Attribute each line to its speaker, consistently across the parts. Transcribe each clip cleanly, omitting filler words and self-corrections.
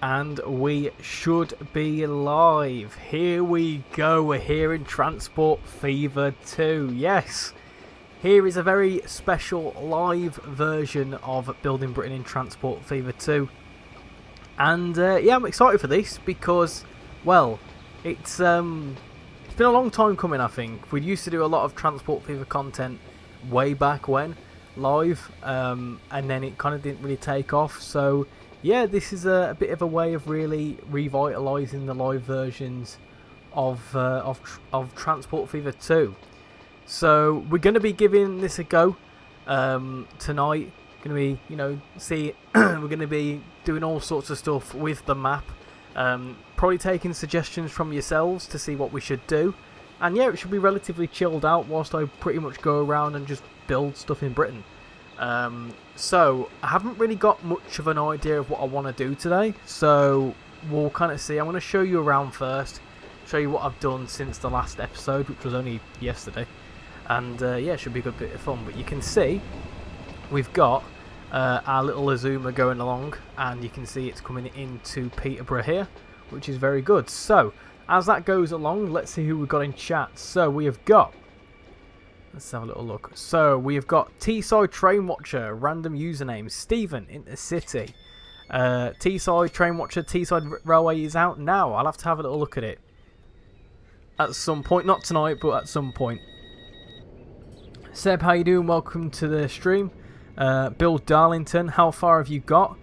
Speaker 1: And we should be live. Here we go. We're here in Transport Fever 2. Yes, here is a very special live version of Building Britain in Transport Fever 2. And yeah, I'm excited for this because, well, it's been a long time coming. I think we used to do a lot of Transport Fever content way back when, live, and then it kind of didn't really take off. So yeah, this is a bit of a way of really revitalising the live versions of Transport Fever 2. So we're going to be giving this a go tonight. Going to be, we're going to be doing all sorts of stuff with the map. Probably taking suggestions from yourselves to see what we should do. And yeah, it should be relatively chilled out whilst I pretty much go around and just build stuff in Britain. So I haven't really got much of an idea of what I want to do today, so we'll kind of see. I'm going to show you around first, show you what I've done since the last episode, which was only yesterday, and yeah, it should be a good bit of fun. But you can see we've got our little Azuma going along, and you can see it's coming into Peterborough here, which is very good. So as that goes along, let's see who we've got in chat. So we have got, let's have a little look. So we have got T-Side Train Watcher, random username, Stephen in the city. T-Side Train Watcher, T-Side Railway is out now. I'll have to have a little look at it at some point, not tonight, but at some point. Seb, how you doing? Welcome to the stream. Bill Darlington, how far have you got?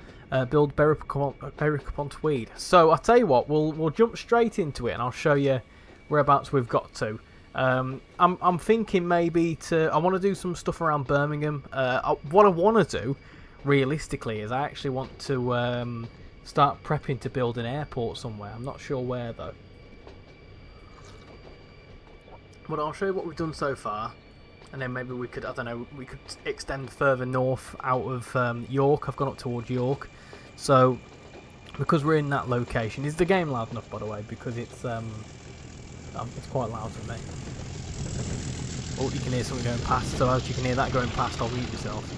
Speaker 1: Build Berwick upon Tweed. So I'll tell you what, we'll jump straight into it, and I'll show you whereabouts we've got to. I'm thinking maybe I want to do some stuff around Birmingham. What I want to do, realistically, is I actually want to start prepping to build an airport somewhere. I'm not sure where though. But I'll show you what we've done so far, and then maybe we could, I don't know, we could extend further north out of York. I've gone up towards York, so because we're in that location. Is the game loud enough, by the way? Because it's quite loud for me. Oh, you can hear something going past, so as you can hear that going past, I'll mute yourself.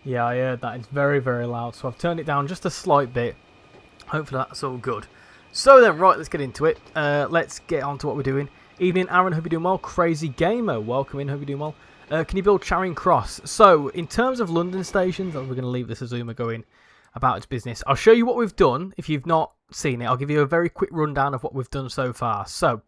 Speaker 1: Yeah, I heard that. It's very, very loud. So I've turned it down just a slight bit. Hopefully that's all good. So then, right, let's get into it. Let's get on to what we're doing. Evening, Aaron. Hope you're doing well. Crazy Gamer, welcome in. Hope you're doing well. Can you build Charing Cross? So, in terms of London stations, we're going to leave this Azuma going about its business. I'll show you what we've done. If you've not seen it, I'll give you a very quick rundown of what we've done so far. So,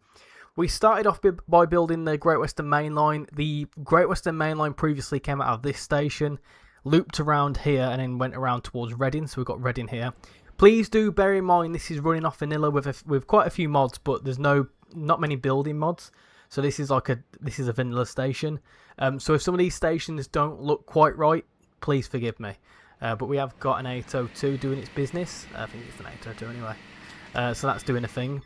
Speaker 1: we started off by building the Great Western Main Line. The Great Western Main Line previously came out of this station, looped around here, and then went around towards Reading. So we've got Reading here. Please do bear in mind this is running off vanilla with quite a few mods, but there's not many building mods. So this is a vanilla station. So if some of these stations don't look quite right, please forgive me. But we have got an 802 doing its business. I think it's an 802 anyway. So that's doing a thing.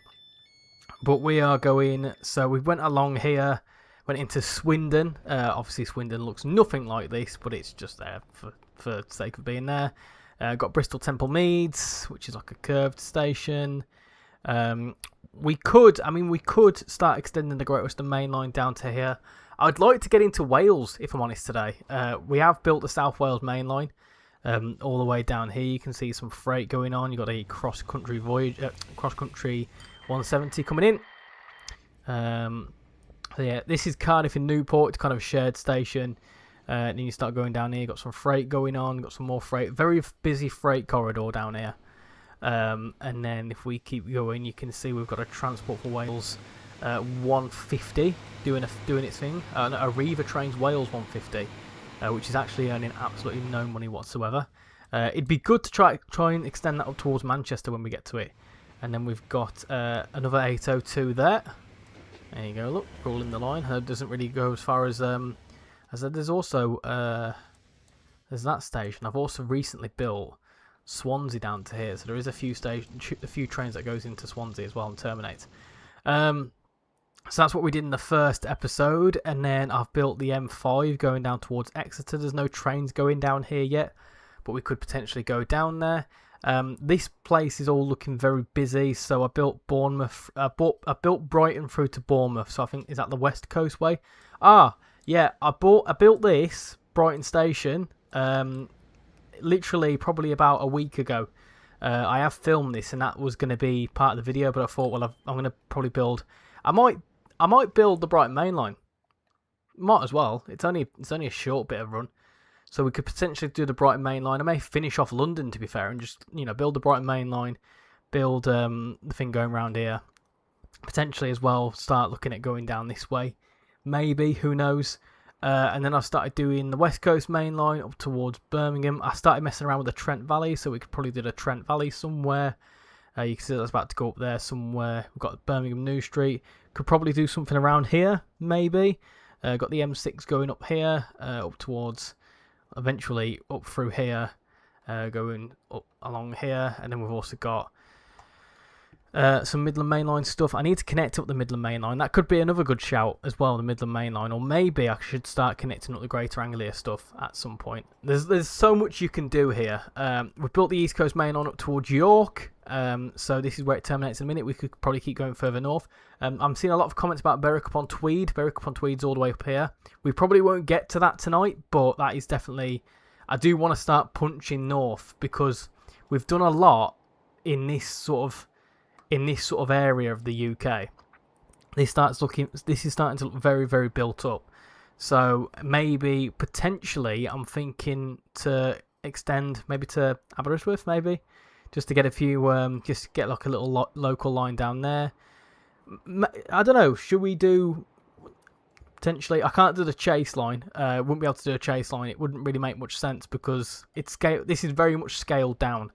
Speaker 1: But we are going. So we went along here. Went into Swindon. Obviously Swindon looks nothing like this, but it's just there for the sake of being there. Got Bristol Temple Meads, which is like a curved station. We could start extending the Great Western Main Line down to here. I'd like to get into Wales, if I'm honest today. We have built the South Wales Main Line all the way down here. You can see some freight going on. You've got a cross-country voyage, cross-country 170 coming in. So yeah, this is Cardiff and Newport. It's kind of a shared station. And then you start going down here. Got some freight going on. Got some more freight. Very busy freight corridor down here. And then if we keep going, you can see we've got a Transport for Wales 150 doing its thing. A Riva Trains Wales 150, which is actually earning absolutely no money whatsoever. It'd be good to try and extend that up towards Manchester when we get to it. And then we've got another 802 there. There you go, look, rolling the line. It doesn't really go as far as there's also there's that station. I've also recently built Swansea down to here, so there is a few trains that goes into Swansea as well and terminate. So that's what we did in the first episode, and then I've built the M5 going down towards Exeter. There's no trains going down here yet, but we could potentially go down there. This place is all looking very busy, so I built Bournemouth. I built Brighton through to Bournemouth. So I think, is that the West Coast way? Ah, yeah. I built this Brighton station. Literally probably about a week ago. I have filmed this, and that was going to be part of the video, but I thought, well, I'm going to probably build. I might build the Brighton main line. Might as well. It's only a short bit of run. So we could potentially do the Brighton main line. I may finish off London, to be fair, and just, build the Brighton main line, build the thing going around here. Potentially as well start looking at going down this way. Maybe, who knows. And then I started doing the West Coast main line up towards Birmingham. I started messing around with the Trent Valley, so we could probably do the Trent Valley somewhere. You can see that's about to go up there somewhere. We've got Birmingham New Street. Could probably do something around here, maybe. Got the M6 going up here, up towards, eventually up through here, going up along here. And then we've also got some Midland Mainline stuff. I need to connect up the Midland Mainline. That could be another good shout as well, the Midland Mainline. Or maybe I should start connecting up the Greater Anglia stuff at some point. There's so much you can do here. We've built the East Coast Mainline up towards York. So this is where it terminates in a minute. We could probably keep going further north. I'm seeing a lot of comments about Berwick-upon-Tweed. Berwick-upon-Tweed's all the way up here. We probably won't get to that tonight, but that is definitely... I do want to start punching north, because we've done a lot in this sort of area of the UK. This is starting to look very, very built up. So maybe, potentially, I'm thinking to extend maybe to Aberystwyth, maybe. Just to get a few, just get like a little local line down there. I don't know, should we do, potentially, I can't do the chase line. Wouldn't be able to do a chase line. It wouldn't really make much sense, because this is very much scaled down.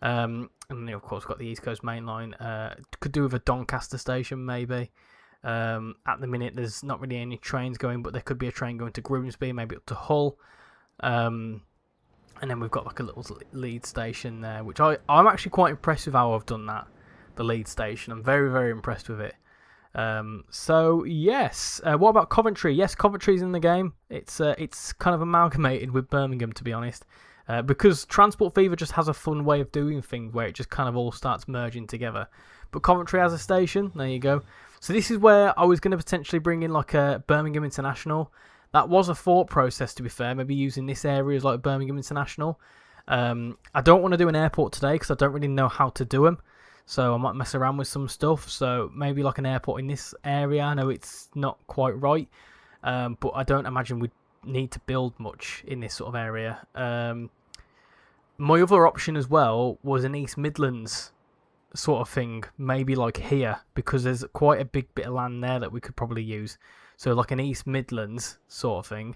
Speaker 1: And then, of course, got the East Coast main line. Could do with a Doncaster station, maybe. At the minute, there's not really any trains going, but there could be a train going to Grimsby, maybe up to Hull. And then we've got like a little Leeds station there, which I'm actually quite impressed with how I've done that. The Leeds station, I'm very, very impressed with it. So yes, what about Coventry? Yes, Coventry's in the game. It's kind of amalgamated with Birmingham, to be honest. Because Transport Fever just has a fun way of doing things where it just kind of all starts merging together. But Coventry has a station, there you go. So this is where I was going to potentially bring in like a Birmingham International. That was a thought process, to be fair, maybe using this area as like Birmingham International. I don't want to do an airport today because I don't really know how to do them. So I might mess around with some stuff. So maybe like an airport in this area. I know it's not quite right. But I don't imagine we'd need to build much in this sort of area. My other option as well was an East Midlands sort of thing, maybe like here, because there's quite a big bit of land there that we could probably use. So like an East Midlands sort of thing.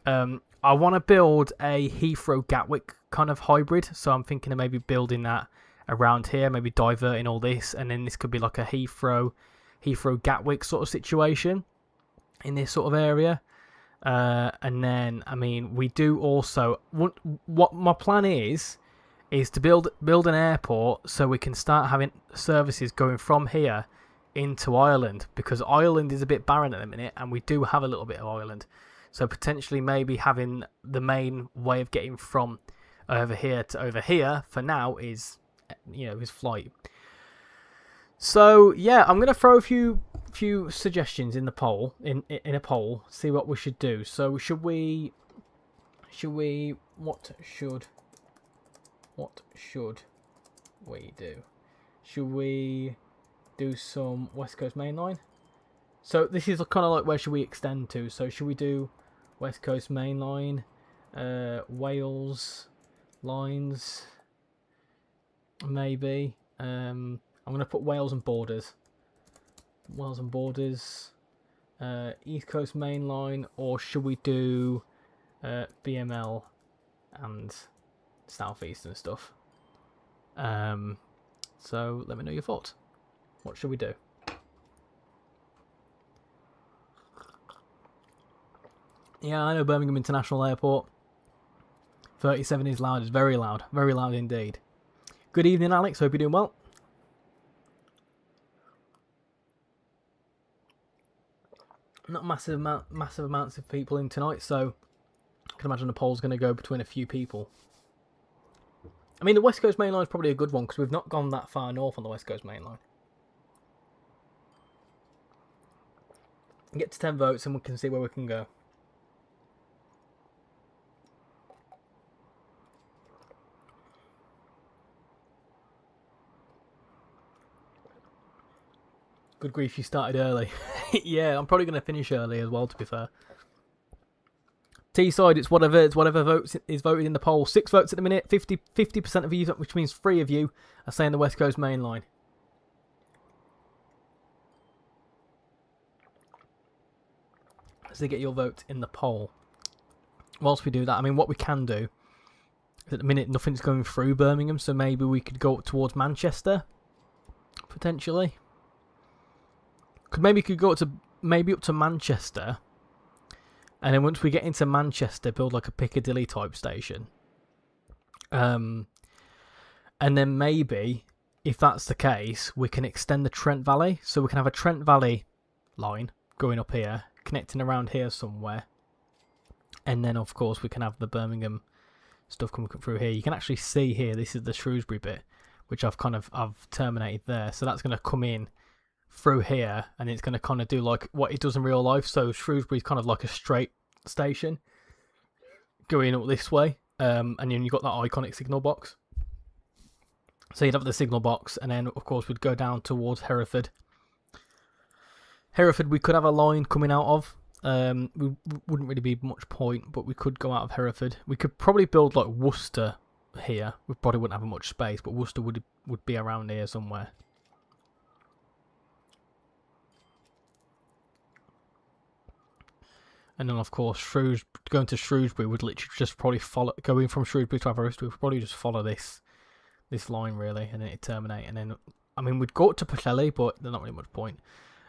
Speaker 1: I want to build a Heathrow Gatwick kind of hybrid, so I'm thinking of maybe building that around here, maybe diverting all this, and then this could be like a Heathrow Gatwick sort of situation in this sort of area. And then, I mean, we do also what my plan is to build an airport so we can start having services going from here into Ireland, because Ireland is a bit barren at the minute, and we do have a little bit of Ireland. So potentially maybe having the main way of getting from over here to over here for now is, is flight. So yeah, I'm gonna throw a few suggestions in the poll in a poll, see what we should do. So what should we do? Should we do some West Coast main line? So this is kind of like, where should we extend to? So should we do West Coast main line, Wales lines, maybe? I'm going to put Wales and Borders. East Coast main line, or should we do BML and Southeast and stuff? So let me know your thoughts. What should we do? Yeah, I know Birmingham International Airport. 37 is loud. It's very loud indeed. Good evening, Alex. Hope you're doing well. Not massive amounts of people in tonight, so I can imagine the poll's going to go between a few people. I mean, the West Coast Main Line is probably a good one because we've not gone that far north on the West Coast Main Line. Get to 10 votes and we can see where we can go. Good grief, you started early. Yeah, I'm probably going to finish early as well, to be fair. T-side, it's whatever votes is voted in the poll. 6 votes at the minute, 50% of you, which means 3 of you are saying the West Coast Main Line. To get your vote in the poll. Whilst we do that, I mean, what we can do is at the minute nothing's going through Birmingham, so maybe we could go up towards Manchester, potentially. Maybe could go up to Manchester, and then once we get into Manchester, build like a Piccadilly type station. And then maybe, if that's the case, we can extend the Trent Valley, so we can have a Trent Valley line going up here, connecting around here somewhere, and then of course we can have the Birmingham stuff coming through here. You can actually see here, this is the Shrewsbury bit, which I've terminated there, so that's going to come in through here, and it's going to kind of do like what it does in real life. So Shrewsbury's kind of like a straight station going up this way, and then you've got that iconic signal box. So you'd have the signal box, and then of course we'd go down towards Hereford. Hereford we could have a line coming out of. We wouldn't really be much point, but we could go out of Hereford. We could probably build like Worcester here. We probably wouldn't have much space, but Worcester would be around here somewhere. And then, of course, going to Shrewsbury would literally just probably follow, going from Shrewsbury to Aberystwyth, we would probably just follow this line, really, and then it'd terminate. And then, I mean, we'd go up to Pwllheli, but there's not really much point.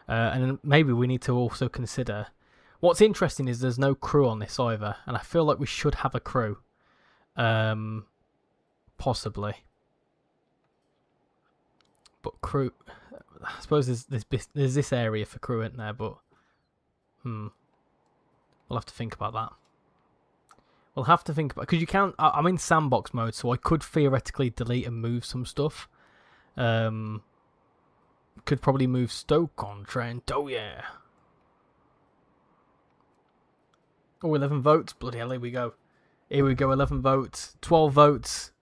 Speaker 1: And then maybe we need to also consider... What's interesting is there's no crew on this either, and I feel like we should have a crew. Possibly. But crew... I suppose there's this area for crew, isn't there, but... We'll have to think about that. We'll have to think about... Because you can't... I'm in sandbox mode, so I could theoretically delete and move some stuff. Could probably move Stoke on Trent. Oh, yeah. Oh, 11 votes. Bloody hell, here we go. Here we go, 11 votes. 12 votes.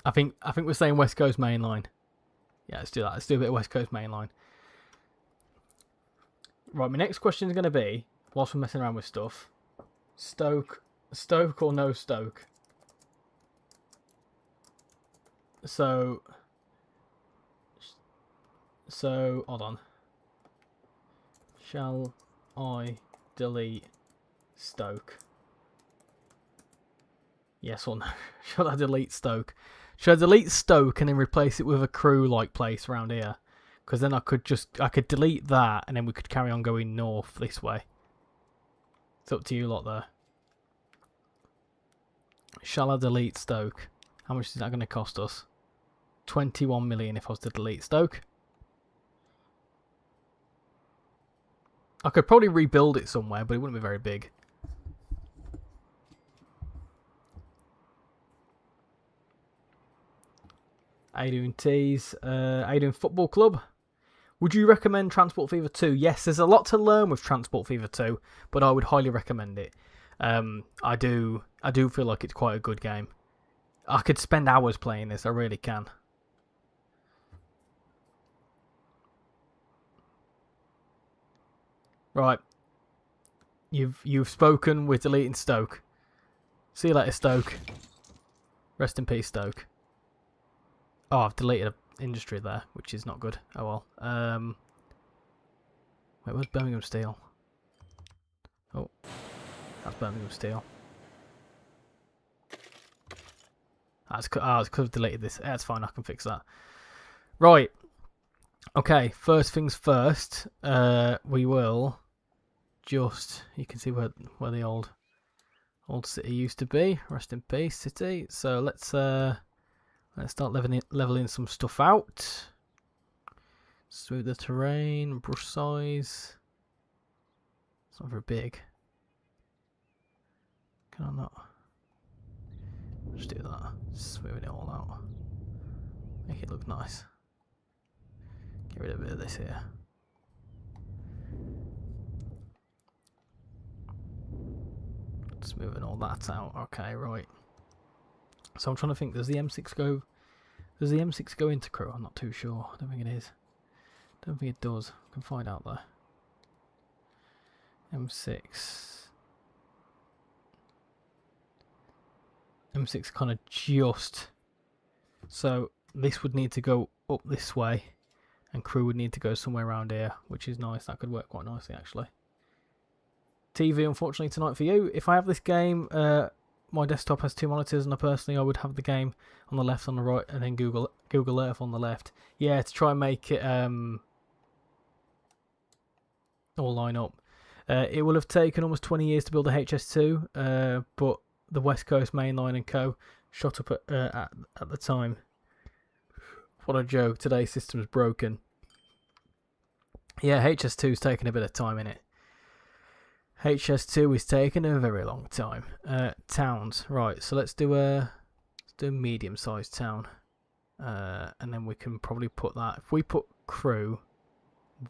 Speaker 1: I think we're saying West Coast Main Line. Yeah, let's do that. Let's do a bit of West Coast Main Line. Right, my next question is going to be, whilst we're messing around with stuff, Stoke or no Stoke? So, hold on. Shall I delete Stoke? Yes or no? Shall I delete Stoke? Should I delete Stoke and then replace it with a crew-like place around here? Because then I could delete that and then we could carry on going north this way. It's up to you lot there. Shall I delete Stoke? How much is that going to cost us? 21 million if I was to delete Stoke. I could probably rebuild it somewhere, but it wouldn't be very big. How you doing, Tees? How you doing, Football Club? Would you recommend Transport Fever 2? Yes, there's a lot to learn with Transport Fever 2, but I would highly recommend it. I do feel like it's quite a good game. I could spend hours playing this, I really can. Right. You've spoken, we're deleting Stoke. See you later, Stoke. Rest in peace, Stoke. Oh, I've deleted an industry there, which is not good. Oh well. Wait, where's Birmingham Steel? Oh, that's Birmingham Steel. It's because I've deleted this. Yeah, that's fine, I can fix that. Right. Okay, first things first. We will just... You can see where the old city used to be. Rest in peace, city. So let's start leveling some stuff out. Smooth the terrain, brush size. It's not very big. Can I not? Just do that. Smoothing it all out. Make it look nice. Get rid of a bit of this here. Smoothing all that out. Okay, right. So I'm trying to think. Does the M6 go? Does the M6 go into Crew? I'm not too sure. I don't think it is. Don't think it does. I can find out though. M6 kind of just. So this would need to go up this way, and Crew would need to go somewhere around here, which is nice. That could work quite nicely actually. TV, unfortunately, tonight for you. If I have this game, my desktop has 2 monitors, and I would have the game on the left, on the right, and then Google Earth on the left. Yeah, to try and make it all line up. It will have taken almost 20 years to build a HS2, but the West Coast Mainline and Co. shot up at the time. What a joke! Today's system's broken. Yeah, HS2's taken a bit of time in it. HS2 is taking a very long time. Towns, right? So let's do a medium-sized town, and then we can probably put that. If we put Crew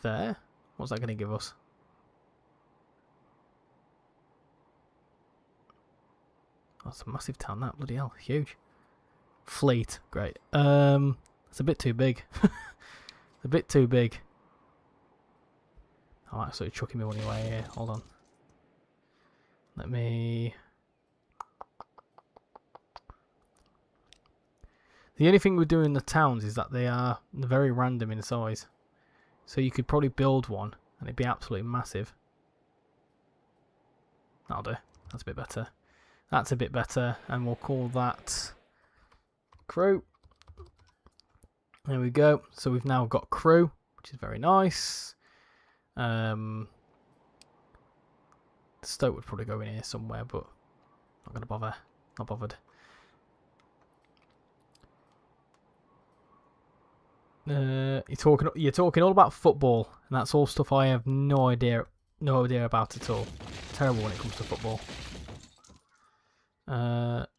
Speaker 1: there, what's that going to give us? Oh, it's a massive town. That bloody hell, huge. Fleet, great. It's a bit too big. A bit too big. I'm actually chucking me one away here. Hold on. Let me. The only thing we do in the towns is that they're very random in size. So you could probably build one and it'd be absolutely massive. That'll do. That's a bit better. That's a bit better, and we'll call that Crew. There we go. So we've now got Crew, which is very nice. Stoke would probably go in here somewhere, but not gonna bother. Not bothered. You're talking all about football, and that's all stuff I have no idea about at all. Terrible when it comes to football.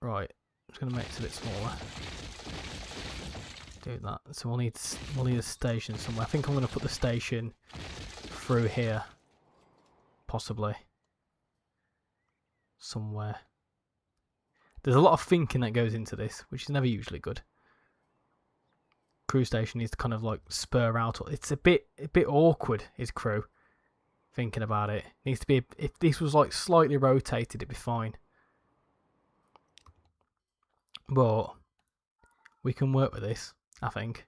Speaker 1: Right, I'm just gonna make it a bit smaller. Do that. So we'll need a station somewhere. I think I'm gonna put the station through here, possibly somewhere. There's a lot of thinking that goes into this, which is never usually good. Crew station needs to kind of like spur out. It's a bit awkward. Is Crew thinking about it? Needs to be. If this was like slightly rotated, it'd be fine. But we can work with this, I think.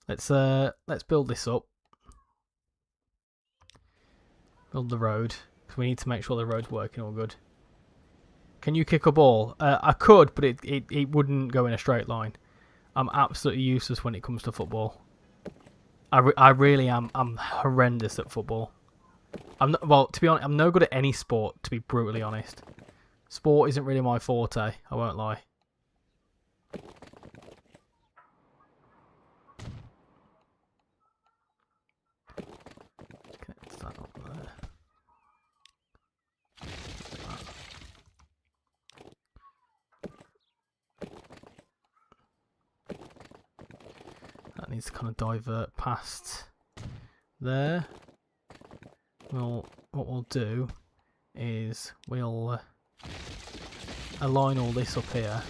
Speaker 1: Let's build this up. Build the road, because we need to make sure the road's working all good. Can you kick a ball? I could, but it wouldn't go in a straight line. I'm absolutely useless when it comes to football. I really am. I'm horrendous at football. Well, to be honest, I'm no good at any sport, to be brutally honest. Sport isn't really my forte, I won't lie. Connect that up there. That needs to kind of divert past there. What we'll do is we'll align all this up here,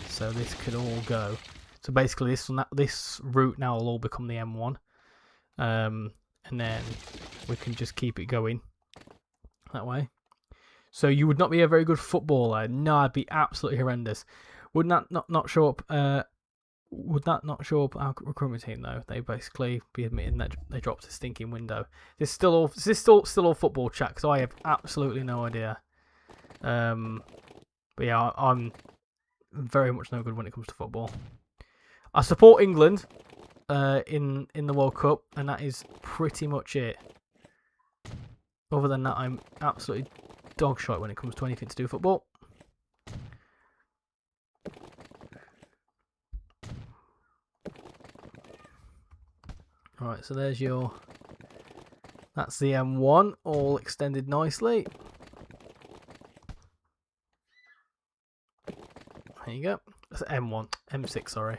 Speaker 1: so this could all go. So basically, this route now will all become the M1, and then we can just keep it going that way. So you would not be a very good footballer. No, I'd be absolutely horrendous. Would that not show up? Would that not show up our recruitment team though? They basically be admitting that they dropped a stinking window. This is still all football chat, because I have absolutely no idea. But yeah, I'm very much no good when it comes to football. I support England in the World Cup, and that is pretty much it. Other than that, I'm absolutely dog shit when it comes to anything to do with football. Right, so there's your... That's the M1, all extended nicely. There you go. That's M1. M6, sorry.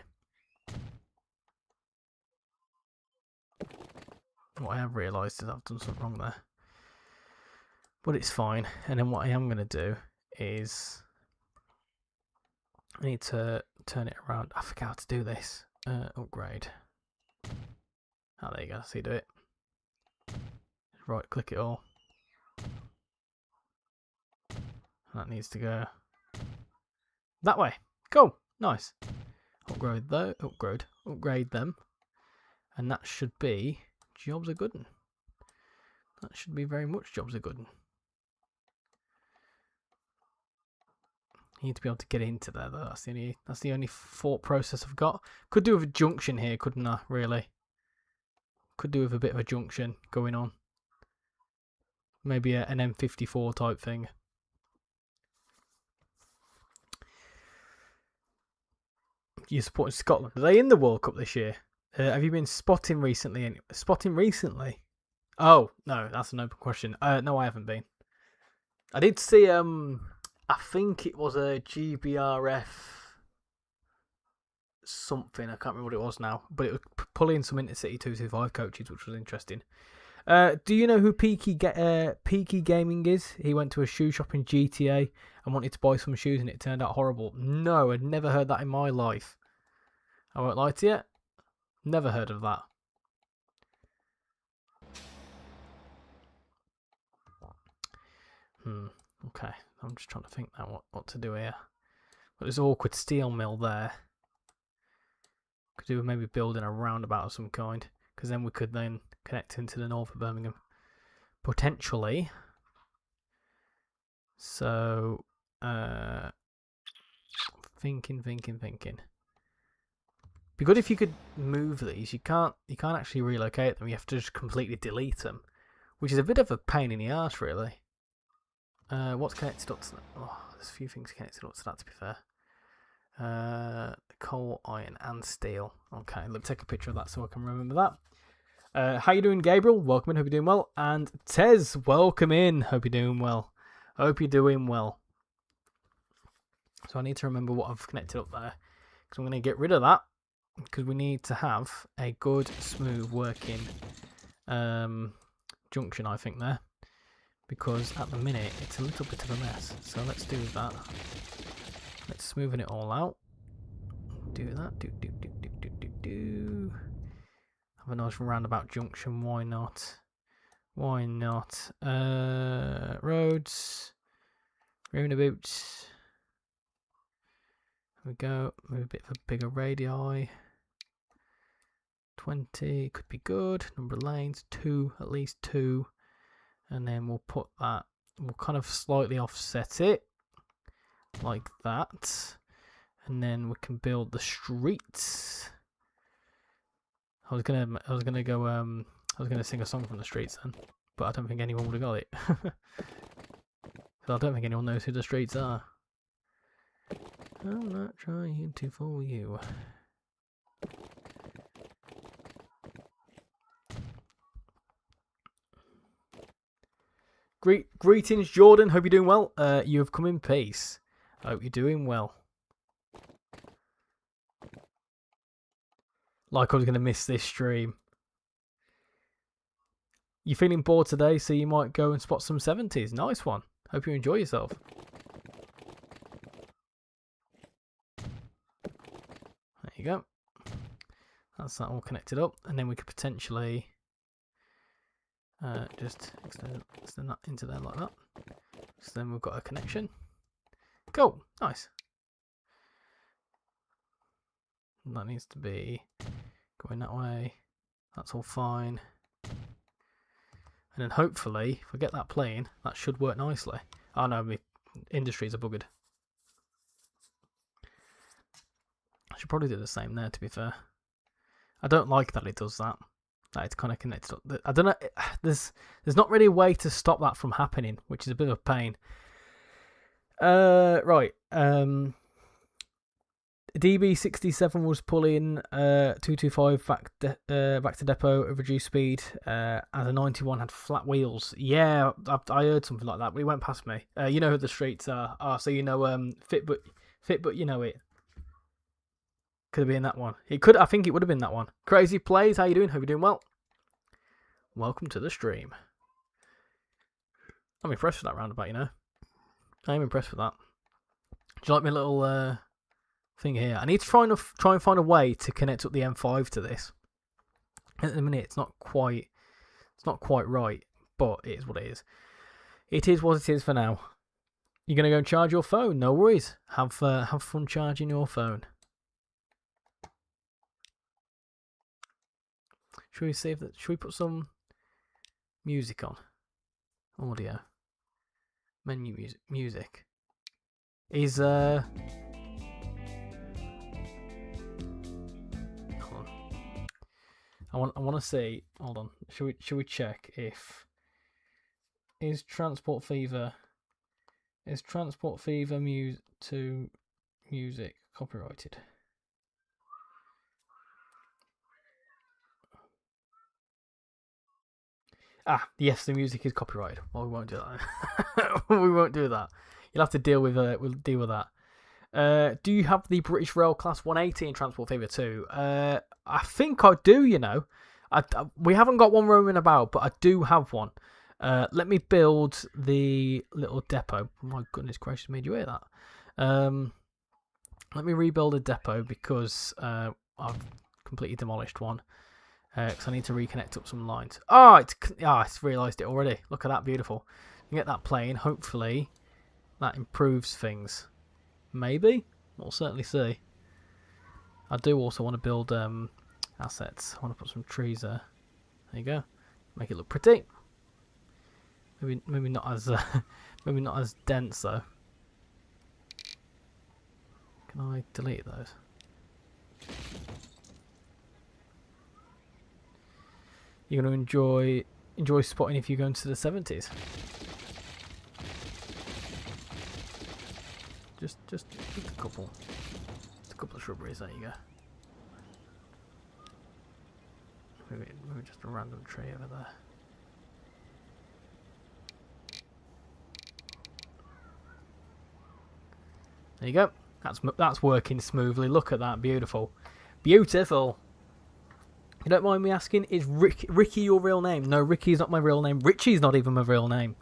Speaker 1: What I have realised is I've done something wrong there. But it's fine. And then what I am going to do is... I need to turn it around. I forgot how to do this. Upgrade. Oh, there you go. See, do it. Right, click it all. That needs to go that way. Cool. Nice. Upgrade though. Upgrade them. And that should be jobs are good'n. That should be very much jobs are good'n. Need to be able to get into there though. That's the only thought process I've got. Could do with a junction here, couldn't I? Really. Could do with a bit of a junction going on. Maybe an M54 type thing. You're supporting Scotland. Are they in the World Cup this year? Have you been spotting recently? Oh, no, that's an open question. No, I haven't been. I did see, I think it was a GBRF something. I can't remember what it was now. But it was pulling some Intercity 225 coaches, which was interesting. Do you know who Peaky Gaming is? He went to a shoe shop in GTA and wanted to buy some shoes and it turned out horrible. No, I'd never heard that in my life. I won't lie to you. Never heard of that. Okay, I'm just trying to think now what to do here. But there's an awkward steel mill there. Could do with maybe building a roundabout of some kind, because then we could then connect into the north of Birmingham. Potentially. So, thinking. Be good if you could move these. You can't actually relocate them. You have to just completely delete them, which is a bit of a pain in the arse, really. What's connected up to that? Oh, there's a few things connected up to that, to be fair. Coal, iron, and steel. Okay, let me take a picture of that so I can remember that. How you doing, Gabriel? Welcome in. Hope you're doing well. And Tez, welcome in. Hope you're doing well. So I need to remember what I've connected up there, because I'm going to get rid of that, because we need to have a good, smooth working junction, I think, there. Because at the minute it's a little bit of a mess. So let's do that. Let's smoothen it all out. Do that. Do. Have a nice roundabout junction. Why not? Roads. Roundabouts. There we go. Maybe a bit of a bigger radii. 20 could be good. Number of lanes. 2, at least 2. And then we'll put that, we'll kind of slightly offset it like that. And then we can build the streets. I was gonna sing a song from the streets then, but I don't think anyone would have got it. So I don't think anyone knows who the streets are. I'm not trying to fool you. Greetings, Jordan. Hope you're doing well. You have come in peace. Hope you're doing well. Like I was going to miss this stream. You're feeling bored today, so you might go and spot some 70s. Nice one. Hope you enjoy yourself. There you go. That's that all connected up. And then we could potentially... just extend that into there like that. So then we've got a connection. Cool, nice. And that needs to be going that way. That's all fine. And then hopefully, if we get that playing, that should work nicely. Oh no, my industries are buggered. I should probably do the same there, to be fair. I don't like that it does that. That it's kind of connected up. I don't know. There's not really a way to stop that from happening, which is a bit of a pain. Right. DB67 was pulling 225 back to depot at reduced speed, as a 91 had flat wheels. Yeah, I heard something like that, but it went past me. You know who the streets are. So you know Fitbit, you know it. Could have been that one. I think it would have been that one. Crazy Plays, how you doing? Hope you're doing well. Welcome to the stream. I'm impressed with that roundabout, you know. I am impressed with that. Do you like my little thing here? I need to try and find a way to connect up the M5 to this. At the minute, it's not quite right, but it is what it is. It is what it is for now. You're gonna go and charge your phone? No worries. Have fun charging your phone. Should we save that? Should we put some music on? Audio. Menu music. Is hold on. I want to see. Hold on. Should we check if is Transport Fever music copyrighted? Yes, the music is copyrighted. Well, we won't do that. We won't do that. You'll have to deal with We'll deal with that. Do you have the British Rail Class 180 in Transport Fever 2? I think I do. You know, we haven't got one roaming about, but I do have one. Let me build the little depot. My goodness gracious, made you hear that? Let me rebuild a depot because I've completely demolished one. Because I need to reconnect up some lines. It's realised it already. Look at that, beautiful. Get that playing. Hopefully, that improves things. Maybe we'll certainly see. I do also want to build assets. I want to put some trees there. There you go. Make it look pretty. Maybe not as maybe not as dense though. Can I delete those? You're going to enjoy spotting if you go into the 70s. Just a couple of shrubberies. There you go. Maybe just a random tree over there. There you go. That's working smoothly. Look at that, beautiful, beautiful. You don't mind me asking, is Ricky your real name? No, Ricky's not my real name. Richie's not even my real name.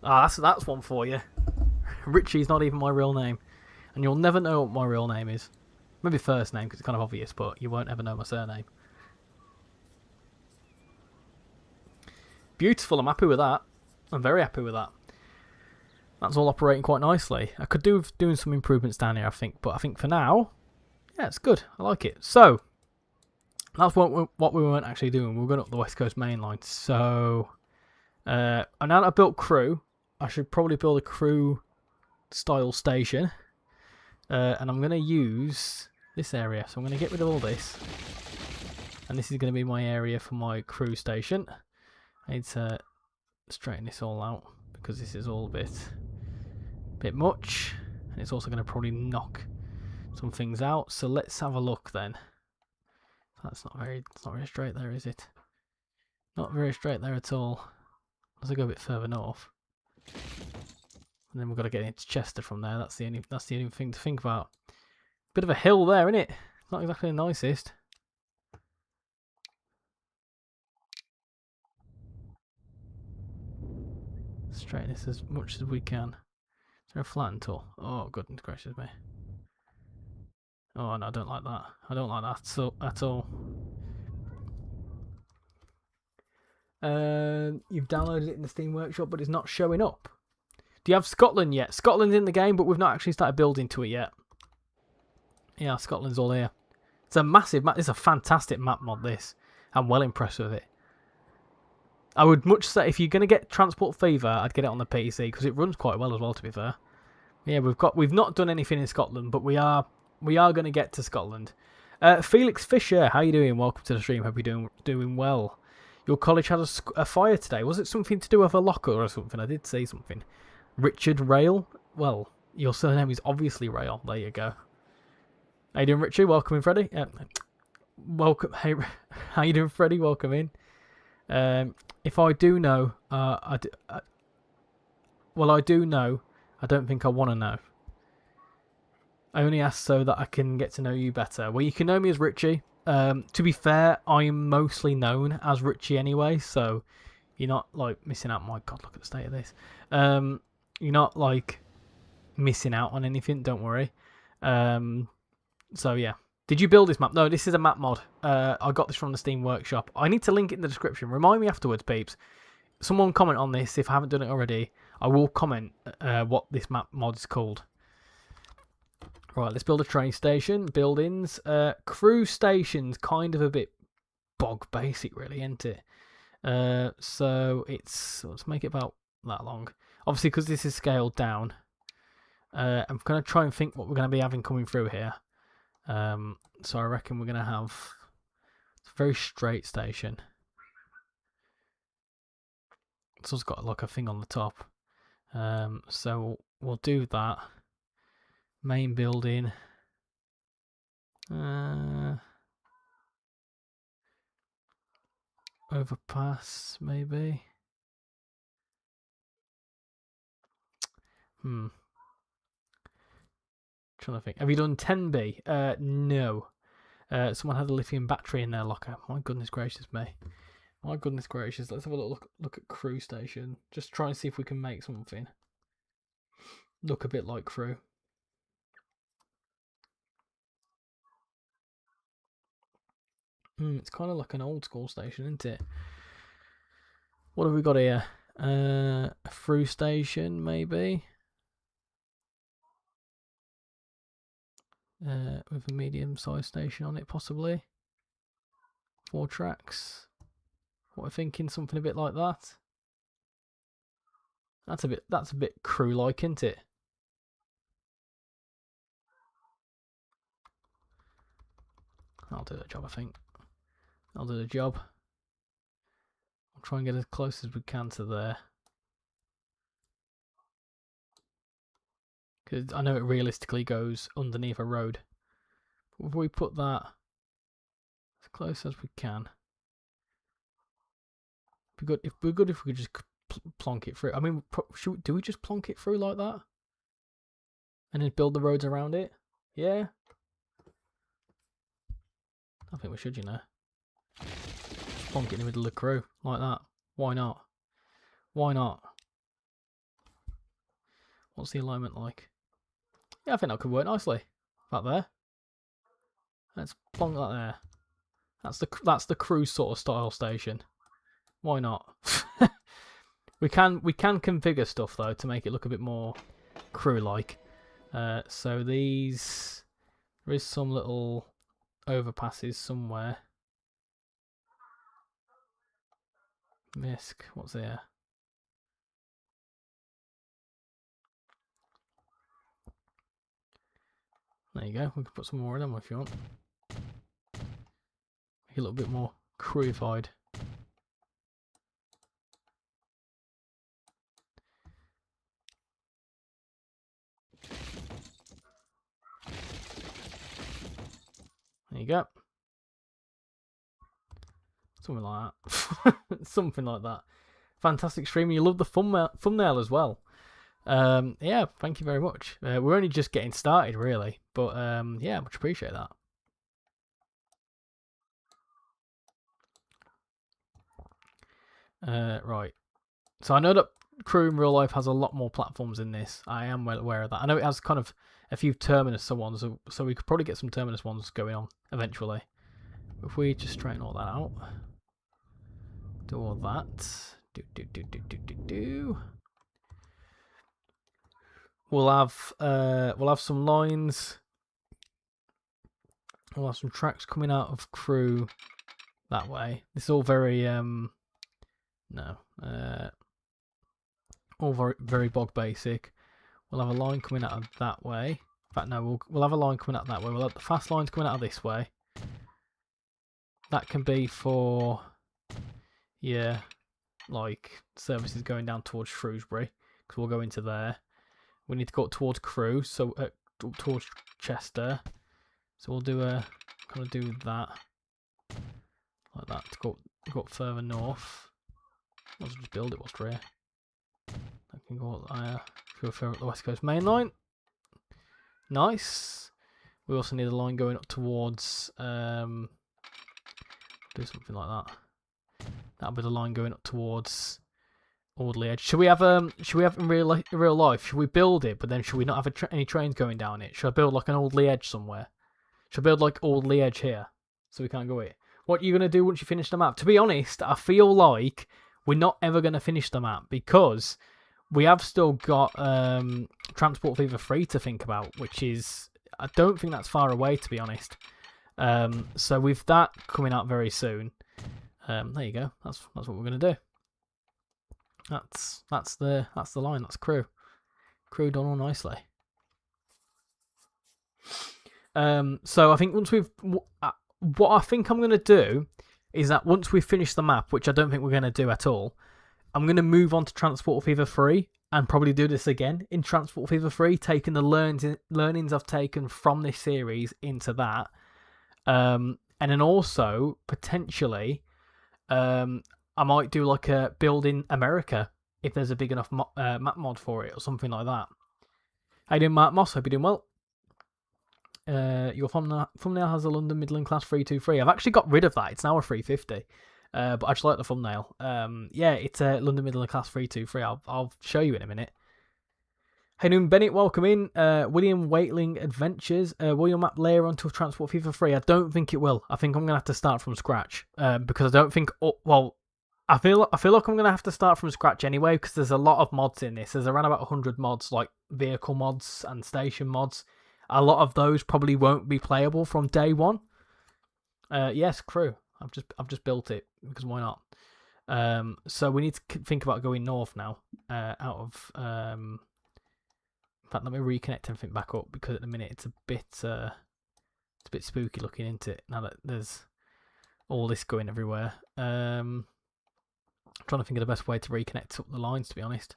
Speaker 1: That's one for you. Richie's not even my real name. And you'll never know what my real name is. Maybe first name, because it's kind of obvious, but you won't ever know my surname. Beautiful, I'm happy with that. I'm very happy with that. That's all operating quite nicely. I could do with doing some improvements down here, I think. But I think for now, yeah, it's good. I like it. So, that's what we weren't actually doing. We were going up the West Coast Main Line. So, and now that I've built crew, I should probably build a crew style station. And I'm going to use this area. So I'm going to get rid of all this. And this is going to be my area for my crew station. I need to straighten this all out because this is all a bit much. And it's also going to probably knock some things out. So let's have a look then. It's not very straight there, is it? Not very straight there at all. As I go a bit further north. And then we've got to get into Chester from there. That's the only thing to think about. Bit of a hill there, isn't it? Not exactly the nicest. Straighten this as much as we can. Is there a flatten tool? Oh, goodness gracious me. Oh no, I don't like that. I don't like that at all. You've downloaded it in the Steam Workshop, but it's not showing up. Do you have Scotland yet? Scotland's in the game, but we've not actually started building to it yet. Yeah, Scotland's all here. It's a massive map. It's a fantastic map mod, this. I'm well impressed with it. I would much say if you're going to get Transport Fever, I'd get it on the PC because it runs quite well as well, to be fair. Yeah, we've not done anything in Scotland, but we are going to get to Scotland. Felix Fisher, how you doing? Welcome to the stream. Hope you're doing well. Your college had a fire today. Was it something to do with a locker or something? I did say something. RichyRail? Well, your surname is obviously Rail. There you go. How you doing, Richie? Welcome in, Freddie. Welcome. Hey, how you doing, Freddie? Welcome in. If I do know, I do know. I don't think I want to know. I only ask so that I can get to know you better. Well, you can know me as Richie. To be fair, I'm mostly known as Richie anyway, so you're not like missing out. My God, look at the state of this. You're not like missing out on anything. Don't worry. So yeah. Did you build this map? No, this is a map mod. I got this from the Steam Workshop. I need to link it in the description. Remind me afterwards, peeps. Someone comment on this if I haven't done it already. I will comment what this map mod is called. Right, let's build a train station. Buildings. Crew station's kind of a bit bog basic, really, isn't it? So let's make it about that long. Obviously, because this is scaled down. I'm going to try and think what we're going to be having coming through here. So I reckon we're going to have a very straight station. So it's got like a thing on the top. So we'll do that. Main building. Overpass, maybe. Trying to think. Have you done 10B? No. Someone had a lithium battery in their locker. My goodness gracious me. My goodness gracious. Let's have a look at crew station. Just try and see if we can make something look a bit like crew. It's kind of like an old school station, isn't it? What have we got here? A through station, maybe. With a medium-sized station on it, possibly. 4 tracks. What, we're thinking something a bit like that. That's a bit crew-like, isn't it? I'll do the job, I think. I'll do the job. I'll try and get as close as we can to there. Because I know it realistically goes underneath a road. But if we put that as close as we can, it'd be good if we could just plonk it through. I mean, do we just plonk it through like that? And then build the roads around it? Yeah? I think we should, you know. Just plonk it in the middle of the crew, like that. Why not? Why not? What's the alignment like? Yeah, I think that could work nicely. Back there. Let's plonk that there. That's the crew sort of style station. Why not? we can configure stuff though to make it look a bit more crew-like. So there is some little overpasses somewhere. Misc, what's there? There you go. We can put some more in them if you want. Make it a little bit more crewified. There you go. Something like that. Something like that. Fantastic stream. You love the thumbnail as well. Yeah, thank you very much. We're only just getting started, really. But yeah, much appreciate that. Right. So I know that Crew in real life has a lot more platforms in this. I am well aware of that. I know it has kind of a few Terminus ones, so we could probably get some Terminus ones going on eventually. If we just straighten all that out. Do all that. Do. We'll have some lines. We'll have some tracks coming out of Crew that way. This is all very all very bog basic. We'll have a line coming out of that way. In fact, no, we'll have a line coming out that way. We'll have the fast lines coming out of this way. That can be for, yeah, like services going down towards Shrewsbury, because we'll go into there. We need to go towards Crewe, so towards Chester. So we'll do a kind of do that like that to go up further north. I'll just build it whilst we're here. I can go further up the West Coast main line. Nice. We also need a line going up towards do something like that. That'll be the line going up towards Audley Edge. Should we have in real life? Should we build it, but then should we not have any trains going down it? Should I build like an Audley Edge somewhere? Should I build like Audley Edge here so we can't go it? What are you gonna do once you finish the map? To be honest, I feel like we're not ever gonna finish the map because we have still got Transport Fever 3 to think about, which is I don't think that's far away, to be honest. So with that coming out very soon, there you go. That's what we're gonna do. That's the line. That's crew done all nicely. So I think once we've what I think I'm gonna do is that once we finish the map, which I don't think we're gonna do at all, I'm gonna move on to Transport Fever 3 and probably do this again in Transport Fever 3, taking the learnings I've taken from this series into that, and then also potentially, I might do like a build in America if there's a big enough map mod for it or something like that. How you doing, Mark Moss? Hope you're doing well. Your thumbnail has a London Midland Class 323. I've actually got rid of that. It's now a 350. But I just like the thumbnail. Yeah, it's a London Midland Class 323. I'll show you in a minute. Hey, doing Bennett, welcome in. William Waitling Adventures. Will your map layer onto Transport Fever 3? I don't think it will. I think I'm gonna have to start from scratch. Because I don't think. I feel like I'm gonna have to start from scratch anyway because there's a lot of mods in this. There's around about 100 mods, like vehicle mods and station mods. A lot of those probably won't be playable from day one. Yes, crew. I've just built it because why not? So we need to think about going north now. Out of in fact, let me reconnect everything back up because at the minute it's a bit spooky looking into it now that there's all this going everywhere. I'm trying to think of the best way to reconnect up the lines, to be honest.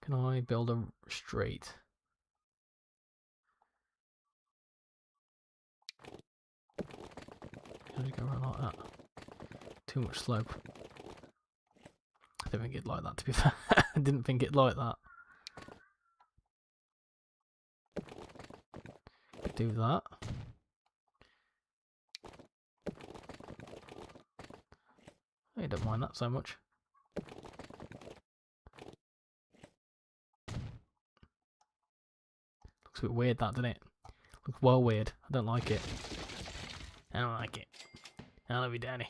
Speaker 1: Can I build a street? Can I go around like that? Too much slope. I didn't think it'd like that, to be fair. I didn't think it'd like that. Do that. I don't mind that so much. Looks a bit weird, that, doesn't it? Looks well weird. I don't like it. I don't like it. I love you, Danny.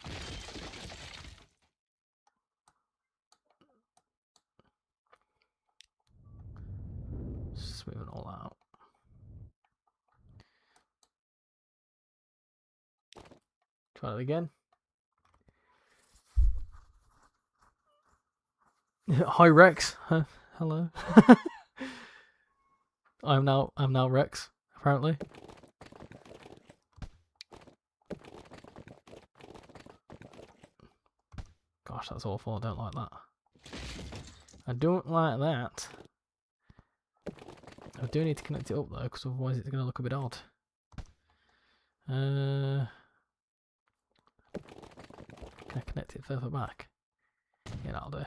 Speaker 1: Smooth it all out. Try it again. Hi Rex. Hello. I'm now Rex, apparently. Gosh, that's awful. I don't like that. I don't like that. I do need to connect it up though, because otherwise it's going to look a bit odd. Can I connect it further back? Yeah, that'll do.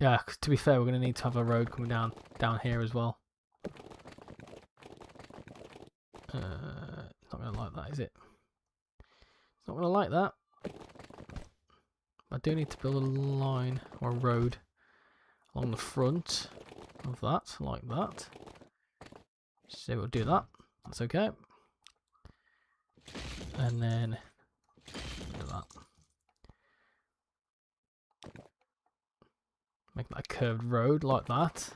Speaker 1: Yeah, cause to be fair, we're going to need to have a road coming down here as well. It's not going to like that, is it? It's not going to like that. I do need to build a line or a road along the front of that, like that. So we'll do that. That's okay. And then do that. Make that a curved road like that.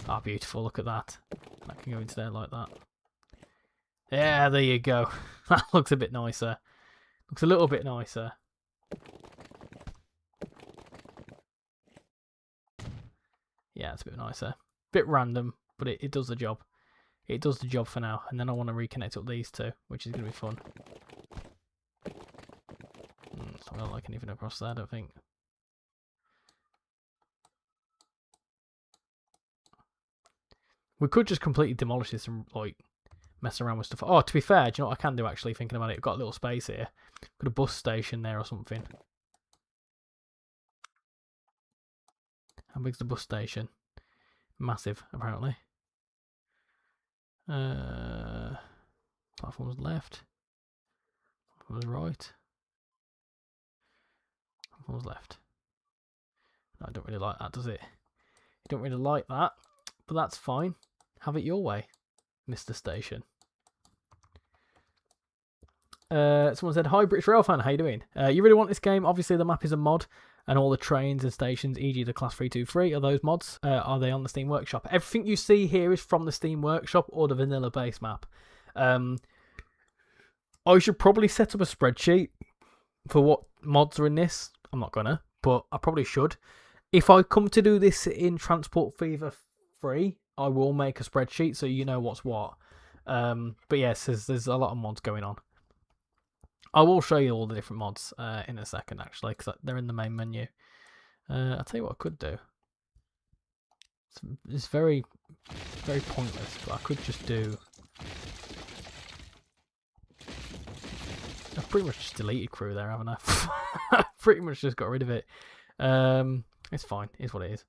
Speaker 1: Ah, beautiful, look at that. That can go into there like that. Yeah, there you go. That looks a bit nicer. Looks a little bit nicer. Yeah, it's a bit nicer. Bit random, but it does the job. It does the job for now. And then I want to reconnect up these two, which is going to be fun. It's not going to like anything across there, I don't think. We could just completely demolish this and like mess around with stuff. Oh, to be fair, do you know what I can do actually? Thinking about it, I've got a little space here. Got a bus station there or something. How big's the bus station? Massive, apparently. Platforms left. Platforms right. Platforms left. No, I don't really like that, does it? You don't really like that, but that's fine. Have it your way, Mr. Station. Someone said, "Hi, British Rail fan. How you doing? You really want this game? Obviously, the map is a mod, and all the trains and stations, e.g., the Class 323, are those mods? Are they on the Steam Workshop? Everything you see here is from the Steam Workshop or the vanilla base map. I should probably set up a spreadsheet for what mods are in this. I'm not gonna, but I probably should. If I come to do this in Transport Fever 3, I will make a spreadsheet so you know what's what. But yes, there's a lot of mods going on. I will show you all the different mods in a second, actually, because they're in the main menu. I'll tell you what I could do. It's very, very pointless, but I could just do... I've pretty much just deleted crew there, haven't I? I've pretty much just got rid of it. It's fine. It's what it is.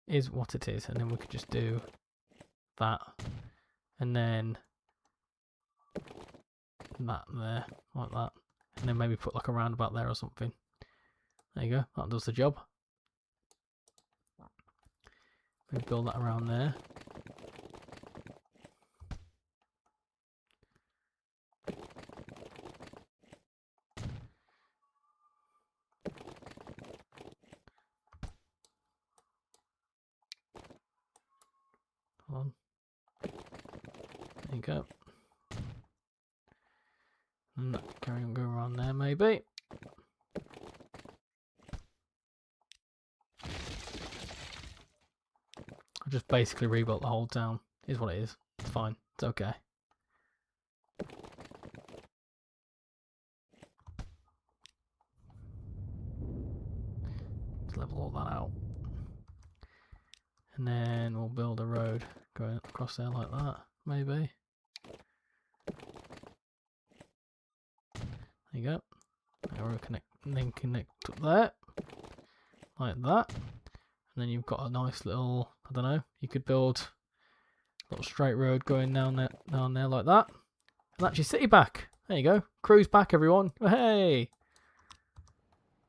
Speaker 1: Is what it is. And then we could just do that. And then that there, like that. And then maybe put like a roundabout there or something. There you go. That does the job. We build that around there. Hold on. There you go. And that can carry on going around there maybe. I just basically rebuilt the whole town. Is what it is. It's fine. It's okay. Let's level all that out. And then we'll build a road going across there like that, maybe. There you go. Now we'll connect, and then connect up there, like that. And then you've got a nice little, I don't know, you could build a little straight road going down there like that. And that's your city back. There you go. Cruise back, everyone. Hey!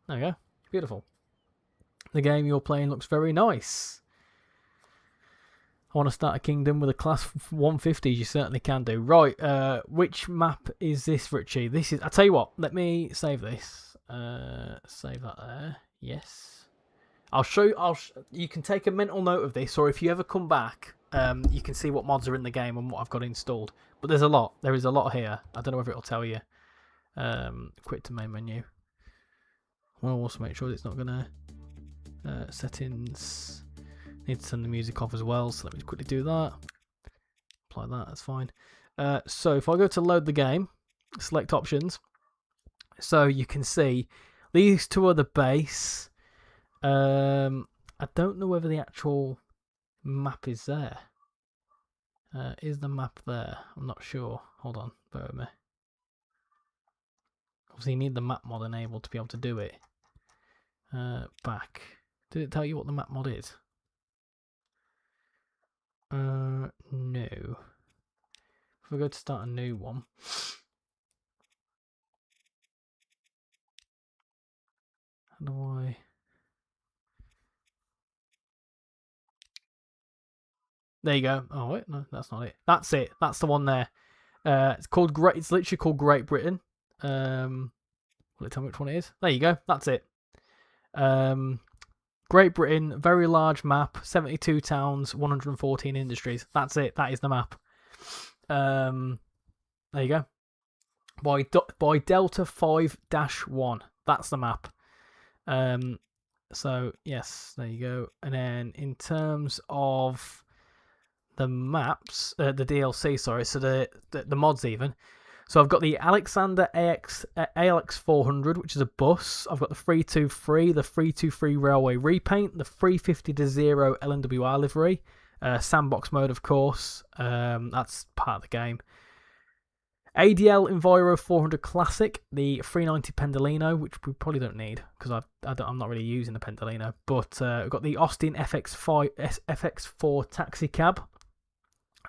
Speaker 1: There you go. Beautiful. The game you're playing looks very nice. I want to start a kingdom with a class 150s. You certainly can do. Right, which map is this, Richie? This is... I'll tell you what. Let me save this. Save that there. Yes. I'll show you... you can take a mental note of this, or if you ever come back, you can see what mods are in the game and what I've got installed. But there's a lot. There is a lot here. I don't know whether it'll tell you. Quit to main menu. I'll also make sure it's not going to... settings... Need to turn the music off as well, so let me quickly do that. Apply that, that's fine. So if I go to load the game, select options, so you can see these two are the base. I don't know whether the actual map is there. Is the map there? I'm not sure. Hold on, bear with me. Obviously you need the map mod enabled to be able to do it. Back. Did it tell you what the map mod is? No. If we go to start a new one, how do I? There you go. Oh wait, no, that's not it. That's it. That's the one there. It's called Great. It's literally called Great Britain. Will it tell me which one it is? There you go. That's it. Great Britain, very large map, 72 towns, 114 industries. That's it. That is the map. There you go. By Delta 5-1. That's the map. So, yes, there you go. And then in terms of the maps, the DLC, sorry, so the mods even. So I've got the Alexander ALX 400, which is a bus. I've got the 323, the 323 Railway Repaint, the 350-0 LNWR livery, Sandbox mode, of course. That's part of the game. ADL Enviro 400 Classic, the 390 Pendolino, which we probably don't need because I'm not really using the Pendolino. But we've got the Austin FX4 Taxi Cab,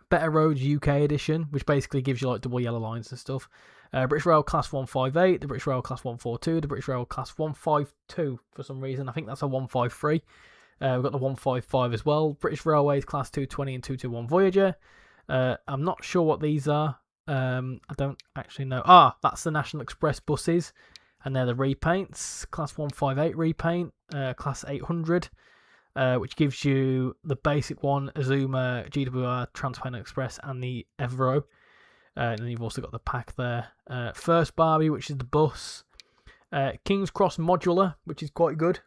Speaker 1: Better Roads UK edition, which basically gives you like double yellow lines and stuff. British Rail Class 158, the British Rail Class 142, the British Rail Class 152 for some reason. I think that's a 153. We've got the 155 as well. British Railways Class 220 and 221 Voyager. I'm not sure what these are. I don't actually know. That's the National Express buses, and they're the repaints. Class 158 repaint, Class 800, which gives you the basic one, Azuma, GWR, Trans-Pennine Express, and the Evro. And then you've also got the pack there. First Barbie, which is the bus. King's Cross Modular, which is quite good.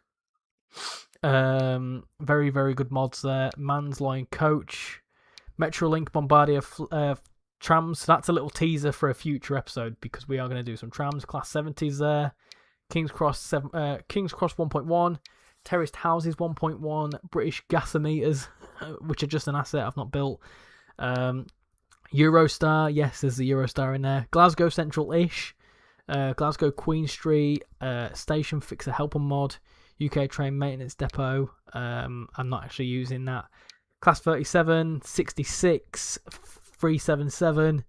Speaker 1: Very, very good mods there. Man's Line Coach. Metrolink Bombardier trams. So that's a little teaser for a future episode because we are going to do some trams. Class 70s there. King's Cross 1.1. Terraced Houses 1.1. British gasometers, which are just an asset I've not built. Eurostar, yes, there's the Eurostar in there. Glasgow Central-ish. Glasgow Queen Street. Station Fixer Helper mod. UK Train Maintenance Depot. I'm not actually using that. Class 37, 66, 377.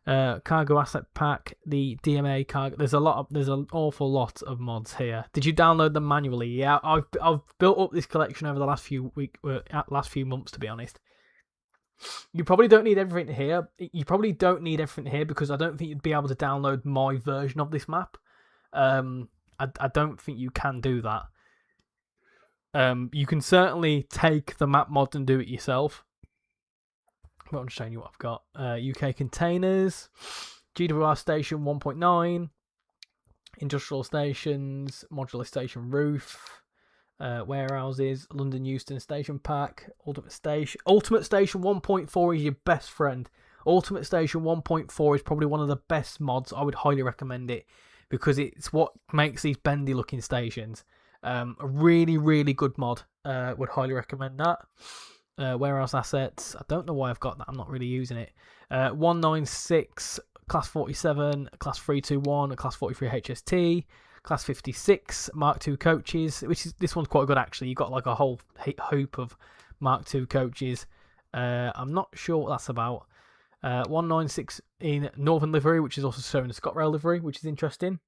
Speaker 1: Cargo Asset Pack, the DMA cargo. There's an awful lot of mods here. Did you download them manually? Yeah, I've built up this collection over the last few months, to be honest. You probably don't need everything here. Because I don't think you'd be able to download my version of this map. I don't think you can do that. You can certainly take the map mod and do it yourself. But I'm just showing you what I've got. UK containers, GWR station 1.9, industrial stations, modular station roof, warehouses, London Euston station pack, Ultimate Station 1.4 is your best friend. Ultimate Station 1.4 is probably one of the best mods. I would highly recommend it because it's what makes these bendy looking stations. A really, really good mod. Would highly recommend that. Warehouse assets. I don't know why I've got that. I'm not really using it. 196, Class 47, Class 321, Class 43 HST, Class 56, Mark II coaches. This one's quite good actually. You've got like a whole hoop of Mark II coaches. I'm not sure what that's about. 196 in Northern livery, which is also showing the ScotRail livery, which is interesting.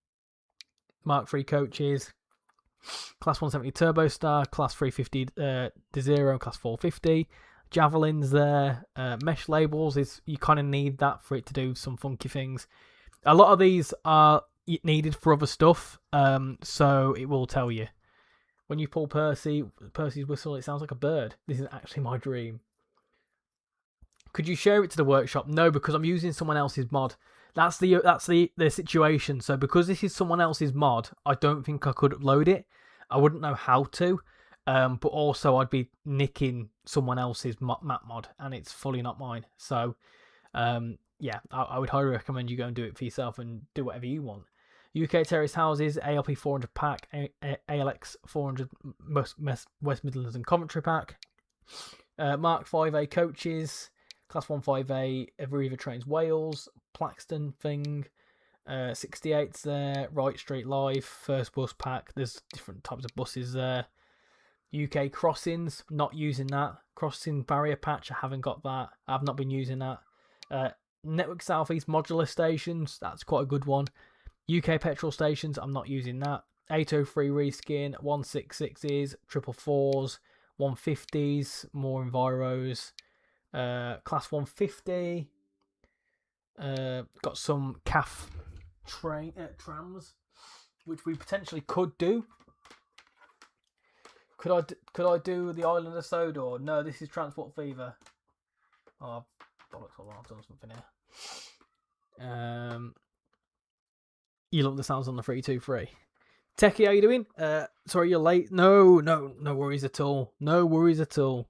Speaker 1: Mark III coaches. Class 170 Turbo Star, Class 350 DeZero, Class 450. Javelins there. Mesh labels, you kind of need that for it to do some funky things. A lot of these are needed for other stuff, so it will tell you. When you pull Percy's whistle, it sounds like a bird. This is actually my dream. Could you share it to the workshop? No, because I'm using someone else's mod. That's the situation. So because this is someone else's mod, I don't think I could upload it. I wouldn't know how to. But also I'd be nicking someone else's map mod, and it's fully not mine. So yeah, I would highly recommend you go and do it for yourself and do whatever you want. UK Terrace Houses, ALP 400 pack, ALX 400 West Midlands and Coventry pack. Mark 5A coaches. Class 158, Evereeva Trains Wales, Plaxton thing, 68's there, Wright Street Live, First Bus Pack, there's different types of buses there. UK Crossings, not using that. Crossing Barrier Patch, I haven't got that, I've not been using that. Network Southeast Modular Stations, that's quite a good one. UK Petrol Stations, I'm not using that. 803 Reskin, 166s, 444s, 150s, more Enviros. Class 150. Got some CAF trams, which we potentially could do. Could I do the Island of Sodor? No, this is Transport Fever. Oh, bollocks! I've done something here. You love the sounds on the 323. Techie, how you doing? Sorry you're late. No worries at all. No worries at all.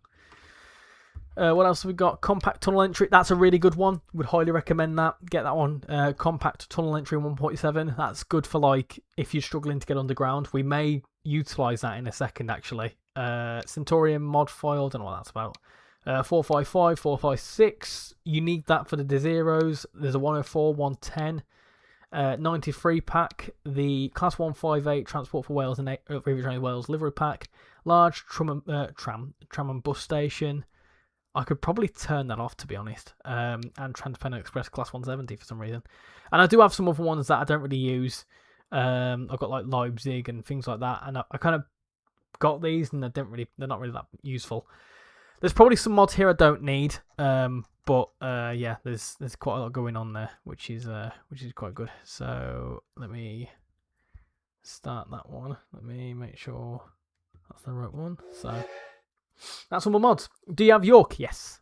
Speaker 1: What else have we got? Compact tunnel entry. That's a really good one. Would highly recommend that. Get that one. Compact tunnel entry 1.7. That's good for like if you're struggling to get underground. We may utilise that in a second actually. Centaurium mod file. Don't know what that's about. 455, 456. You need that for the Desiros. There's a 104, 110. 93 pack, the Class 158 Transport for Wales and River Trains Wales livery pack, large tram and bus station. I could probably turn that off, to be honest. And Trans-Pennine Express Class 170 for some reason. And I do have some other ones that I don't really use. I've got like Leipzig and things like that, and I kind of got these, and they're not really that useful. There's probably some mods here I don't need. But yeah, there's quite a lot going on there, which is quite good. So let me start that one. Let me make sure that's the right one. So that's all my mods. Do you have York? Yes.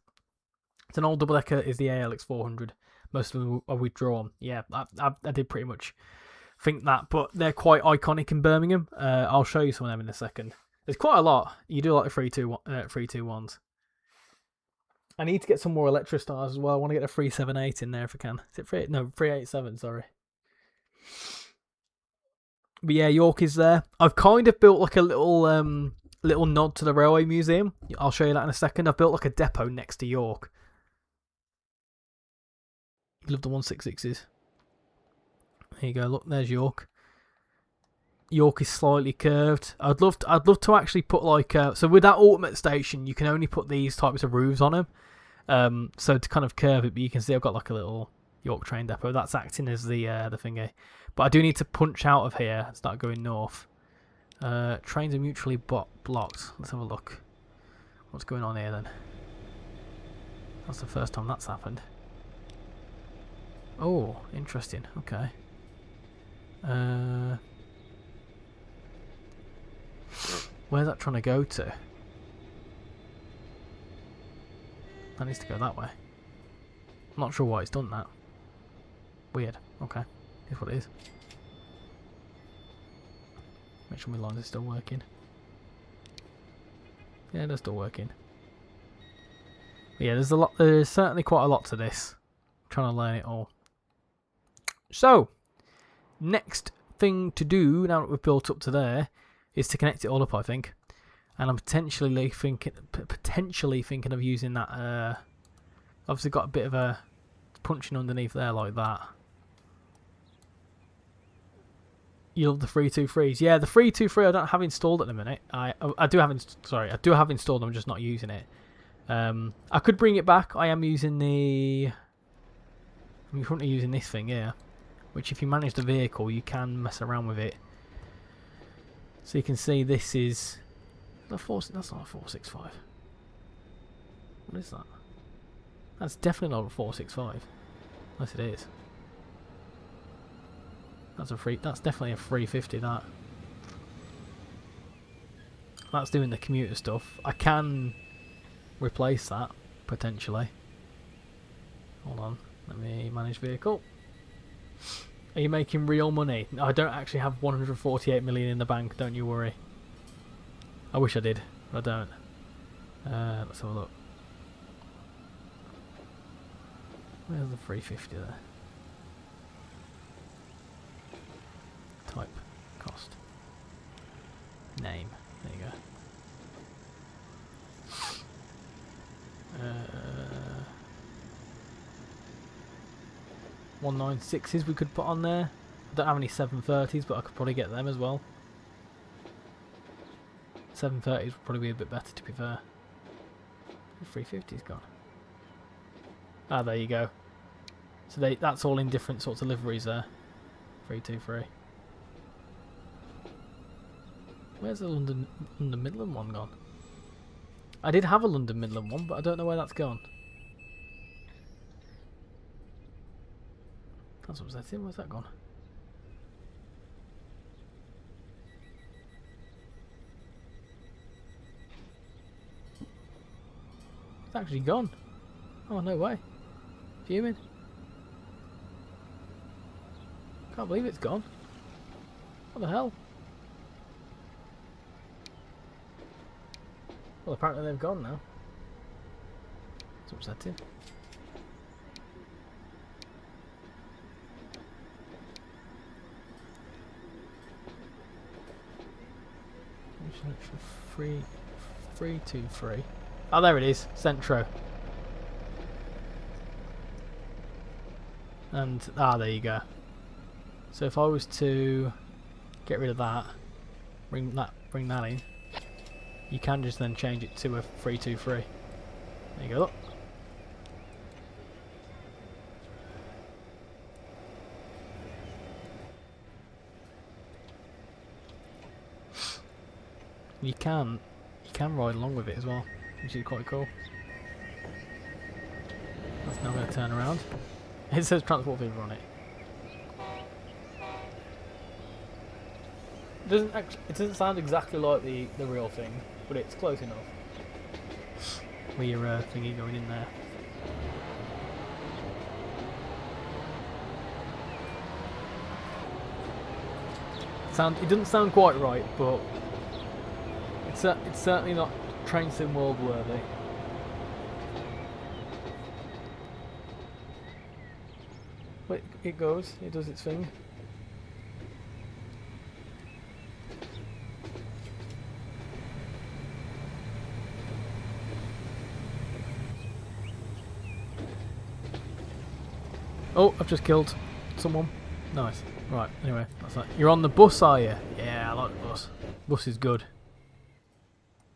Speaker 1: It's an old double decker. Is the ALX 400? Most of them are withdrawn. Yeah, I did pretty much think that, but they're quite iconic in Birmingham. I'll show you some of them in a second. There's quite a lot. You do like the 321s. I need to get some more Electrostars as well. I want to get a 378 in there if I can. Is it 387, sorry. But yeah, York is there. I've kind of built like a little nod to the Railway Museum. I'll show you that in a second. I've built like a depot next to York. You love the 166s. There you go, look, there's York. York is slightly curved. I'd love to actually put like so with that ultimate station, you can only put these types of roofs on them. So to kind of curve it, but you can see I've got like a little York train depot that's acting as the thingy. But I do need to punch out of here and start going north. Trains are mutually blocked. Let's have a look. What's going on here then? That's the first time that's happened. Oh, interesting. Okay. Where's that trying to go to? That needs to go that way. I'm not sure why it's done that. Weird. Okay. Here's what it is. Make sure my lines are still working. Yeah, they're still working. But yeah, there's certainly quite a lot to this. I'm trying to learn it all. So, next thing to do, now that we've built up to there, is to connect it all up, I think. And I'm potentially thinking of using that. Obviously got a bit of a punching underneath there like that. You love the 323s. Yeah, the 323 I don't have installed at the minute. I do have installed. I'm just not using it. I could bring it back. I am using the. I'm currently using this thing here, which if you manage the vehicle, you can mess around with it. So you can see this is. That's not a 465. What is that? That's definitely not a 465. Unless it is. That's definitely a 350. That's doing the commuter stuff. I can replace that potentially. Hold on. Let me manage vehicle. Are you making real money? I don't actually have 148 million in the bank. Don't you worry. I wish I did, but I don't. Let's have a look. Where's the 350 there? Type. Cost. Name. There you go. 196s we could put on there. I don't have any 730s, but I could probably get them as well. 730s would probably be a bit better, to be fair. The 350's gone. Ah, there you go. So that's all in different sorts of liveries there. 323. Where's the London Midland one gone? I did have a London Midland one, but I don't know where that's gone. That's what was that in? Where's that gone? It's actually gone. Oh, no way. Fuming. Can't believe it's gone. What the hell? Well, apparently they've gone now. It's upsetting. Free 323. Oh, there it is. Centro. And, there you go. So if I was to get rid of that, bring that in, you can just then change it to a 323. There you go. Look. You can ride along with it as well, which is quite cool. That's now going to turn around. It says transport fever on it. It doesn't sound exactly like the real thing, but it's close enough. With your thingy going in there. It doesn't sound quite right, but it's certainly not train sim world worthy. But it goes. It does its thing. Oh, I've just killed someone. Nice. Right, anyway, that's that. You're on the bus, are you? Yeah, I like the bus. Bus is good.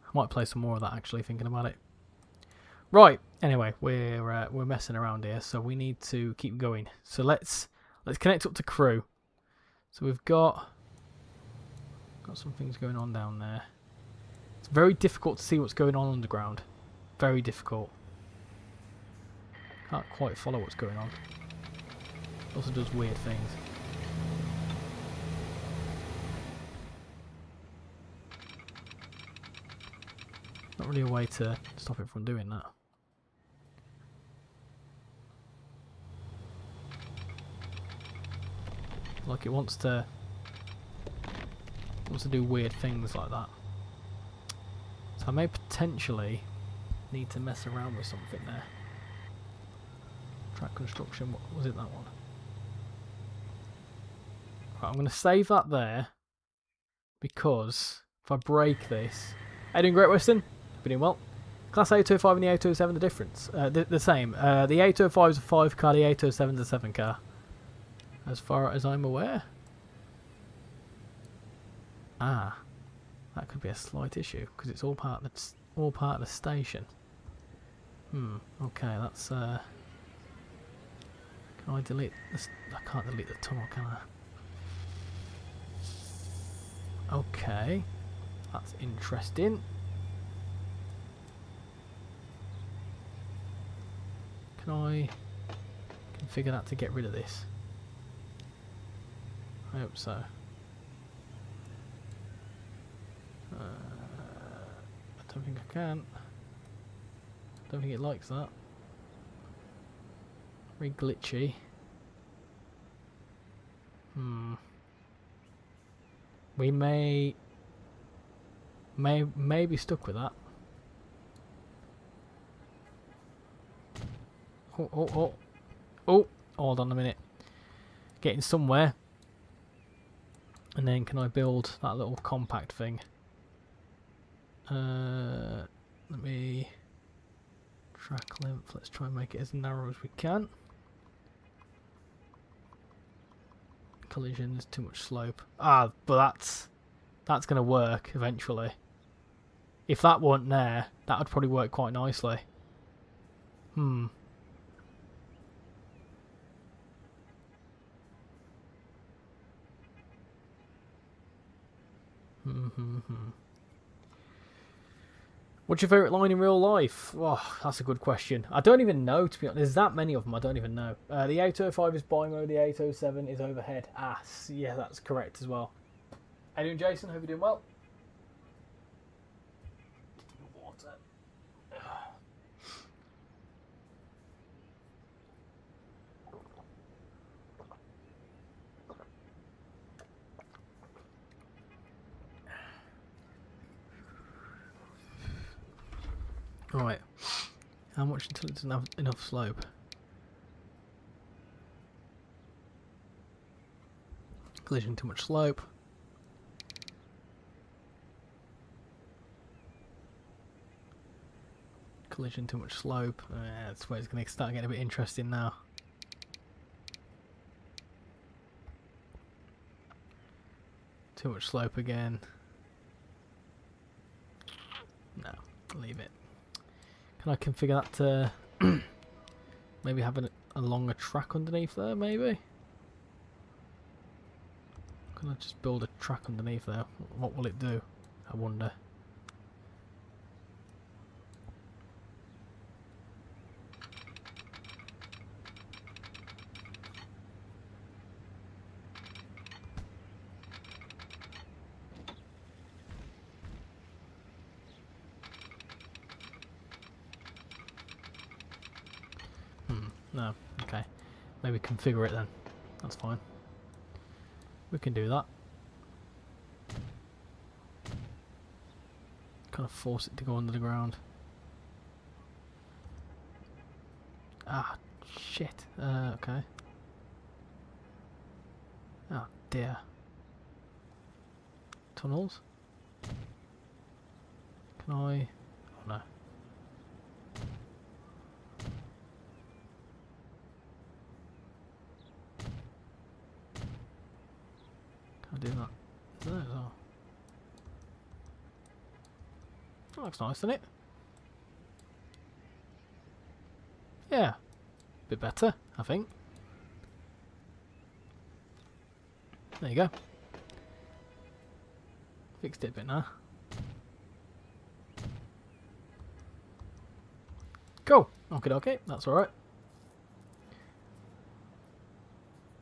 Speaker 1: I might play some more of that, actually, thinking about it. Right, anyway, we're messing around here, so we need to keep going. So let's connect up to crew. So we've got some things going on down there. It's very difficult to see what's going on underground. Very difficult. Can't quite follow what's going on. Also does weird things. Not really a way to stop it from doing that. Like it wants to do weird things like that. So I may potentially need to mess around with something there. Track construction, what was it, that one? Right, I'm going to save that there because if I break this... How you doing, Great Western? Hope you're doing well. Class 805 and the 807 the difference? The same. The 805 is a 5 car, the 807 is a 7 car. As far as I'm aware. Ah, that could be a slight issue because it's all part of the station. Okay, that's... Can I delete this? I can't delete the tunnel, can I? Okay, that's interesting. Can I configure that to get rid of this? I hope so. I don't think I can. Don't think it likes that. Very glitchy. We may be stuck with that. Oh, hold on a minute. Getting somewhere. And then can I build that little compact thing? Let me track length. Let's try and make it as narrow as we can. Collisions, too much slope. But that's going to work eventually. If that weren't there, that would probably work quite nicely. What's your favourite line in real life? Oh, that's a good question. I don't even know, to be honest. There's that many of them, I don't even know. The 805 is BIMO, the 807 is overhead. Yeah, that's correct as well. How you doing, Jason? Hope you're doing well. Water. Right. How much until it doesn't have enough slope? Collision, too much slope. collision, too much slope. That's where it's going to start getting a bit interesting now. Too much slope again. No, leave it. Can I configure that to maybe have a longer track underneath there, maybe? Can I just build a track underneath there? What will it do? I wonder. No, okay. Maybe configure it then. That's fine. We can do that. Kind of force it to go under the ground. Ah, shit. Okay. Oh dear. Tunnels? Can I? Oh no. Can I do that? There as well. That looks nice, doesn't it? Yeah. Bit better, I think. There you go. Fixed it a bit now. Cool. Okay, that's alright.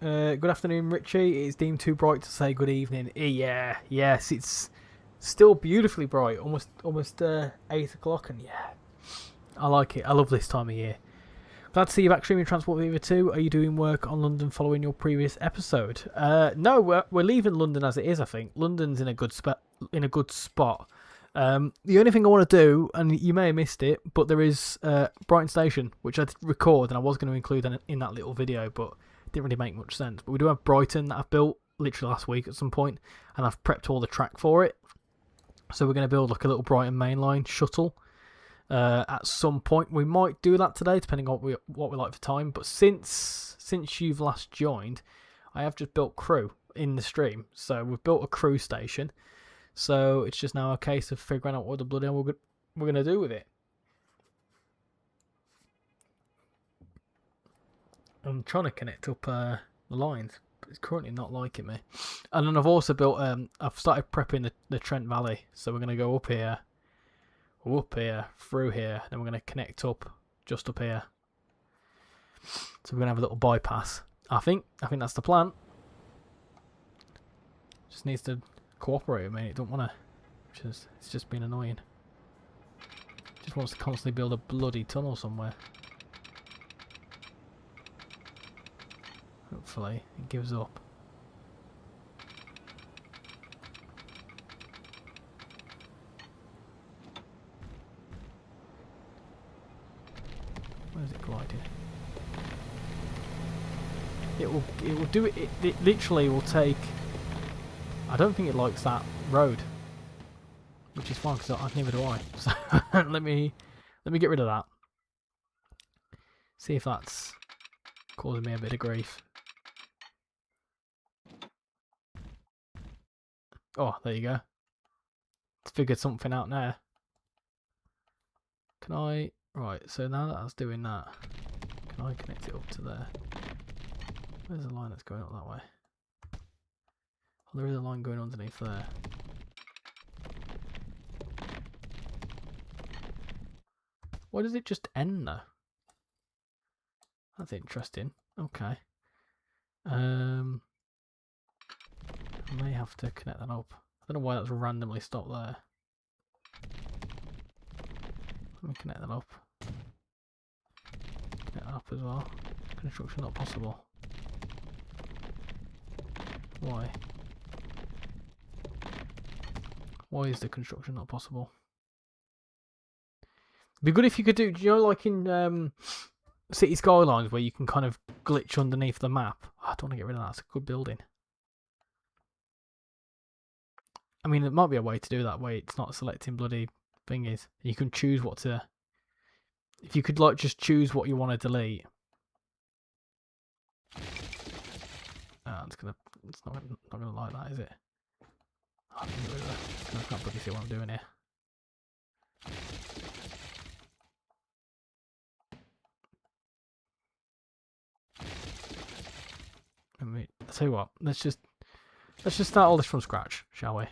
Speaker 1: Good afternoon, Richie. It's deemed too bright to say good evening. Yeah, yes, it's still beautifully bright. Almost 8 o'clock, and yeah, I like it. I love this time of year. Glad to see you back streaming Transport Fever 2. Are you doing work on London following your previous episode? No, we're leaving London as it is. I think London's in a good spot. The only thing I want to do, and you may have missed it, but there is Brighton Station, which I did record, and I was going to include in that little video, but it didn't really make much sense. But we do have Brighton that I've built literally last week at some point, and I've prepped all the track for it. So we're going to build like a little Brighton mainline shuttle. At some point, we might do that today, depending on what we like for time. But since you've last joined, I have just built crew in the stream. So we've built a crew station. So it's just now a case of figuring out what the bloody hell we're gonna do with it. I'm trying to connect up the lines, but it's currently not liking me. And then I've also built. I've started prepping the Trent Valley. So we're gonna go up here, through here, then we're going to connect up just up here. So we're going to have a little bypass. I think that's the plan. Just needs to cooperate with me. It don't want to. It's just been annoying. Just wants to constantly build a bloody tunnel somewhere. Hopefully it gives up. Where's it gliding? It will do it. It literally will take. I don't think it likes that road, which is fine because neither do I. So let me get rid of that. See if that's causing me a bit of grief. Oh, there you go. It's figured something out there. Can I? Right, so now that I was doing that, can I connect it up to there? Where's the line that's going up that way? Oh, there is a line going underneath there. Why does it just end though? That's interesting. Okay. I may have to connect that up. I don't know why that's randomly stopped there. Let me connect that up. Connect that up as well. Construction not possible. Why? Why is the construction not possible? It'd be good if you could do you know, like in City Skylines, where you can kind of glitch underneath the map? Oh, I don't want to get rid of that. It's a good building. I mean, it might be a way to do that way. It's not selecting bloody thingies. You can choose what to if you could like just choose what you want to delete. It's not gonna like that, is it? I can't really see what I'm doing here. I'll tell you what. Let's just start all this from scratch, shall we?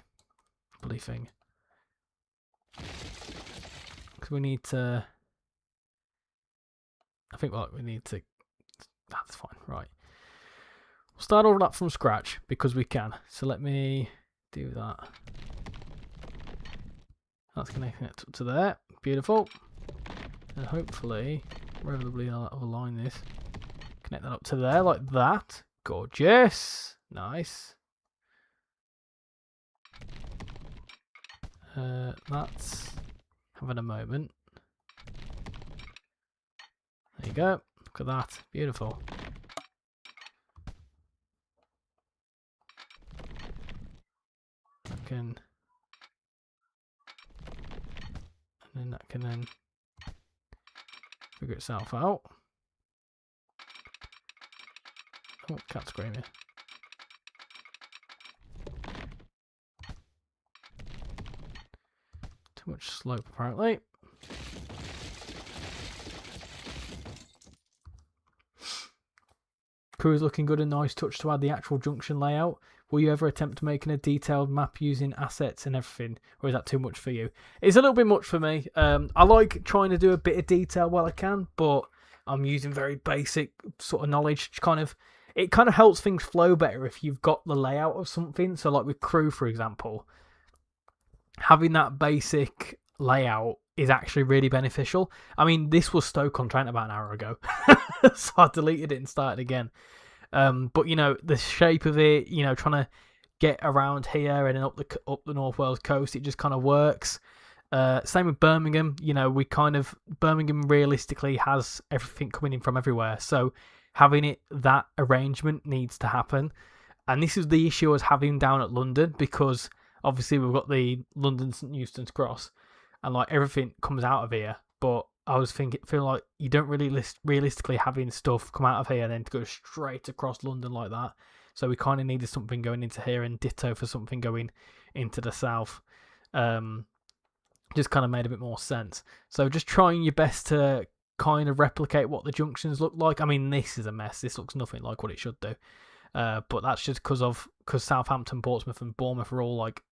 Speaker 1: Bloody thing. Because we need to. I think we need to. That's fine, right? We'll start all that from scratch because we can. So let me do that. That's connecting it up to there. Beautiful. And hopefully, relatively I'll align this. Connect that up to there like that. Gorgeous. Nice. That's having a moment. There you go. Look at that. Beautiful. And then that can then figure itself out. Oh, cat screaming. Too much slope apparently. Crew is looking good, a nice touch to add the actual junction layout. Will you ever attempt making a detailed map using assets and everything, or is that too much for you? It's a little bit much for me. I like trying to do a bit of detail while I can, but I'm using very basic sort of knowledge. It kind of helps things flow better if you've got the layout of something. So like with Crew, for example, having that basic layout is actually really beneficial. I mean, this was Stoke-on-Trent about an hour ago, so I deleted it and started again. But you know, the shape of it, you know, trying to get around here and then up the North Wales coast, it just kind of works. Same with Birmingham. You know, Birmingham realistically has everything coming in from everywhere, so having that arrangement needs to happen. And this is the issue I was having down at London, because obviously we've got the London St Eustons Cross, and like everything comes out of here. But I was feeling like you don't really realistically having stuff come out of here and then to go straight across London like that. So we kind of needed something going into here, and ditto for something going into the south. Just kind of made a bit more sense. So just trying your best to kind of replicate what the junctions look like. I mean, this is a mess. This looks nothing like what it should do. But that's just because Southampton, Portsmouth, and Bournemouth are all like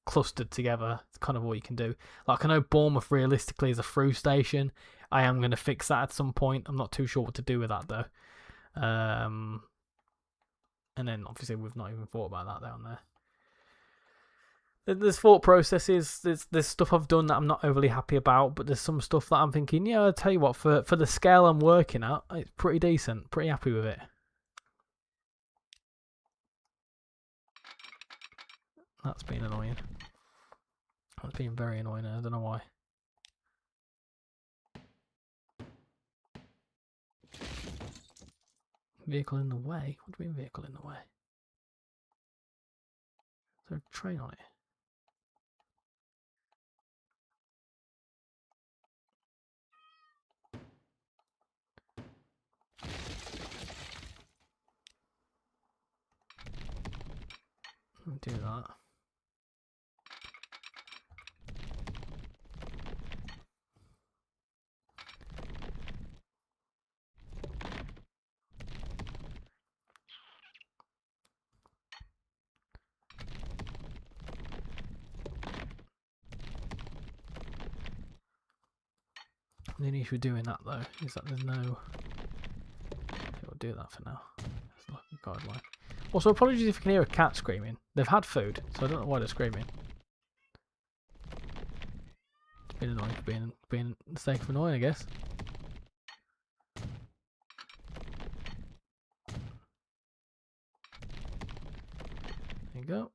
Speaker 1: clustered together. It's kind of all you can do. Like, I know Bournemouth realistically is a through station. I am going to fix that at some point. I'm not too sure what to do with that though. And then obviously we've not even thought about that down there. There's thought processes. There's stuff I've done that I'm not overly happy about, but there's some stuff that I'm thinking, yeah, I'll tell you what, for the scale I'm working at, it's pretty decent. Pretty happy with it. That's been annoying. That's been very annoying. I don't know why. Vehicle in the way? What do you mean vehicle in the way? Is there a train on it? I'll do that. The only issue with doing that though is that there's no. We'll do that for now. It's like a guideline. Also, apologies if you can hear a cat screaming. They've had food, so I don't know why they're screaming. It's been annoying for being the sake of annoying, I guess. There you go.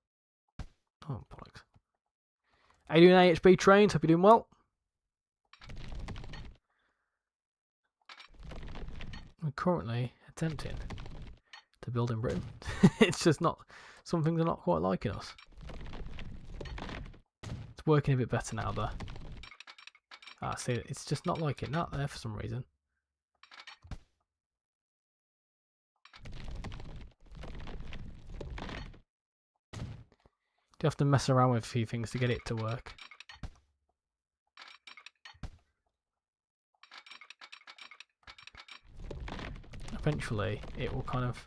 Speaker 1: Oh, bollocks. How you doing, AHB Trains? Hope you're doing well. We're currently attempting to build in Britain. It's just not, some things are not quite liking us. It's working a bit better now though. Ah, see, it's just not like it, not there for some reason. You have to mess around with a few things to get it to work. Eventually, it will kind of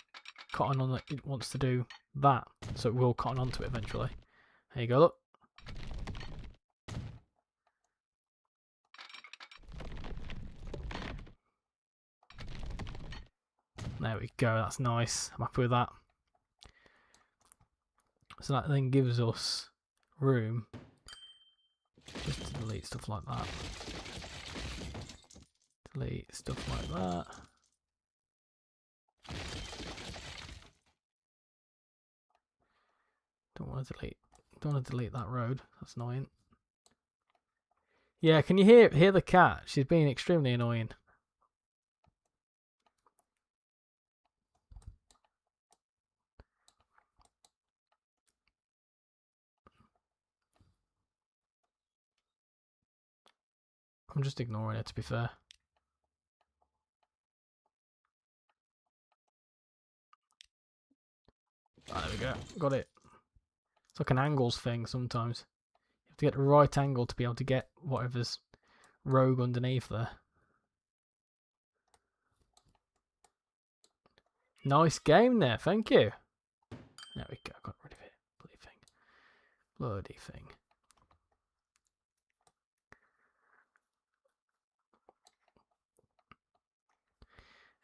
Speaker 1: cotton on that it wants to do that, so it will cotton onto it eventually. There you go, look. There we go, that's nice. I'm happy with that. So that then gives us room just to delete stuff like that. Delete stuff like that. Don't want to delete that road. That's annoying. Yeah, can you hear the cat? She's being extremely annoying. I'm just ignoring her, to be fair. Oh, there we go. Got it. It's like an angles thing sometimes. You have to get the right angle to be able to get whatever's rogue underneath there. Nice game there, thank you. There we go, got rid of it. Bloody thing. Bloody thing.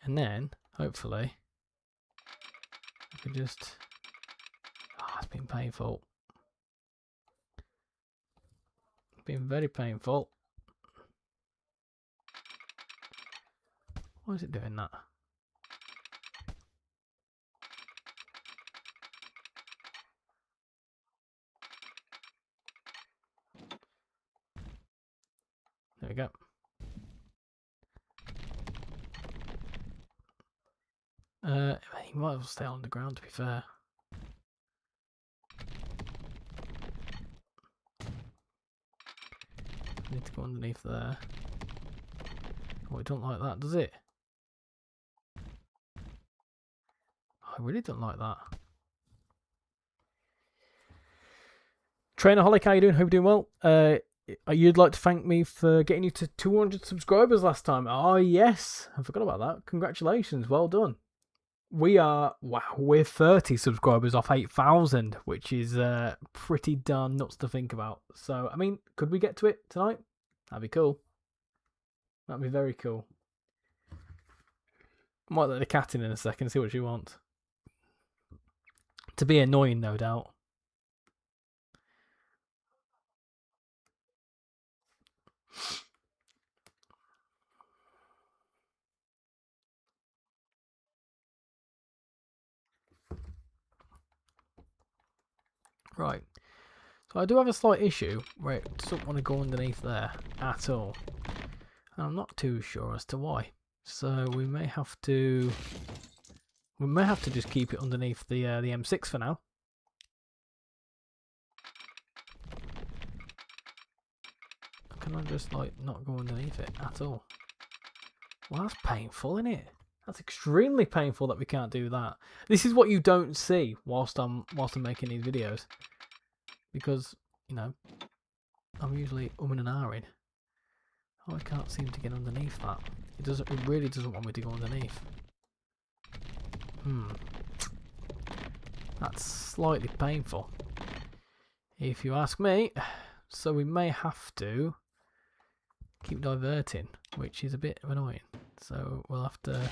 Speaker 1: And then, hopefully, I can just... Oh, it's been painful. It's been very painful. Why is it doing that? There we go. He might as well stay on the ground, to be fair. I need to go underneath there. Oh, it don't like that, does it? I really don't like that. Trainerholic, how you doing? Hope you're doing well. You'd like to thank me for getting you to 200 subscribers last time. Oh, yes. I forgot about that. Congratulations. Well done. We're 30 subscribers off 8,000, which is pretty darn nuts to think about. So, I mean, could we get to it tonight? That'd be cool. That'd be very cool. Might let the cat in a second, see what she wants. To be annoying, no doubt. Right. So I do have a slight issue where it doesn't want to go underneath there at all. And I'm not too sure as to why. So we may have to just keep it underneath the M6 for now. Can I just like not go underneath it at all? Well, that's painful, isn't it? That's extremely painful that we can't do that. This is what you don't see whilst I'm making these videos, because you know I'm usually and ahhing. Oh, I can't seem to get underneath that. It really doesn't want me to go underneath. That's slightly painful, if you ask me. So we may have to keep diverting, which is a bit annoying. So we'll have to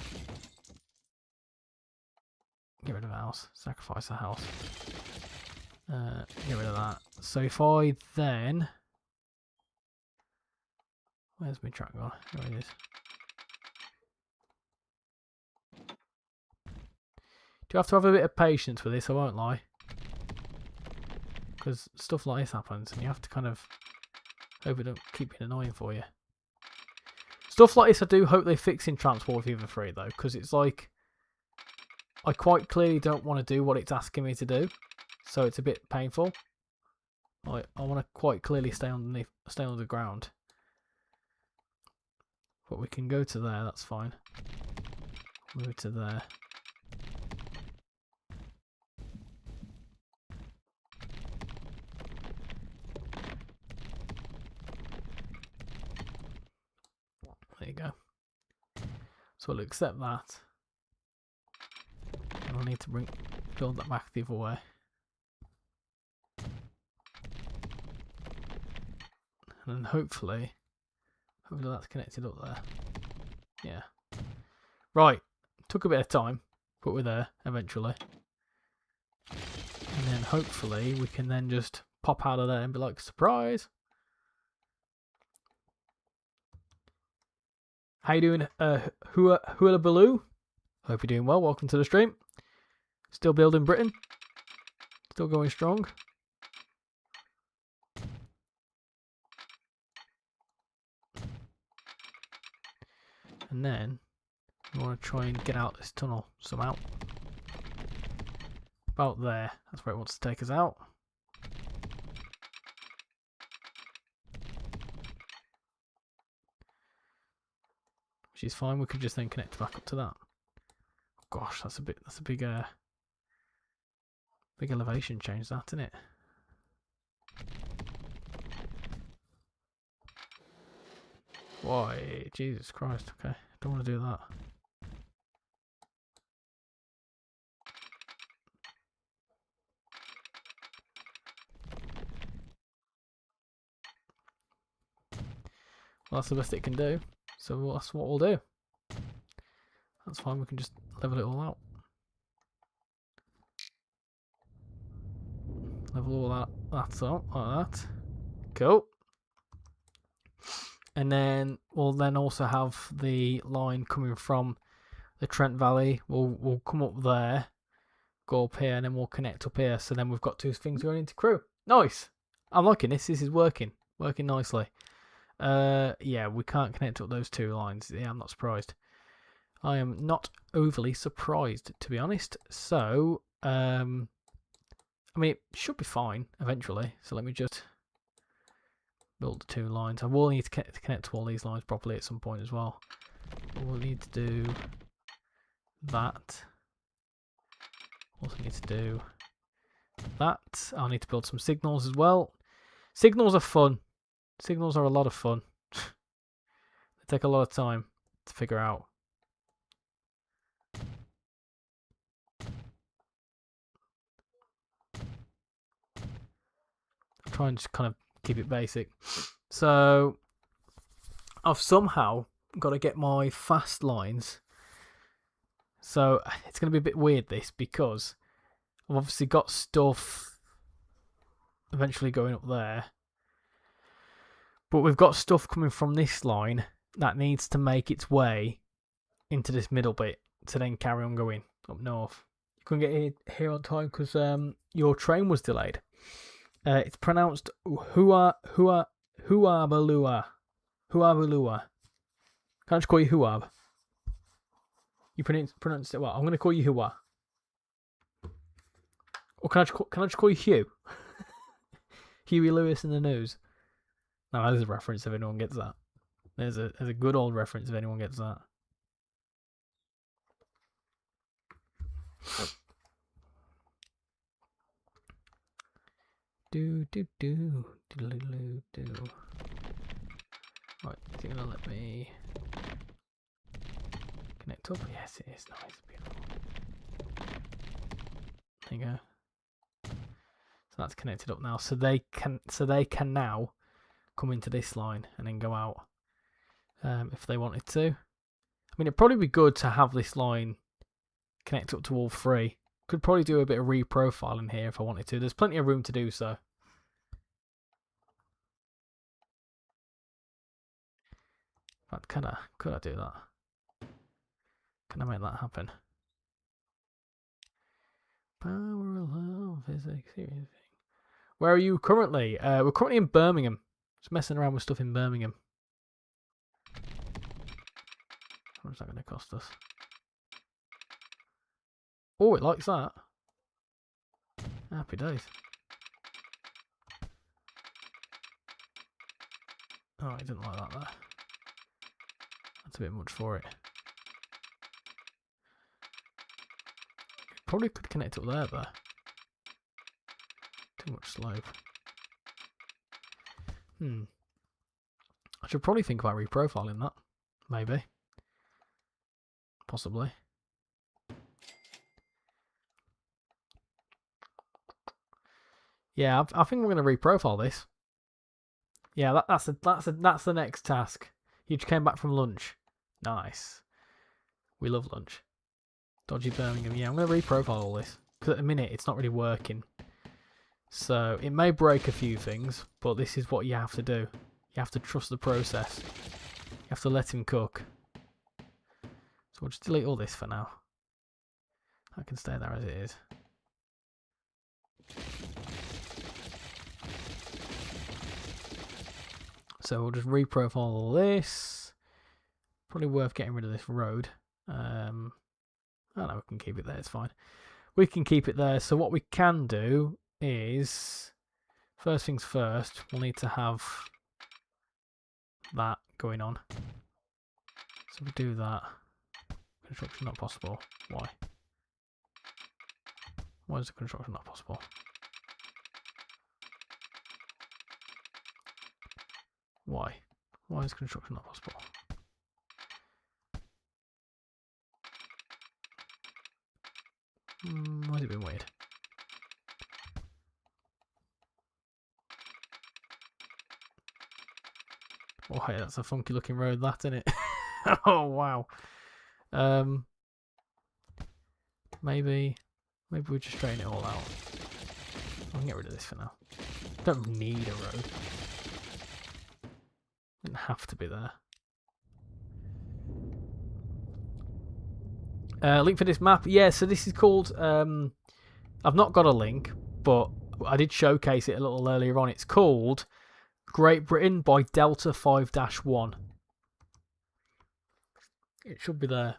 Speaker 1: get rid of a house, sacrifice a house, get rid of that. So if I then, where's my track gone? There it is. Do you have to have a bit of patience with this? I won't lie, because stuff like this happens, and you have to kind of hope it don't keep being annoying for you. Stuff like this, I do hope they fix in Transport Fever 3 though, because it's like I quite clearly don't want to do what it's asking me to do, so it's a bit painful. I want to quite clearly stay on the ground. But we can go to there, that's fine. Move to there. There you go. So we'll accept that. And I'll need to build that back the other way. And then hopefully that's connected up there. Yeah. Right. Took a bit of time, but we're there eventually. And then hopefully we can then just pop out of there and be like, surprise! How you doing, Hua Baloo? Hope you're doing well. Welcome to the stream. Still building Britain. Still going strong. And then we want to try and get out this tunnel somehow. About there. That's where it wants to take us out. Which is fine. We could just then connect back up to that. Oh gosh, that's a big big elevation change, that, isn't it? Why, Jesus Christ! Okay, don't want to do that. Well, that's the best it can do. So that's what we'll do. That's fine. We can just level it all out. Level all that up like that. Cool. And then we'll then also have the line coming from the Trent Valley. We'll come up there, go up here, and then we'll connect up here. So then we've got two things going into Crewe. Nice. I'm liking this. This is working nicely. Yeah, we can't connect up those two lines. Yeah, I'm not surprised. I am not overly surprised, to be honest. So, I mean, it should be fine eventually. So let me just build the two lines. I will need to connect to all these lines properly at some point as well. We'll need to do that. Also need to do that. I'll need to build some signals as well. Signals are fun. Signals are a lot of fun. They take a lot of time to figure out. Try and just kind of keep it basic. So I've somehow got to get my fast lines. So it's going to be a bit weird this, because I've obviously got stuff eventually going up there, but we've got stuff coming from this line that needs to make its way into this middle bit to then carry on going up north. You couldn't get here on time because your train was delayed. It's pronounced Huabalua. Huabalua. Can I just call you Huab? You pronounced it well. I'm going to call you Hua. Or can I just call you Hugh? Huey Lewis in the news. No, there's a reference if anyone gets that. There's a good old reference if anyone gets that. Do. Right, is it gonna let me connect up? Yes, it is. Nice, beautiful. There you go. So that's connected up now. So they can now come into this line and then go out if they wanted to. I mean, it'd probably be good to have this line connect up to all three. Could probably do a bit of reprofiling here if I wanted to. There's plenty of room to do so. But could I do that? Can I make that happen? Power of love, physics, everything. Where are you currently? We're currently in Birmingham. Just messing around with stuff in Birmingham. How much is that going to cost us? Oh, it likes that. Happy days. Oh, it didn't like that there. That's a bit much for it. Probably could connect it up there, though. Too much slope. I should probably think about reprofiling that. Maybe. Possibly. Yeah, I think we're going to reprofile this. Yeah, that's the next task. You just came back from lunch. Nice. We love lunch. Dodgy Birmingham. Yeah, I'm going to reprofile all this. Because at the minute, it's not really working. So, it may break a few things, but this is what you have to do. You have to trust the process. You have to let him cook. So, we'll just delete all this for now. That can stay there as it is. So we'll just reprofile all this. Probably worth getting rid of this road. I don't know, we can keep it there, it's fine. We can keep it there. So what we can do is, first things first, we'll need to have that going on. So we do that. Construction not possible. Why? Why is the construction not possible? Why? Why is construction not possible? Why has it been weird? Oh, hey, that's a funky looking road, that, isn't it? Oh, wow. Maybe we just straighten it all out. I can get rid of this for now. Don't need a road. Didn't have to be there. Link for this map. Yeah, so this is called... I've not got a link, but I did showcase it a little earlier on. It's called Great Britain by Delta 5-1. It should be there.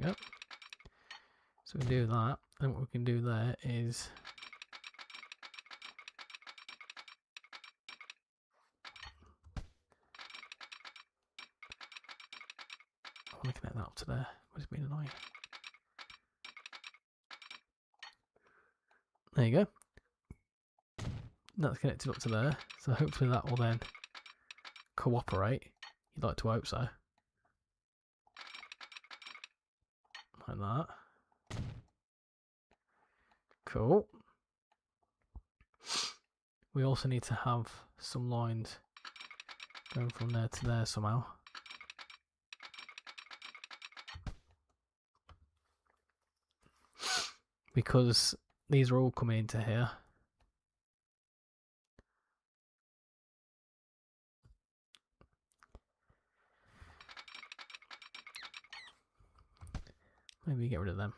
Speaker 1: Yep. So we do that. And what we can do there is... I want to connect that up to there. What's been annoying? There you go. That's connected up to there. So hopefully that will then cooperate. You'd like to hope so. Like that. Cool. We also need to have some lines going from there to there somehow. Because these are all coming into here. Maybe get rid of them.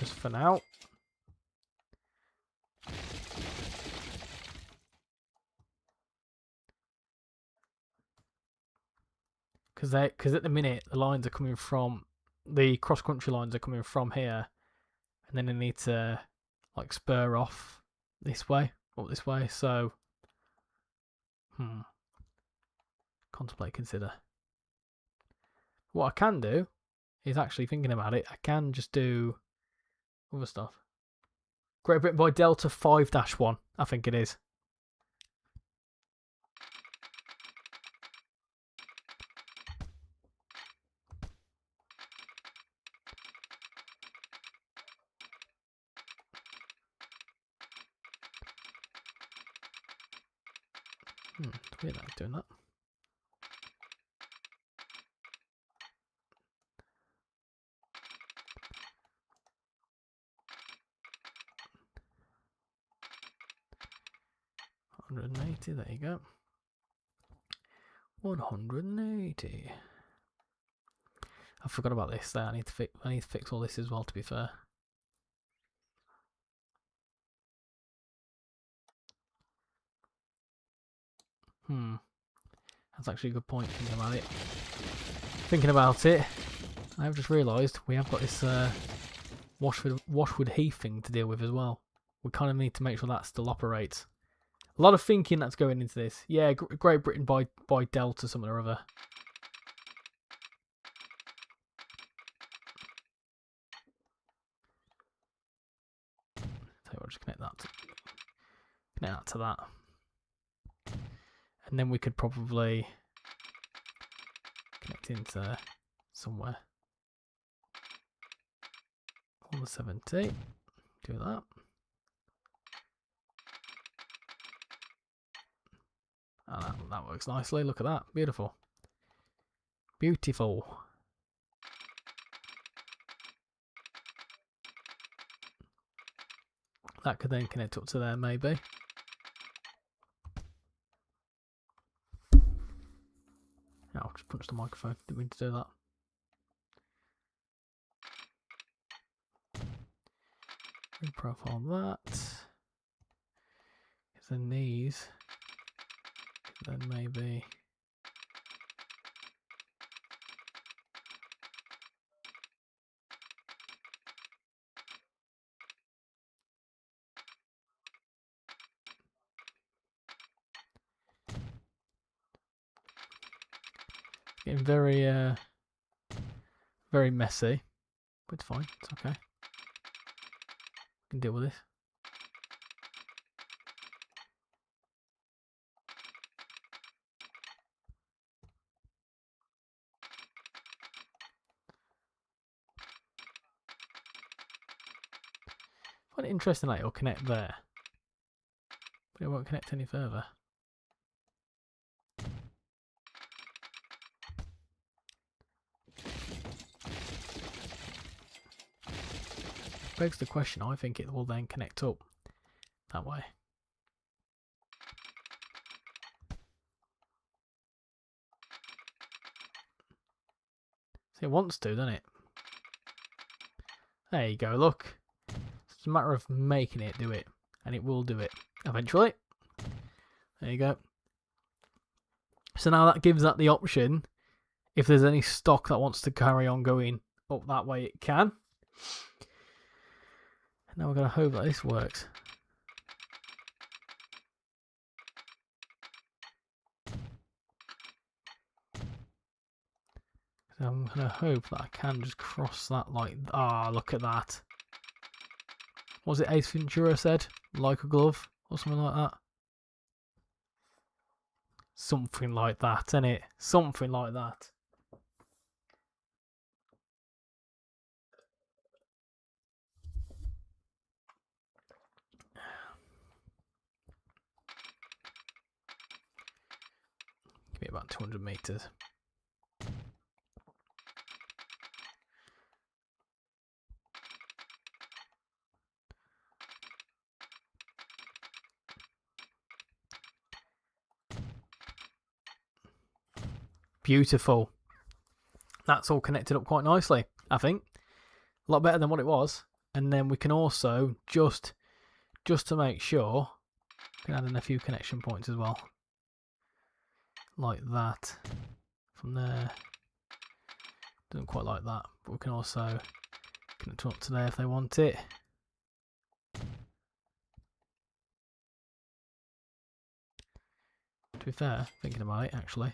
Speaker 1: Just for now. Because at the minute the lines are coming from, the cross-country lines are coming from here, and then they need to like spur off this way, up this way. So, contemplate, consider. What I can do is, actually thinking about it, I can just do other stuff. Great Britain by Delta 5-1, I think it is. Weird that it's doing that. $180, there you go. 180. I forgot about this there. I need to fix all this as well, to be fair. That's actually a good point, thinking about it. I've just realised we have got this Washwood Heath thing to deal with as well. we kind of need to make sure that still operates. A lot of thinking that's going into this. Yeah, Great Britain by Delta something or other. So we'll just connect that to that. And then we could probably connect into somewhere. On the 70. Do that. Oh, that works nicely. Look at that. Beautiful. Beautiful. That could then connect up to there, maybe. Oh, just punched the microphone. Didn't mean to do that. Reprofile that. Then these. Then maybe. Getting very messy, but it's fine. It's okay. Can deal with this. I find it interesting that it'll connect there, but it won't connect any further. Begs the question. I think it will then connect up that way. See, it wants to, doesn't it? There you go, look. It's a matter of making it do it, and it will do it eventually. There you go. So now that gives that the option, if there's any stock that wants to carry on going up that way, it can. And now we're going to hope that this works. So I'm going to hope that I can just cross that like... Ah, look at that. What was it Ace Ventura said? Like a glove? Or something like that? Something like that, innit? Something like that. Give me about 200 meters. Beautiful. That's all connected up quite nicely, I think. A lot better than what it was. And then we can also, just to make sure, we can add in a few connection points as well. Like that. From there. Doesn't quite like that. But we can also connect up to there if they want it. To be fair, thinking about it actually,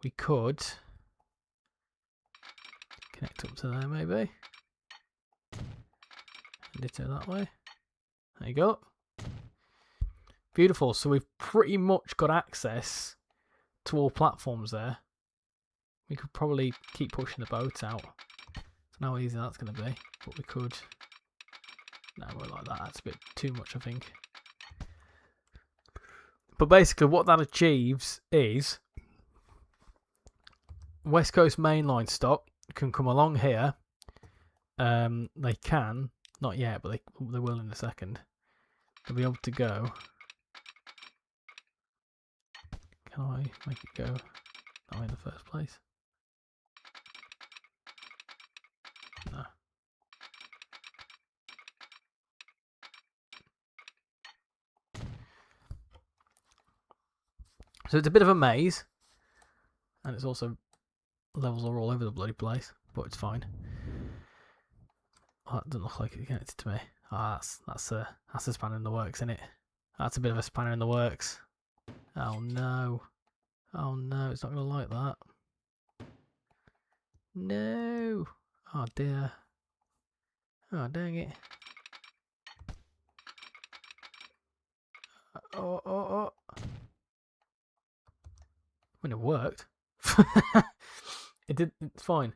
Speaker 1: we could connect up to there maybe. And ditto that way. There you go. Beautiful. So we've pretty much got access to all platforms there. We could probably keep pushing the boat out. Don't know how easy that's going to be, but we could. No, we're like that. That's a bit too much, I think. But basically, what that achieves is West Coast mainline stock can come along here. They can, not yet, but they will in a second. They'll be able to go. Can I make it go that way in the first place? No. So it's a bit of a maze, and it's also levels are all over the bloody place, but it's fine. Oh, that doesn't look like it's connected to me. Ah, that's a spanner in the works, isn't it? That's a bit of a spanner in the works. Oh no. Oh no, it's not gonna like that. No. Oh dear. Oh dang it. Oh, oh, oh. When it worked. It did. It's fine.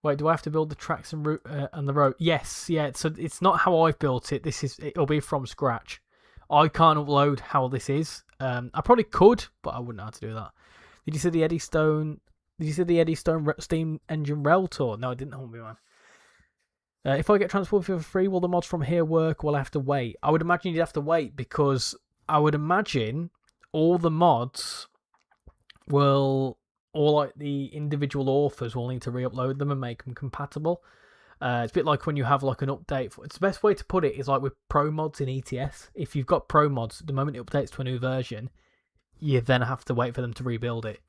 Speaker 1: Wait, do I have to build the tracks and route and the road? Yes, yeah. So it's not how I've built it. It'll be from scratch. I can't upload how this is. I probably could, but I wouldn't know how to do that. Did you see the Eddystone? Did you see the Eddystone steam engine rail tour? No, I didn't. Hold me, man. If I get transported for free, will the mods from here work? Will I have to wait? I would imagine you'd have to wait because I would imagine all the mods will, or like the individual authors will need to re-upload them and make them compatible. It's a bit like when you have like an update. It's the best way to put it is like with pro mods in ETS. If you've got pro mods, the moment it updates to a new version, you then have to wait for them to rebuild it.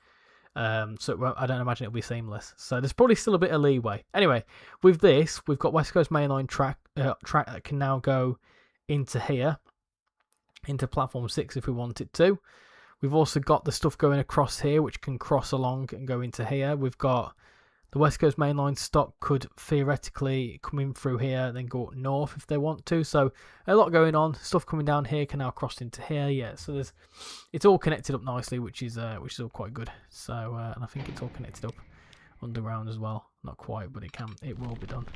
Speaker 1: So I don't imagine it'll be seamless. So there's probably still a bit of leeway. Anyway, with this, we've got West Coast Mainline track that can now go into here, into platform 6 if we want it to. We've also got the stuff going across here, which can cross along and go into here. We've got the West Coast Mainline stock could theoretically come in through here, then go up north if they want to. So a lot going on. Stuff coming down here can now cross into here. Yeah, so it's all connected up nicely, which is all quite good. So and I think it's all connected up underground as well. Not quite, but it will be done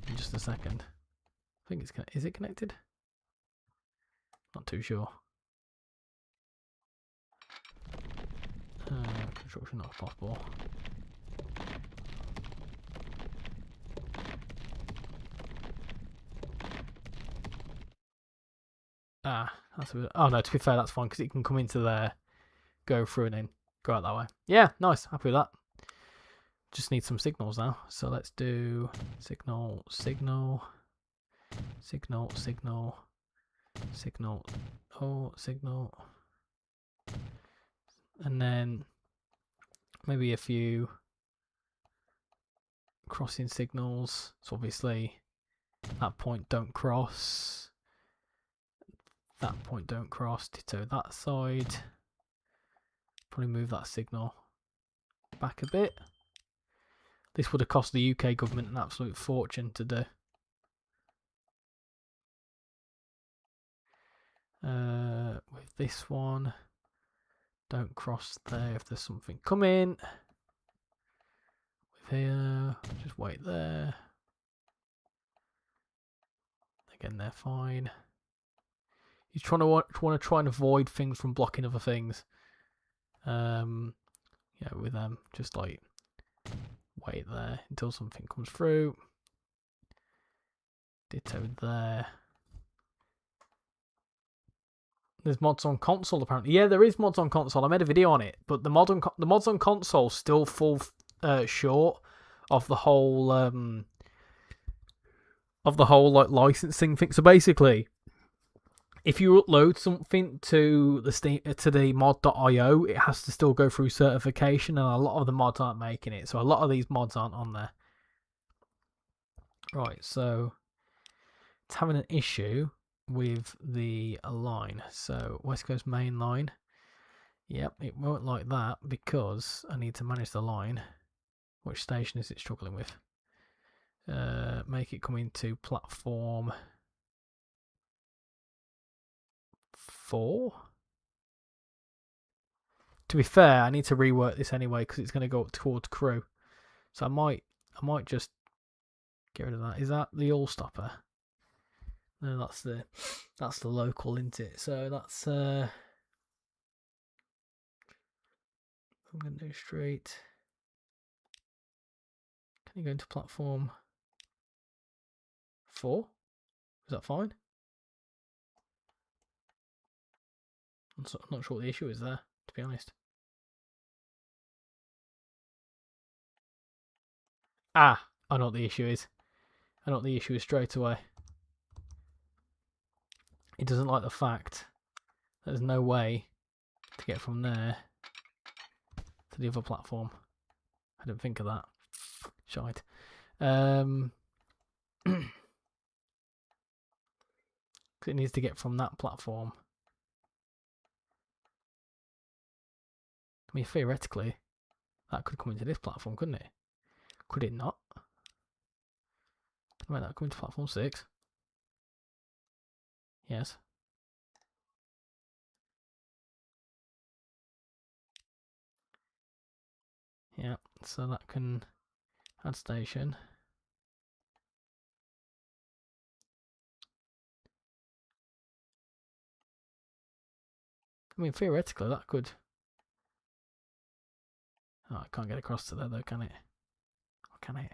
Speaker 1: in just a second. I think is it connected? Not too sure. Construction not possible. That's a bit. Oh no, to be fair, that's fine because it can come into there, go through, and then go out that way. Yeah, nice. Happy with that. Just need some signals now. So let's do signal, signal, signal, signal, signal, oh, signal, and then maybe a few crossing signals. So obviously that point don't cross. That point don't cross. Ditto that side. Probably move that signal back a bit. This would have cost the UK government an absolute fortune to do. With this one, don't cross there if there's something coming. With here, just wait there. Again, they're fine. He's trying to want to try and avoid things from blocking other things. Yeah, with them, just like wait there until something comes through. Ditto there. There's mods on console apparently. Yeah, there is mods on console. I made a video on it, but the mods on console still fall short of the whole like licensing thing. So basically, if you upload something to the mod.io, it has to still go through certification, and a lot of the mods aren't making it. So a lot of these mods aren't on there. Right, so it's having an issue with the line. So West Coast Main Line. Yep, it won't like that because I need to manage the line. Which station is it struggling with? Make it come into platform 4. To be fair, I need to rework this anyway because it's going to go up towards crew. So I might just get rid of that. Is that the all stopper? No, that's the local, isn't it? So that's I'm going to do straight. Can you go into platform 4? Is that fine? I'm not sure what the issue is there, to be honest. I know what the issue is. I know what the issue is straight away. It doesn't like the fact that there's no way to get from there to the other platform. I didn't think of that. Shite. Because it needs to get from that platform. I mean, theoretically, that could come into this platform, couldn't it? Could it not? Might that come into platform 6? Yes. Yeah, so that can add station. I mean, theoretically, that could... Oh, I can't get across to there though, can it? Or can it?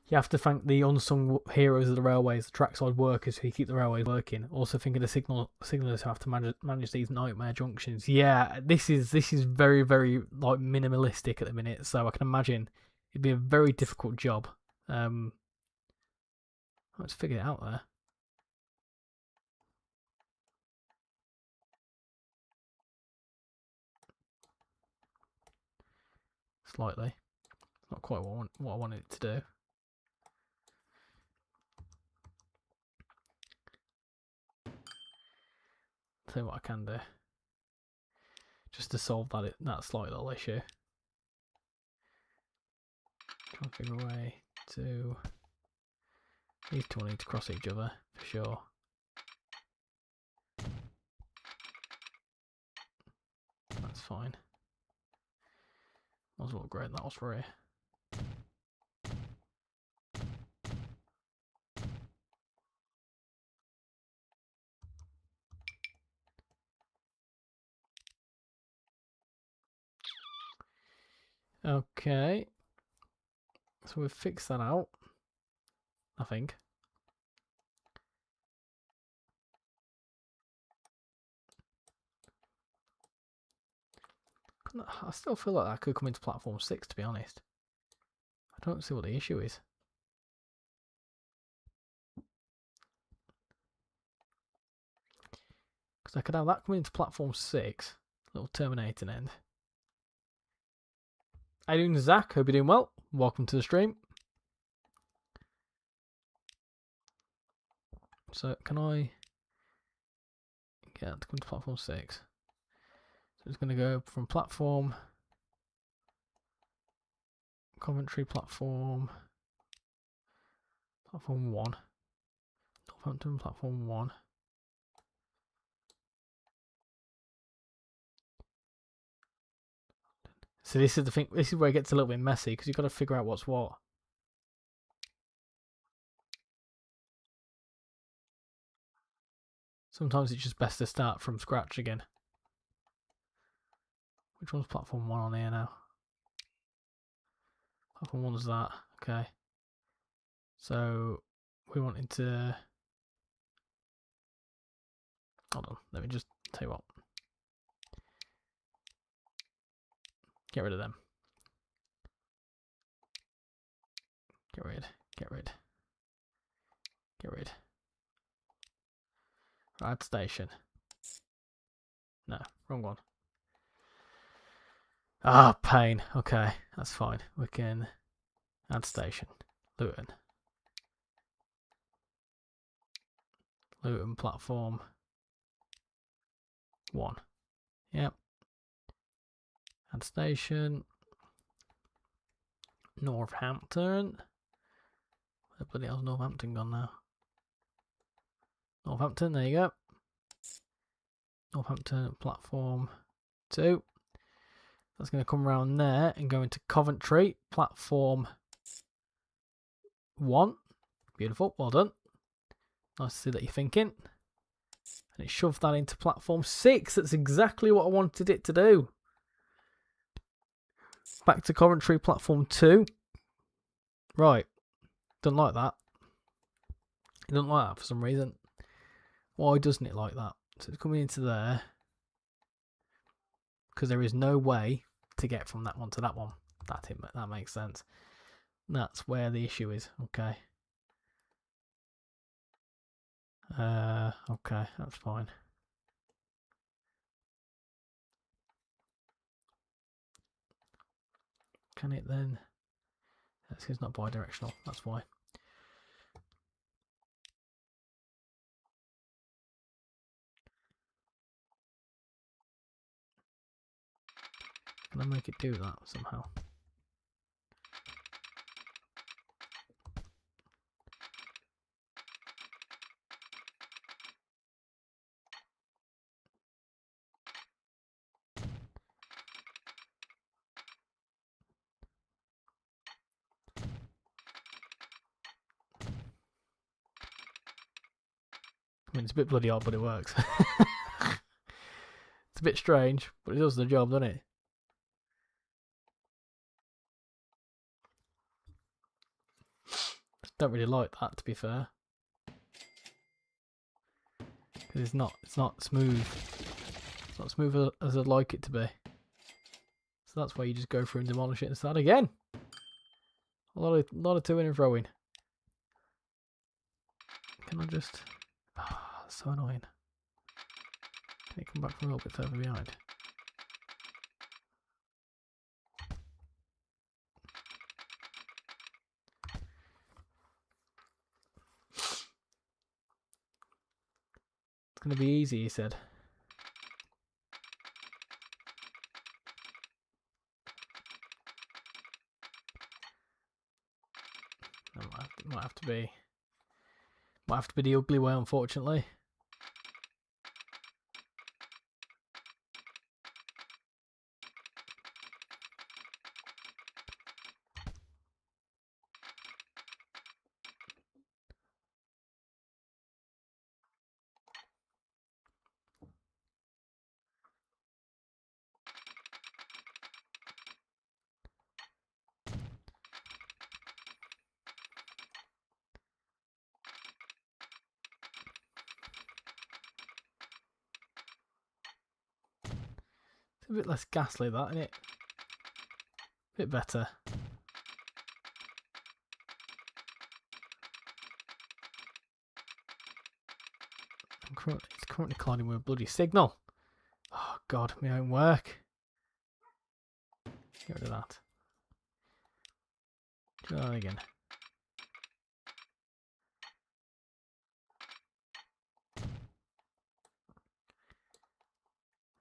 Speaker 1: You have to thank the unsung heroes of the railways, the trackside workers who keep the railways working. Also think of the signallers who have to manage these nightmare junctions. Yeah, this is very, very like minimalistic at the minute, so I can imagine it'd be a very difficult job. Let's figure it out there. Slightly. Not quite what I wanted it to do. Tell you what I can do. Just to solve that slight little issue. Try and figure a way to... These two need to cross each other, for sure. That's fine. Might as well upgrade that for here. Okay. So we've fixed that out, I think. I still feel like that could come into platform 6, to be honest. I don't see what the issue is. Because I could have that come into platform 6, little terminating end. How you doing, Zach? Hope you're doing well. Welcome to the stream. So can I get that to come to platform 6? So it's going to go from platform Coventry, platform 1, Northampton, platform 1. So this is the thing. This is where it gets a little bit messy because you've got to figure out what's what. Sometimes it's just best to start from scratch again. Which one's platform 1 on here now? Platform 1's that. Okay. So we wanted to... Hold on. Let me just tell you what. Get rid of them. Get rid. Get rid. Get rid. Add station. No, wrong one. Ah, pain. Okay, that's fine. We can add station. Luton. Luton platform 1. Yep. Add station. Northampton. Where bloody hell's Northampton gone now? Northampton, there you go. Northampton platform 2. That's going to come around there and go into Coventry platform 1. Beautiful, well done. Nice to see that you're thinking. And it shoved that into platform 6. That's exactly what I wanted it to do. Back to Coventry platform 2. Right. Don't like that. It doesn't like that for some reason. Why doesn't it like that? So it's coming into there. Because there is no way to get from that one to that one. That makes sense. That's where the issue is. Okay. Okay, that's fine. Can it then? It's not bi-directional, that's why. Can I make it do that somehow? I mean, it's a bit bloody odd, but it works. It's a bit strange, but it does the job, doesn't it? Don't really like that, to be fair, because it's not smooth. It's not smooth as I'd like it to be. So that's why you just go through and demolish it and start again. A lot of to-ing and throwing. Can I just? Ah, that's so annoying. Can it come back from a little bit further behind? It's going to be easy, he said. It might have to be the ugly way, unfortunately. A bit less ghastly, that, isn't it? A bit better. It's currently colliding with a bloody signal. Oh God, my own work. Get rid of that. Do that again.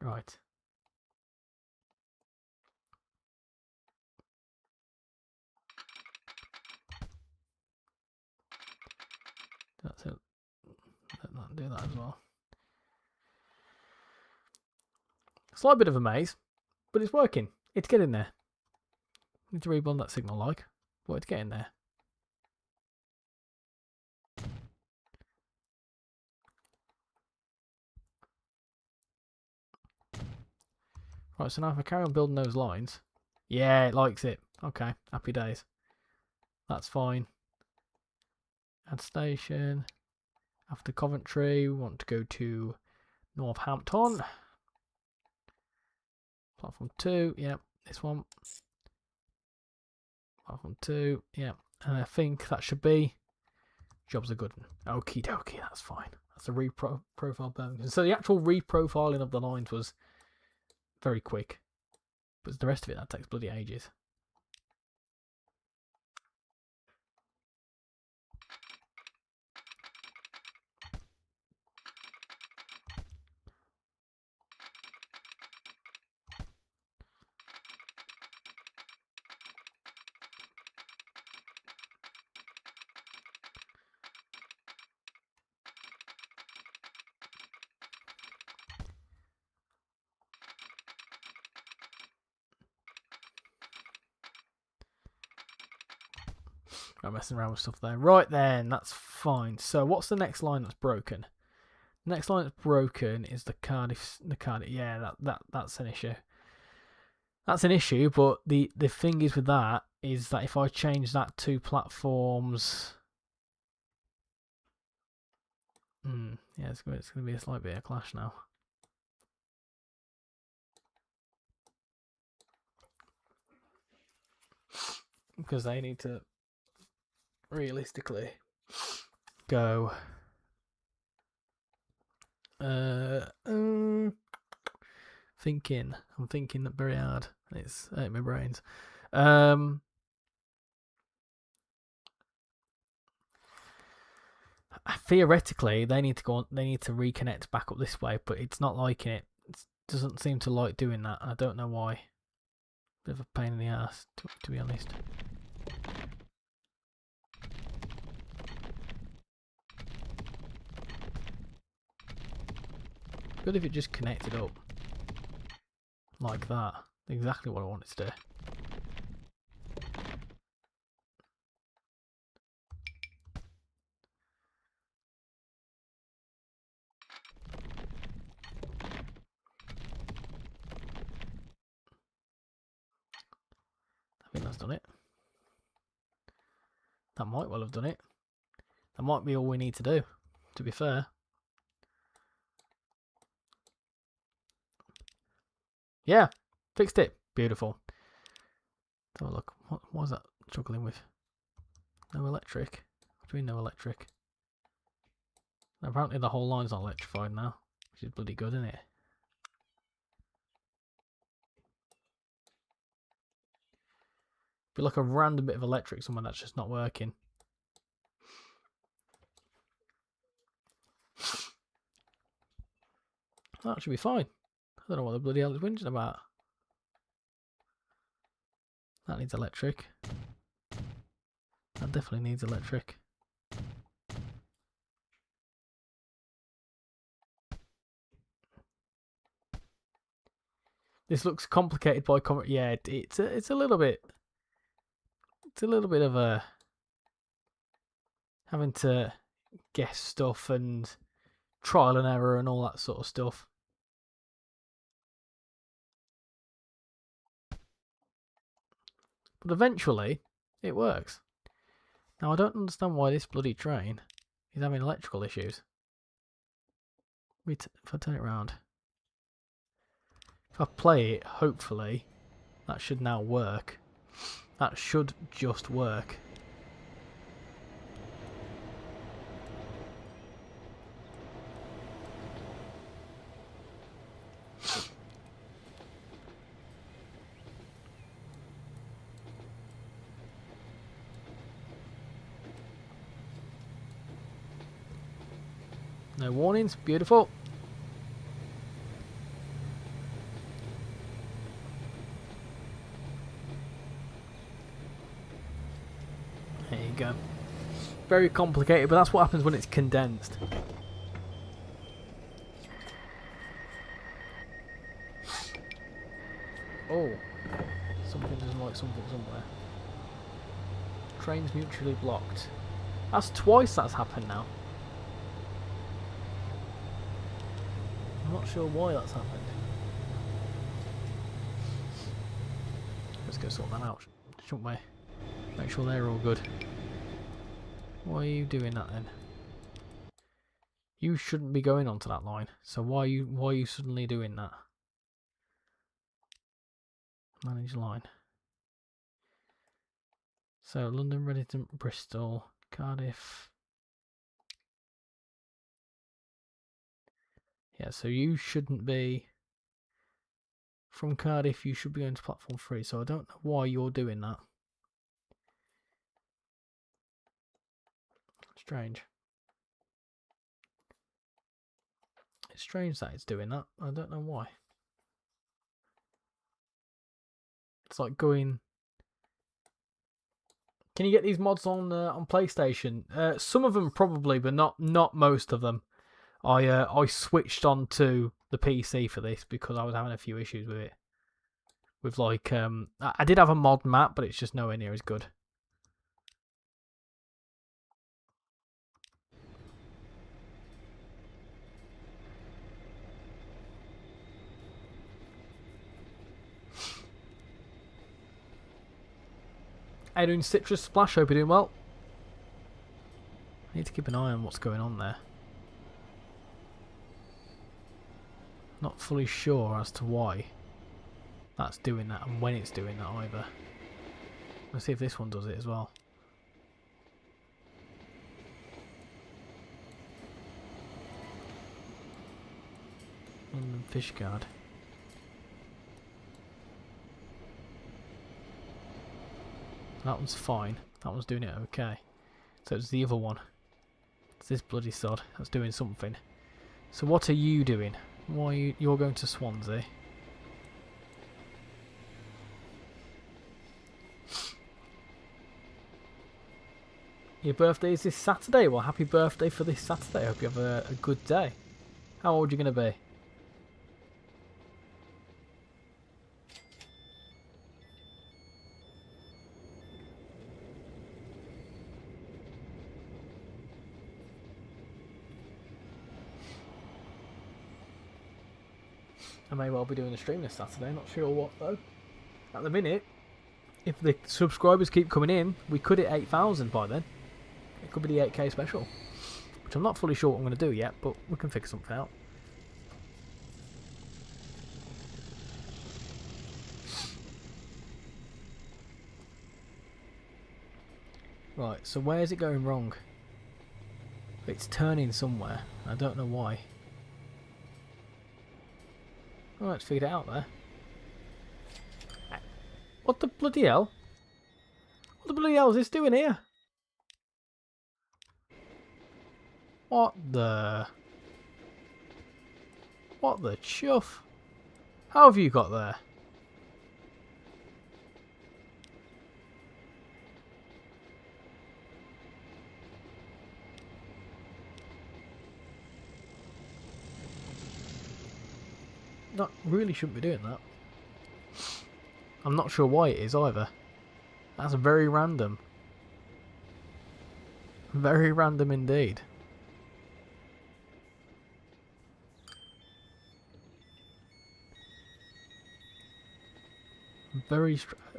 Speaker 1: Right. That's it. Let that do that as well. Slight bit of a maze, but it's working. It's getting there. Need to reblend that signal like, but it's getting there. Right, so now if I carry on building those lines, yeah, it likes it. Okay, happy days. That's fine. Add station. After Coventry, we want to go to Northampton. Platform 2, yep, this one. Platform 2, yep. And I think that should be jobs are good. Okie dokie, that's fine. That's a reprofile Birmingham. So the actual reprofiling of the lines was very quick. But the rest of it, that takes bloody ages. I'm messing around with stuff there. Right then, that's fine. So what's the next line that's broken? The next line that's broken is the Cardiff. Yeah, that's an issue. That's an issue, but the thing is with that is that if I change that to platforms, yeah, it's going to be a slight bit of a clash now. Because they need to realistically go. I'm thinking that very hard. It's hurting my brains. Theoretically, they need to go on. They need to reconnect back up this way, but it's not liking it. It doesn't seem to like doing that. I don't know why. Bit of a pain in the ass, to be honest. Good if it just connected up like that. Exactly what I wanted to do. I think that's done it. That might well have done it. That might be all we need to do, to be fair. Yeah, fixed it. Beautiful. Let's have a look. What was that struggling with? No electric. What do you mean no electric? Apparently the whole line's not electrified now, which is bloody good, isn't it? Be like a random bit of electric somewhere that's just not working. That should be fine. I don't know what the bloody hell it's whinging about. That needs electric. That definitely needs electric. This looks complicated by yeah, it's a little bit. It's a little bit of a having to guess stuff and trial and error and all that sort of stuff. But eventually, it works. Now I don't understand why this bloody train is having electrical issues. If I turn it around, if I play it, hopefully that should now work. That should just work. No warnings, beautiful. There you go. Very complicated, but that's what happens when it's condensed. Oh, something doesn't like something somewhere. Trains mutually blocked. That's twice that's happened now. I'm not sure why that's happened. Let's go sort that out, shouldn't we? Make sure they're all good. Why are you doing that then? You shouldn't be going onto that line. So why are you suddenly doing that? Manage line. So London, Reading, Bristol, Cardiff. Yeah, so you shouldn't be from Cardiff. You should be going to platform 3. So I don't know why you're doing that. Strange. It's strange that it's doing that. I don't know why. It's like going. Can you get these mods on PlayStation? Some of them probably, but not most of them. I switched on to the PC for this because I was having a few issues with it. With like I did have a mod map, but it's just nowhere near as good. How you doing, Citrus Splash? Hope you're doing well. I need to keep an eye on what's going on there. Not fully sure as to why that's doing that and when it's doing that either. Let's see if this one does it as well. London Fishguard. That one's fine. That one's doing it okay. So it's the other one. It's this bloody sod that's doing something. So what are you doing? Why are you're going to Swansea? Your birthday is this Saturday. Well, happy birthday for this Saturday. I hope you have a good day. How old are you going to be? I may well be doing a stream this Saturday. Not sure what though. At the minute, if the subscribers keep coming in, we could hit 8,000 by then. It could be the 8k special, which I'm not fully sure what I'm going to do yet, but we can figure something out. Right, so where is it going wrong? It's turning somewhere. I don't know why. Oh, let's figure it out there. What the bloody hell? What the bloody hell is this doing here? What the chuff? How have you got there? That really shouldn't be doing that. I'm not sure why it is either. That's very random. Very random indeed.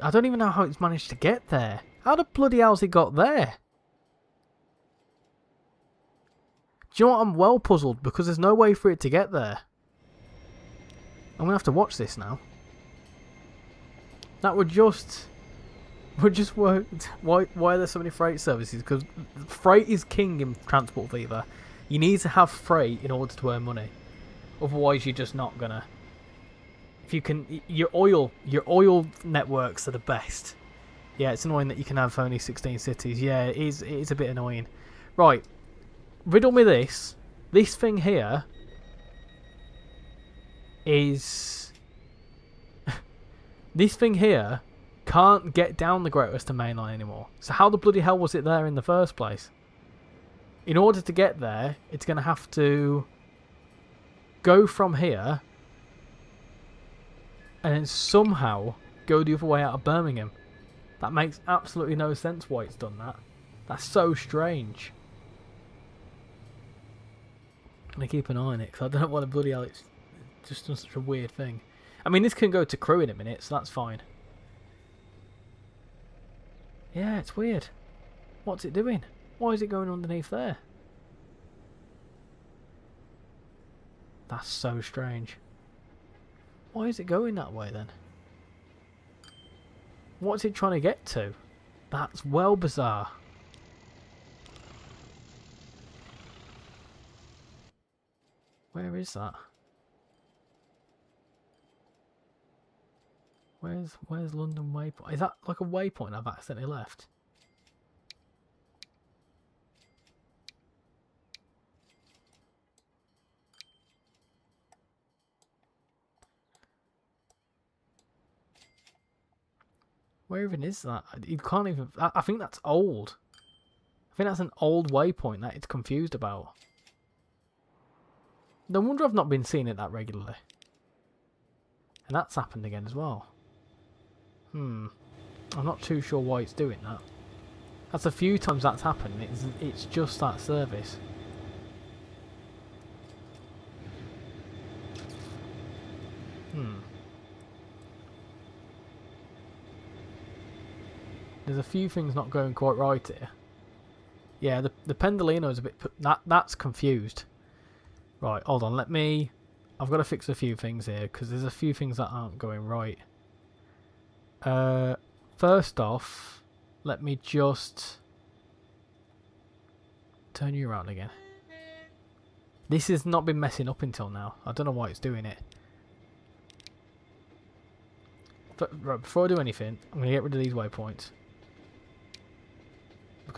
Speaker 1: I don't even know how it's managed to get there. How the bloody hell's it got there? Do you know what? I'm well puzzled because there's no way for it to get there. I'm gonna have to watch this now. That would just work. Why are there so many freight services? Because freight is king in Transport Fever. You need to have freight in order to earn money. Otherwise, you're just not gonna. If you can, your oil networks are the best. Yeah, it's annoying that you can have only 16 cities. Yeah, it is a bit annoying. Right, riddle me this. This thing here is this thing here can't get down the Great Western Main Line anymore. So how the bloody hell was it there in the first place? In order to get there, it's going to have to go from here and then somehow go the other way out of Birmingham. That makes absolutely no sense why it's done that. That's so strange. I'm going to keep an eye on it because I don't know why the bloody hell it's just done such a weird thing. I mean, this can go to Crewe in a minute, so that's fine. Yeah, it's weird. What's it doing? Why is it going underneath there? That's so strange. Why is it going that way then? What's it trying to get to? That's well bizarre. Where is that? Where's London Waypoint? Is that like a waypoint I've accidentally left? Where even is that? You can't even. I think that's old. I think that's an old waypoint that it's confused about. No wonder I've not been seeing it that regularly. And that's happened again as well. I'm not too sure why it's doing that. That's a few times that's happened. It's just that service. There's a few things not going quite right here. Yeah, the Pendolino is a bit. That's confused. Right, hold on. I've got to fix a few things here because there's a few things that aren't going right. First off, let me just turn you around again. This has not been messing up until now. I don't know why it's doing it. But right, before I do anything, I'm going to get rid of these waypoints.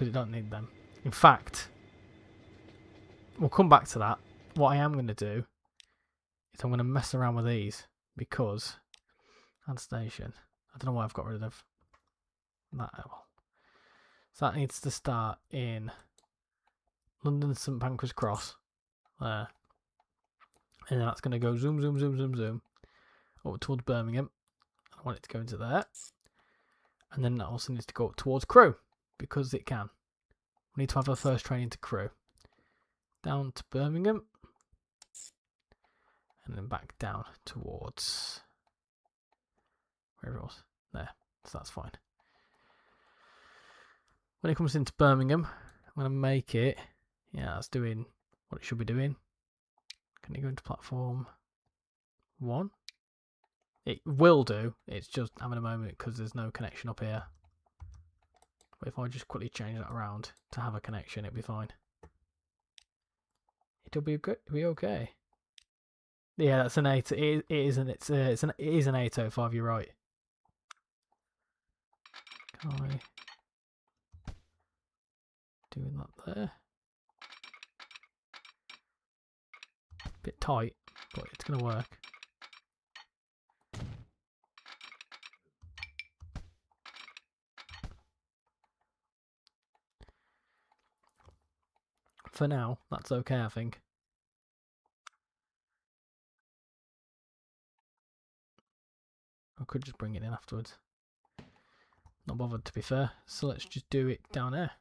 Speaker 1: because you don't need them. In fact, we'll come back to that. What I am going to do is I'm going to mess around with these because add station. I don't know why I've got rid of that. So that needs to start in London St Pancras Cross there, and then that's going to go zoom, zoom, zoom, zoom, zoom up towards Birmingham. I want it to go into there, and then that also needs to go up towards Crewe because it can. We need to have our first train into Crewe, down to Birmingham, and then back down towards where it was there. So that's fine. When it comes into Birmingham, I'm going to make it, yeah, that's doing what it should be doing. Can it go into platform 1? It will do, it's just having a moment because there's no connection up here. But if I just quickly change that around to have a connection, it'll be fine. It'll be good. It'll be okay. Yeah, that's an 8. It is an 805. You're right. Can I doing that there? Bit tight, but it's gonna work. For now, that's okay, I think. I could just bring it in afterwards. Not bothered, to be fair. So let's just do it down there.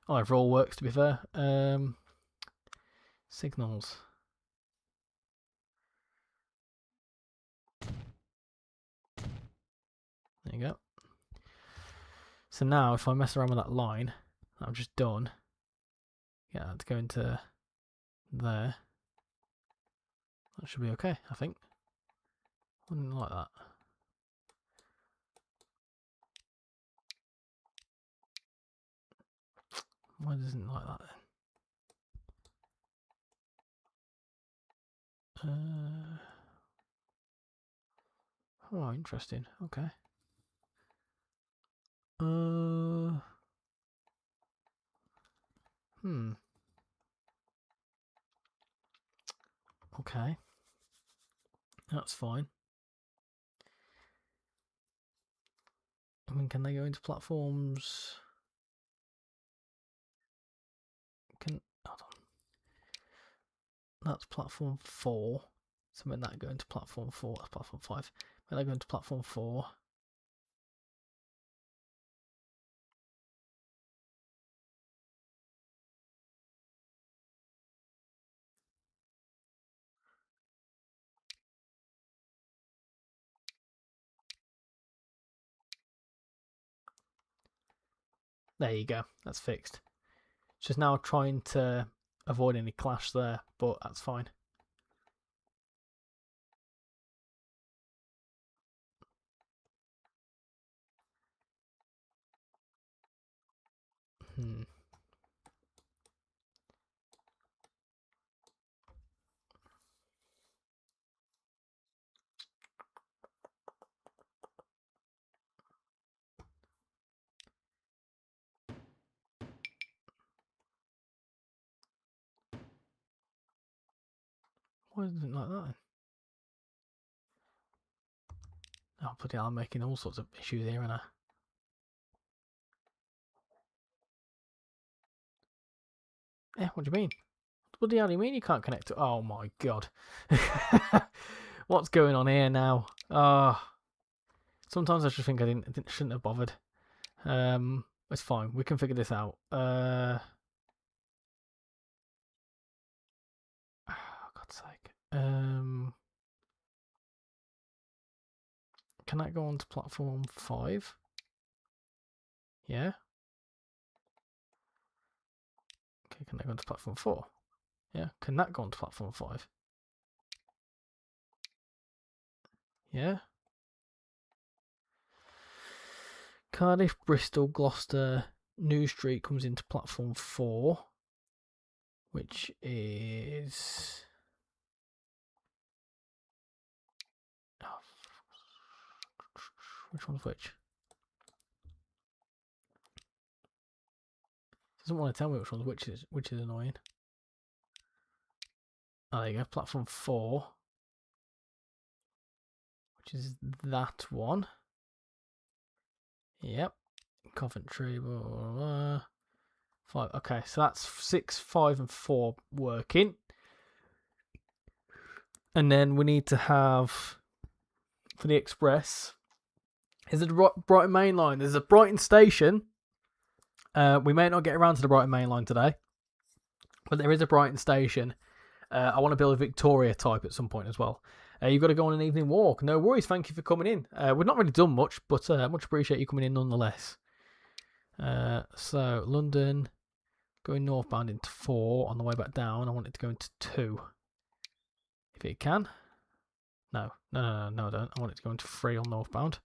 Speaker 1: Oh, overall works, to be fair. Signals. There you go. So now, if I mess around with that line that I've just done, yeah, let's go into there. That should be okay, I think. Wouldn't like that. Why doesn't it like that then? Oh, interesting. Okay. Okay. That's fine. I mean, can they go into platforms? Hold on. That's platform 4. So when that go into platform 4, that's platform 5. When they go into platform 4. There you go. That's fixed. It's just now trying to avoid any clash there, but that's fine. Why isn't it like that then? Oh, bloody hell, I'm making all sorts of issues here, aren't I? Yeah, what do you mean? What do you mean you can't connect to? Oh my god. What's going on here now? Sometimes I just think I shouldn't have bothered. It's fine. We can figure this out. Oh, God's sake. Can that go on to platform 5? Yeah. Okay, can that go on to platform 4? Yeah. Can that go on to platform 5? Yeah. Cardiff, Bristol, Gloucester, New Street comes into platform 4, which is... Which one's which? Doesn't want to tell me which one's which is annoying. Oh, there you go, platform 4, which is that one. Yep, Coventry, blah, blah, blah. 5. Okay, so that's 6, 5, and 4 working. And then we need to have, for the Express, is it the Brighton Main Line? There's a Brighton station. We may not get around to the Brighton Main Line today, but there is a Brighton station. I want to build a Victoria type at some point as well. You've got to go on an evening walk. No worries, thank you for coming in. We've not really done much, but much appreciate you coming in nonetheless. So, London, going northbound into 4. On the way back down, I want it to go into 2. If it can. No, I don't. I want it to go into 3 on northbound.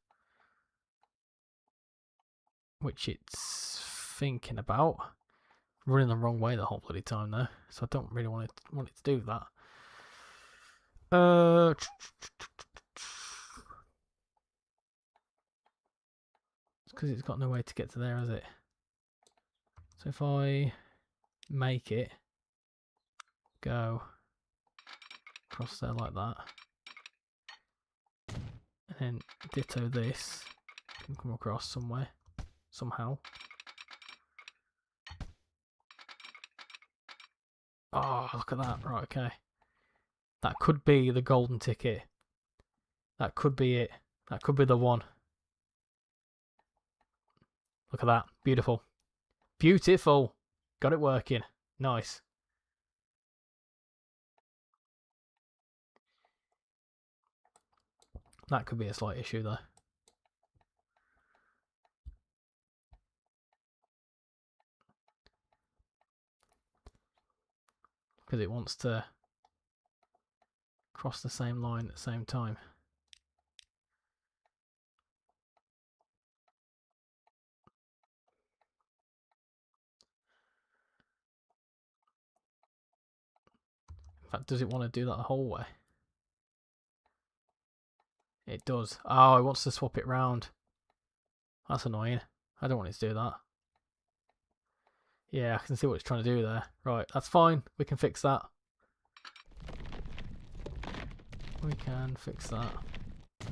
Speaker 1: Which it's thinking about. Running the wrong way the whole bloody time though. So I don't really want it to do that. It's because it's got no way to get to there, has it? So if I make it go across there like that, and then ditto this, can come across somewhere, somehow. Oh, look at that. Right, okay. That could be the golden ticket. That could be it. That could be the one. Look at that. Beautiful. Beautiful. Got it working. Nice. That could be a slight issue though. Because it wants to cross the same line at the same time. In fact, does it want to do that the whole way? It does. Oh, it wants to swap it round. That's annoying. I don't want it to do that. Yeah, I can see what it's trying to do there. Right, that's fine. We can fix that. We can fix that. So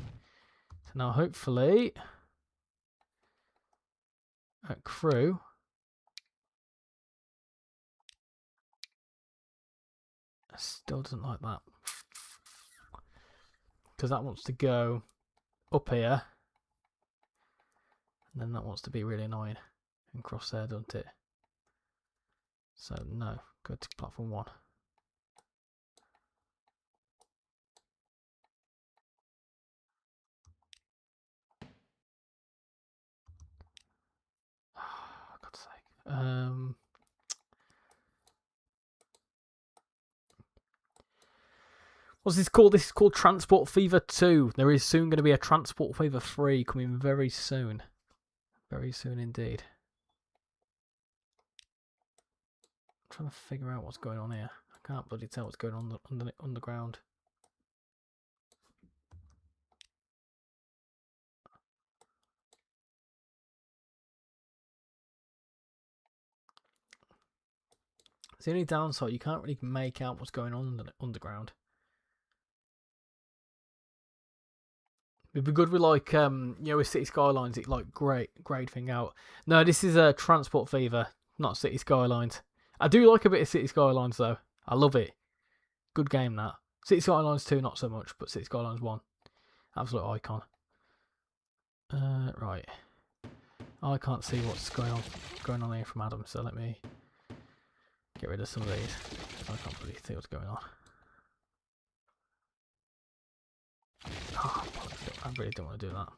Speaker 1: now hopefully at crew still doesn't like that. Because that wants to go up here. And then that wants to be really annoying and cross there, doesn't it? So no, go to platform 1. God's sake. What's this called? This is called Transport Fever 2. There is soon going to be a Transport Fever 3 coming very soon. Very soon indeed. I'm trying to figure out what's going on here. I can't bloody tell what's going on underground. It's the only downside, you can't really make out what's going on underground. It'd be good with like with City Skylines, it like grade thing out. No, this is a Transport Fever, not City Skylines. I do like a bit of City Skylines though. I love it. Good game that. City Skylines 2 not so much, but City Skylines 1. Absolute icon. Right. I can't see what's going on here from Adam, so let me get rid of some of these. I can't really see what's going on. Oh, I really don't want to do that.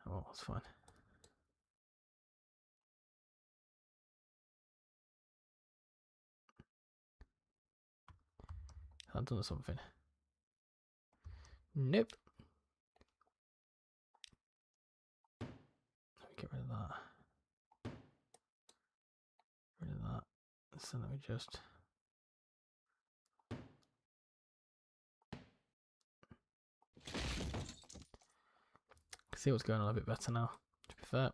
Speaker 1: Oh well, that's fine. I've done something. Nope. get rid of that. Rid of that. So let me just. See what's going on a bit better now, to be fair.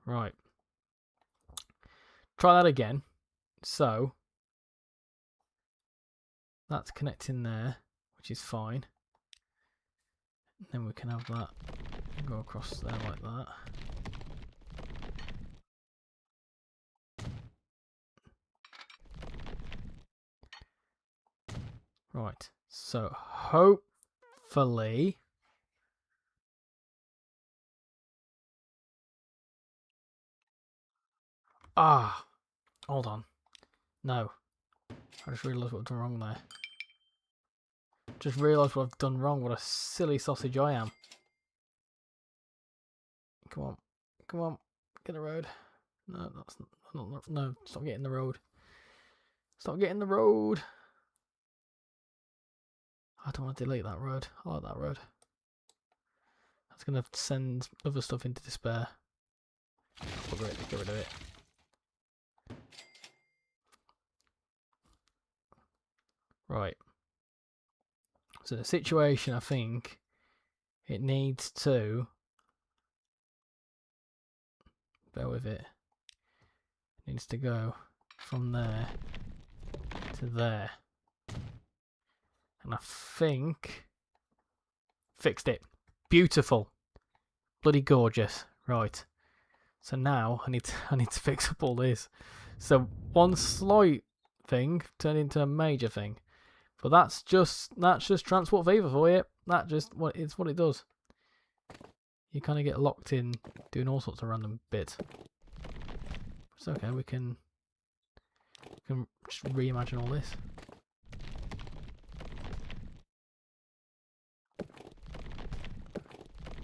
Speaker 1: Right. Try that again. So that's connecting there, which is fine. And then we can have that go across there like that. Right. So hopefully hold on. No. I just realised what I've done wrong there. Just realised what I've done wrong. What a silly sausage I am. Come on. Come on. Get the road. No, that's not. No, stop getting the road. Stop getting the road. I don't want to delete that road. I like that road. That's going to send other stuff into despair. Get rid of it. Right. So the situation, I think, it needs to. Bear with it. It needs to go from there to there. And I think. Fixed it. Beautiful. Bloody gorgeous. Right. So now I need to fix up all this. So one slight thing turned into a major thing. But that's just transport fever for you. That just it's what it does. You kind of get locked in doing all sorts of random bits. It's okay. We can just reimagine all this.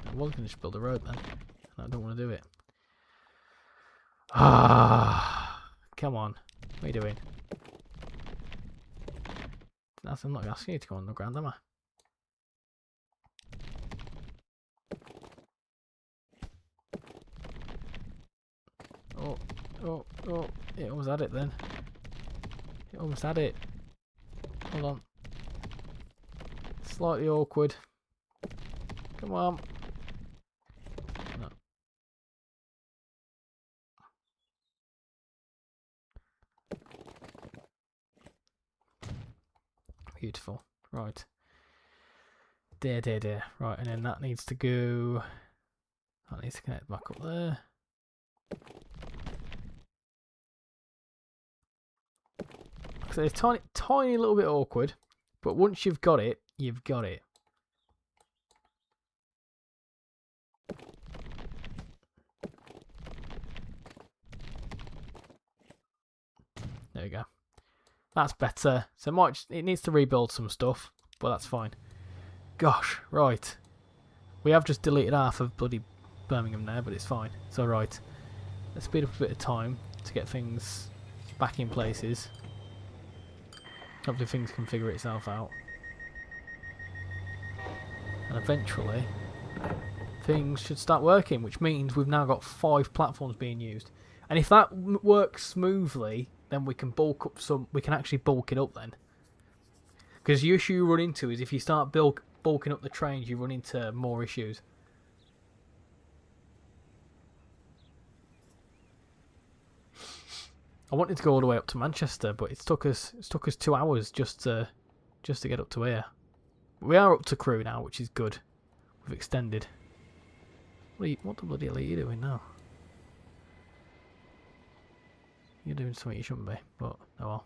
Speaker 1: I was going to just build a road then. I don't want to do it. Come on. What are you doing? I'm not asking you to go on the ground, am I? Oh, it almost had it then. It almost had it. Hold on. Slightly awkward. Come on. No. Beautiful. Right. Dear. Right, and then that needs to go. That needs to connect back up there. So it's tiny little bit awkward, but once you've got it, you've got it. There we go. That's better. So it needs to rebuild some stuff, but that's fine. Gosh, right. We have just deleted half of bloody Birmingham there, but it's fine. It's alright. Let's speed up a bit of time to get things back in places. Hopefully things can figure itself out. And eventually things should start working, which means we've now got 5 platforms being used. And if that works smoothly, then we can we can actually bulk it up then. Because the issue you run into is if you start bulking up the trains, you run into more issues. I wanted to go all the way up to Manchester, but it took us 2 hours just to get up to here. We are up to Crewe now, which is good. We've extended. What the bloody hell are you doing now? You're doing something you shouldn't be, but oh well.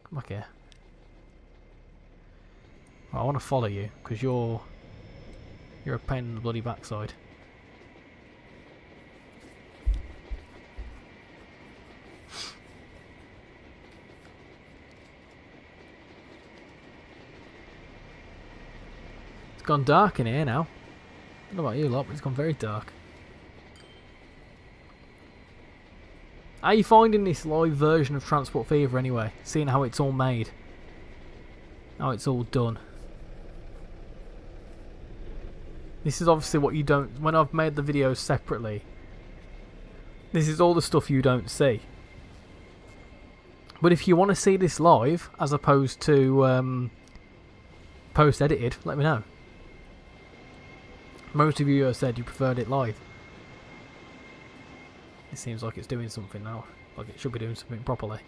Speaker 1: Come back here. Well, I want to follow you because you're a pain in the bloody backside. It's gone dark in here now. I don't know about you lot, but it's gone very dark. How are you finding this live version of Transport Fever anyway? Seeing how it's all made. How it's all done. This is obviously what you don't... When I've made the videos separately, this is all the stuff you don't see. But if you want to see this live, as opposed to post-edited, let me know. Most of you have said you preferred it live. It seems like it's doing something now. Like it should be doing something properly.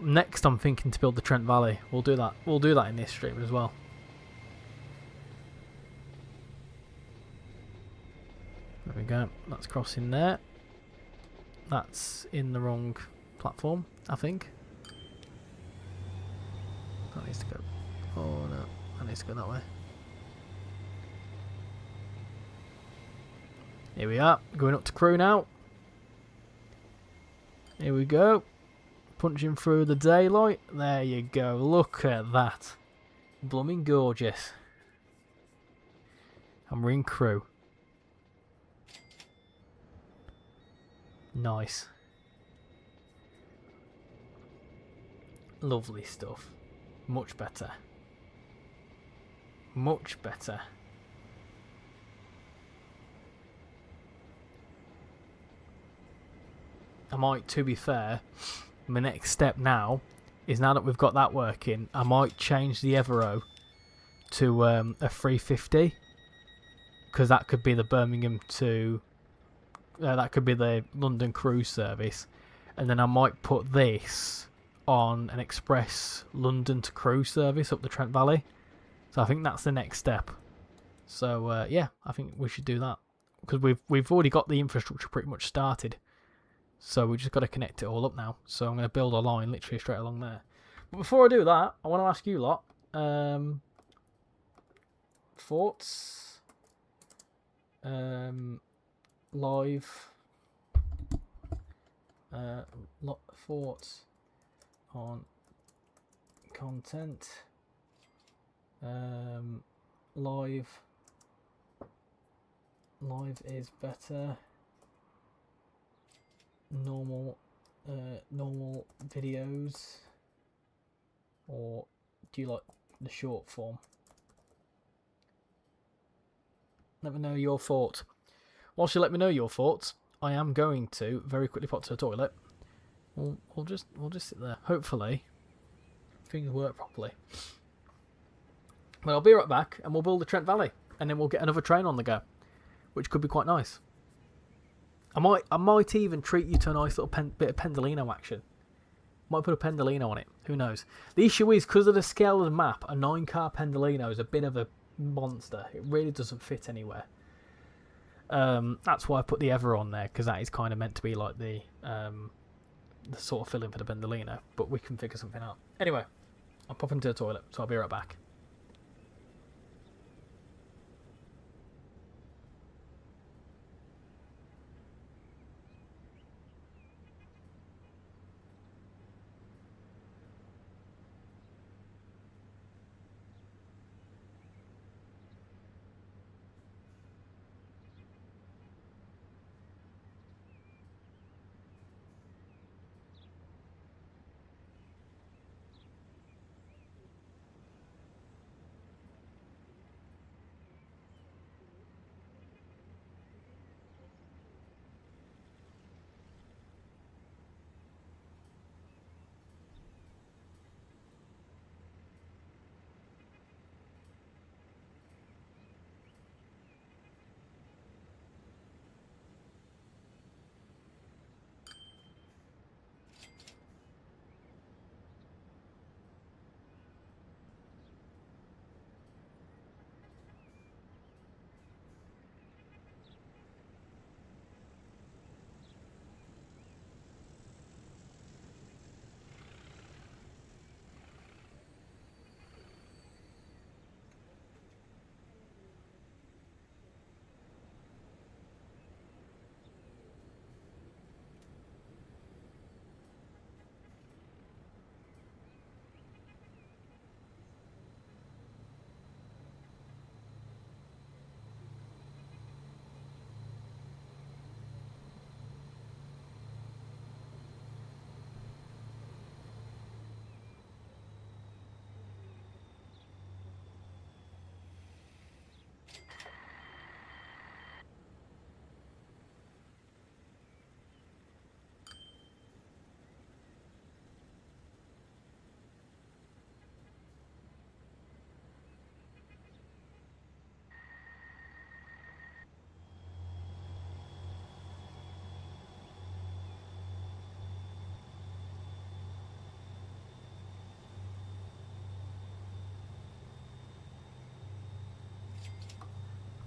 Speaker 1: Next I'm thinking to build the Trent Valley. We'll do that. We'll do that in this stream as well. There we go. That's crossing there. That's in the wrong platform, I think. That needs to go. Oh no, that needs to go that way. Here we are, going up to crew now. Here we go. Punching through the daylight. There you go. Look at that. Blooming gorgeous. And we're in crew. Nice. Lovely stuff. Much better. Much better. I might, to be fair, my next step now is, now that we've got that working, I might change the Evero to a 350, because that could be the Birmingham to that could be the London cruise service, and then I might put this on an express London to cruise service up the Trent Valley. So I think that's the next step. So yeah, I think we should do that, because we've already got the infrastructure pretty much started. So we just got to connect it all up now. So I'm going to build a line literally straight along there. But before I do that, I want to ask you lot, thoughts, live, thoughts on content, live is better. Normal videos, or do you like the short form? Let me know your thoughts. Whilst you let me know your thoughts, I am going to very quickly pop to the toilet. We'll just sit there. Hopefully things work properly. But I'll be right back, and we'll build the Trent Valley, and then we'll get another train on the go, which could be quite nice. I might even treat you to a nice little bit of Pendolino action. Might put a Pendolino on it. Who knows? The issue is, because of the scale of the map, a 9-car Pendolino is a bit of a monster. It really doesn't fit anywhere. That's why I put the Ever on there, because that is kind of meant to be like the sort of filling for the Pendolino. But we can figure something out. Anyway, I'm popping to the toilet, so I'll be right back.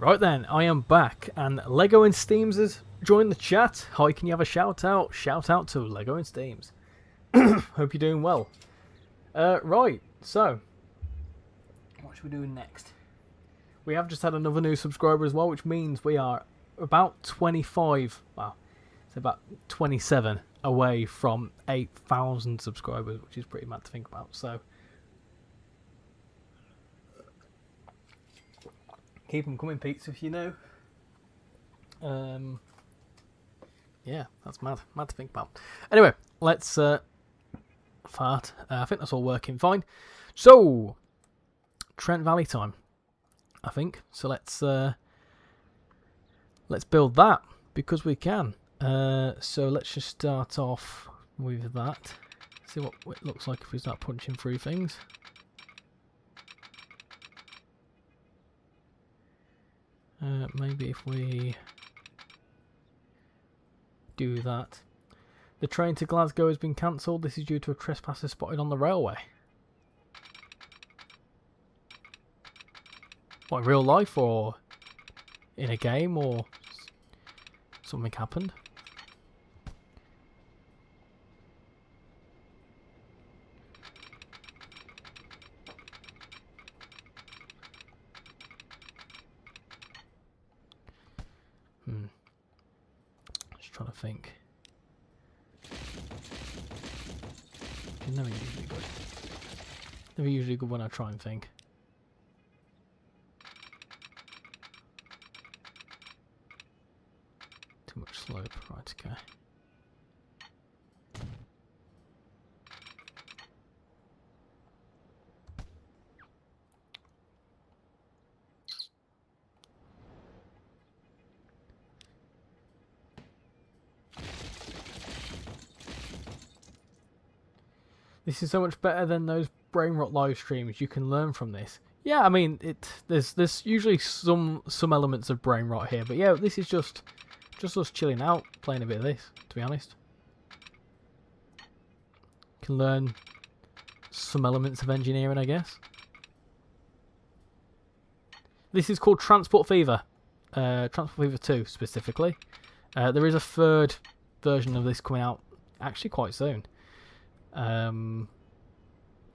Speaker 1: Right then, I am back, and Lego and Steams has joined the chat. Hi, can you have a shout out? Shout out to Lego and Steams. Hope you're doing well. Right, so what should we do next? We have just had another new subscriber as well, which means we are about 25, well, it's about 27 away from 8,000 subscribers, which is pretty mad to think about. So keep them coming, Pete's, if you know. Yeah, that's mad to think about. Anyway, let's fart. I think that's all working fine. So, Trent Valley time, I think. So let's build that because we can. So let's just start off with that. See what it looks like if we start punching through things. Maybe if we do that. The train to Glasgow has been cancelled. This is due to a trespasser spotted on the railway. What, in real life or in a game or something happened? Just trying to think. It's never usually good. Never usually good when I try and think. Too much slope. Right, okay. This is so much better than those brain rot live streams. You can learn from this. Yeah, I mean, there's usually some elements of brain rot here, but yeah, this is just us chilling out, playing a bit of this, to be honest. Can learn some elements of engineering, I guess. This is called Transport Fever. Transport Fever 2, specifically. There is a third version of this coming out actually quite soon.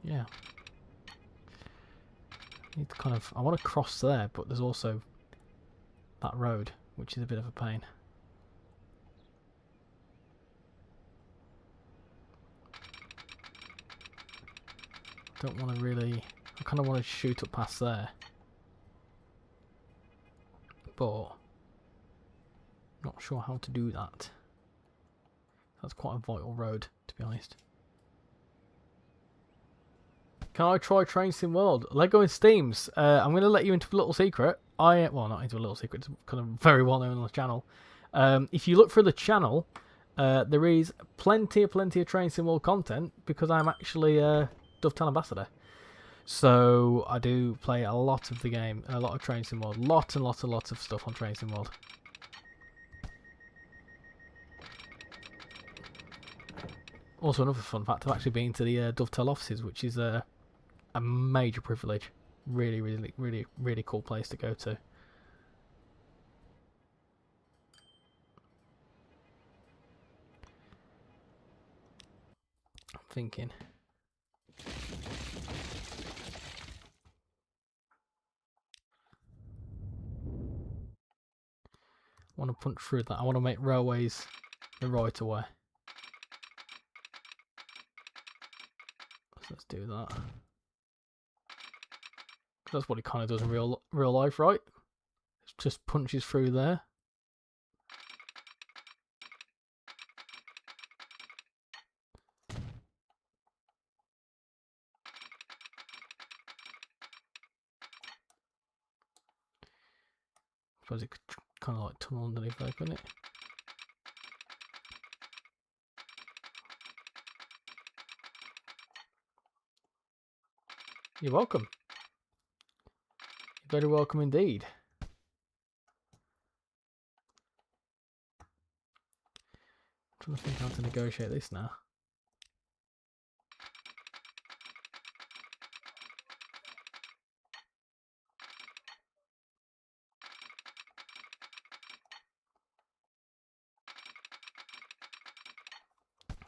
Speaker 1: Yeah. Need to kind of, I want to cross there, but there's also that road, which is a bit of a pain. Don't want to really, I kind of want to shoot up past there, but not sure how to do that. That's quite a vital road, to be honest. Can I try Train Sim World? Lego and Steams. I'm going to let you into a little secret. Well, not into a little secret. It's kind of very well known on the channel. If you look for the channel, there is plenty of Train Sim World content because I'm actually a Dovetail ambassador. So I do play a lot of the game, a lot of Train Sim World, lots and lots of stuff on Train Sim World. Also, another fun fact: I've actually been to the Dovetail offices, which is a major privilege. Really cool place to go to. I'm thinking. I want to punch through that. I want to make railways the right away. So let's do that. That's what it kind of does in real life, right? It just punches through there. I suppose it could kind of like tunnel underneath there, couldn't it? You're welcome. You're very welcome indeed. I'm trying to think how to negotiate this now.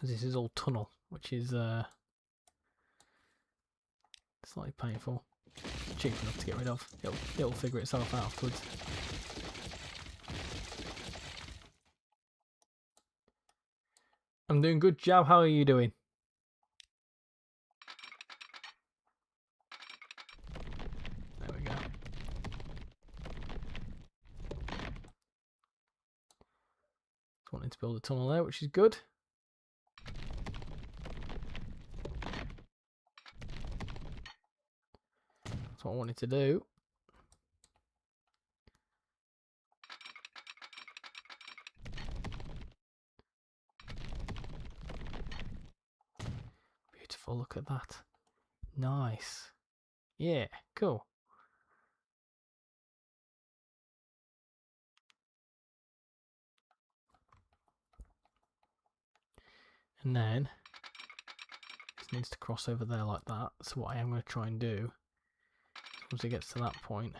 Speaker 1: This is all tunnel, which is slightly painful. It's cheap enough to get rid of. It'll figure itself out afterwards. I'm doing good, Jab. How are you doing? There we go. Just wanting to build a tunnel there, which is good. That's what I wanted to do. Beautiful, look at that. Nice. Yeah, cool. And then this needs to cross over there like that. So what I am going to try and do, once it gets to that point,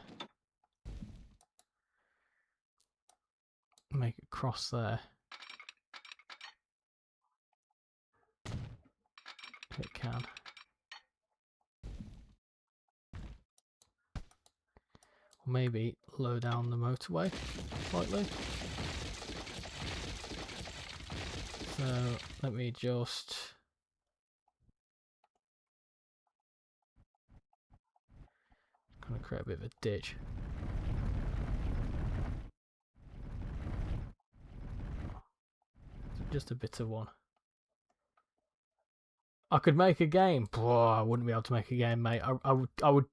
Speaker 1: make it cross there. If it can. Or maybe lower down the motorway slightly. So let me just kind of create a bit of a ditch. Just a bit of one. I could make a game. Boah, I wouldn't be able to make a game, mate. I would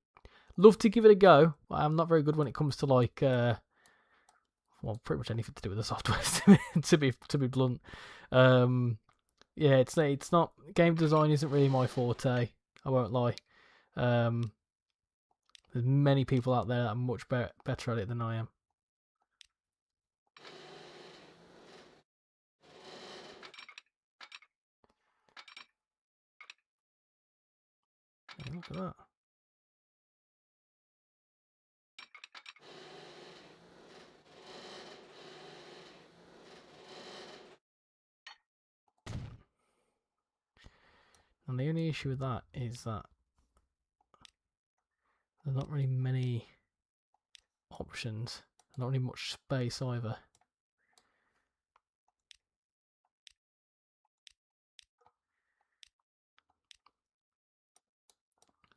Speaker 1: love to give it a go. I'm not very good when it comes to like well, pretty much anything to do with the software. to be blunt. Yeah, it's not game design isn't really my forte. I won't lie. There's many people out there that are much better at it than I am. Look at that. And the only issue with that is that there's not really many options. Not really much space either.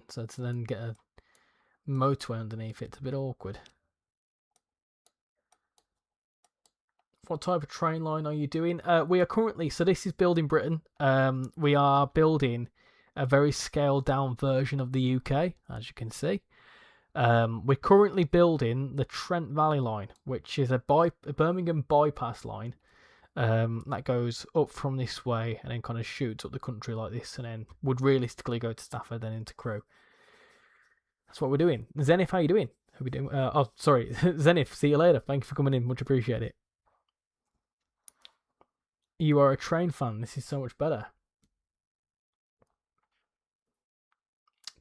Speaker 1: So to then get a motorway underneath it's a bit awkward. What type of train line are you doing? We are currently, so this is Building Britain. We are building a very scaled down version of the UK, as you can see. We're currently building the Trent Valley line, which is a Birmingham bypass line that goes up from this way and then kind of shoots up the country like this, and then would realistically go to Stafford, then into Crewe. That's what we're doing. Zenith, how you doing? How we doing? Oh, sorry, Zenith. See you later. Thank you for coming in. Much appreciate it. You are a train fan. This is so much better.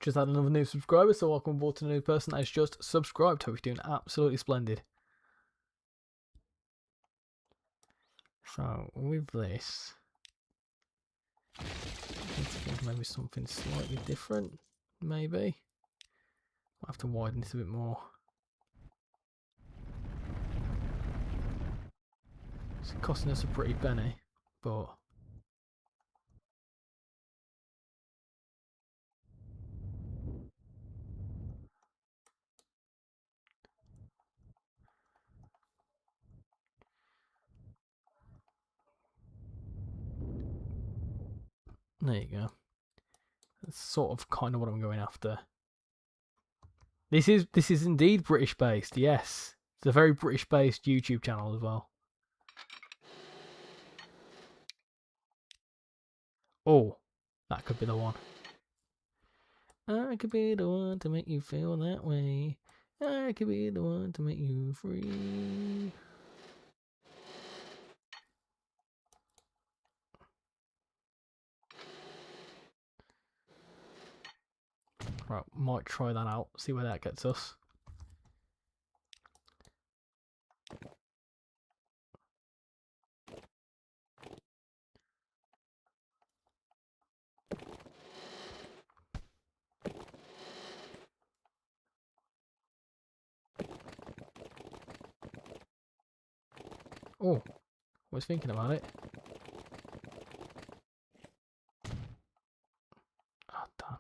Speaker 1: Just had another new subscriber, so welcome aboard to the new person that has just subscribed. Hope you're doing absolutely splendid. So with this, let's think maybe something slightly different. Maybe I'll have to widen this a bit more. It's costing us a pretty penny, but there you go. That's sort of kind of what I'm going after. This is indeed British based. Yes, it's a very British based YouTube channel as well. Oh, that could be the one. I could be the one to make you feel that way. I could be the one to make you free. Right, might try that out, see where that gets us. Oh, I was thinking about it. Oh, damn.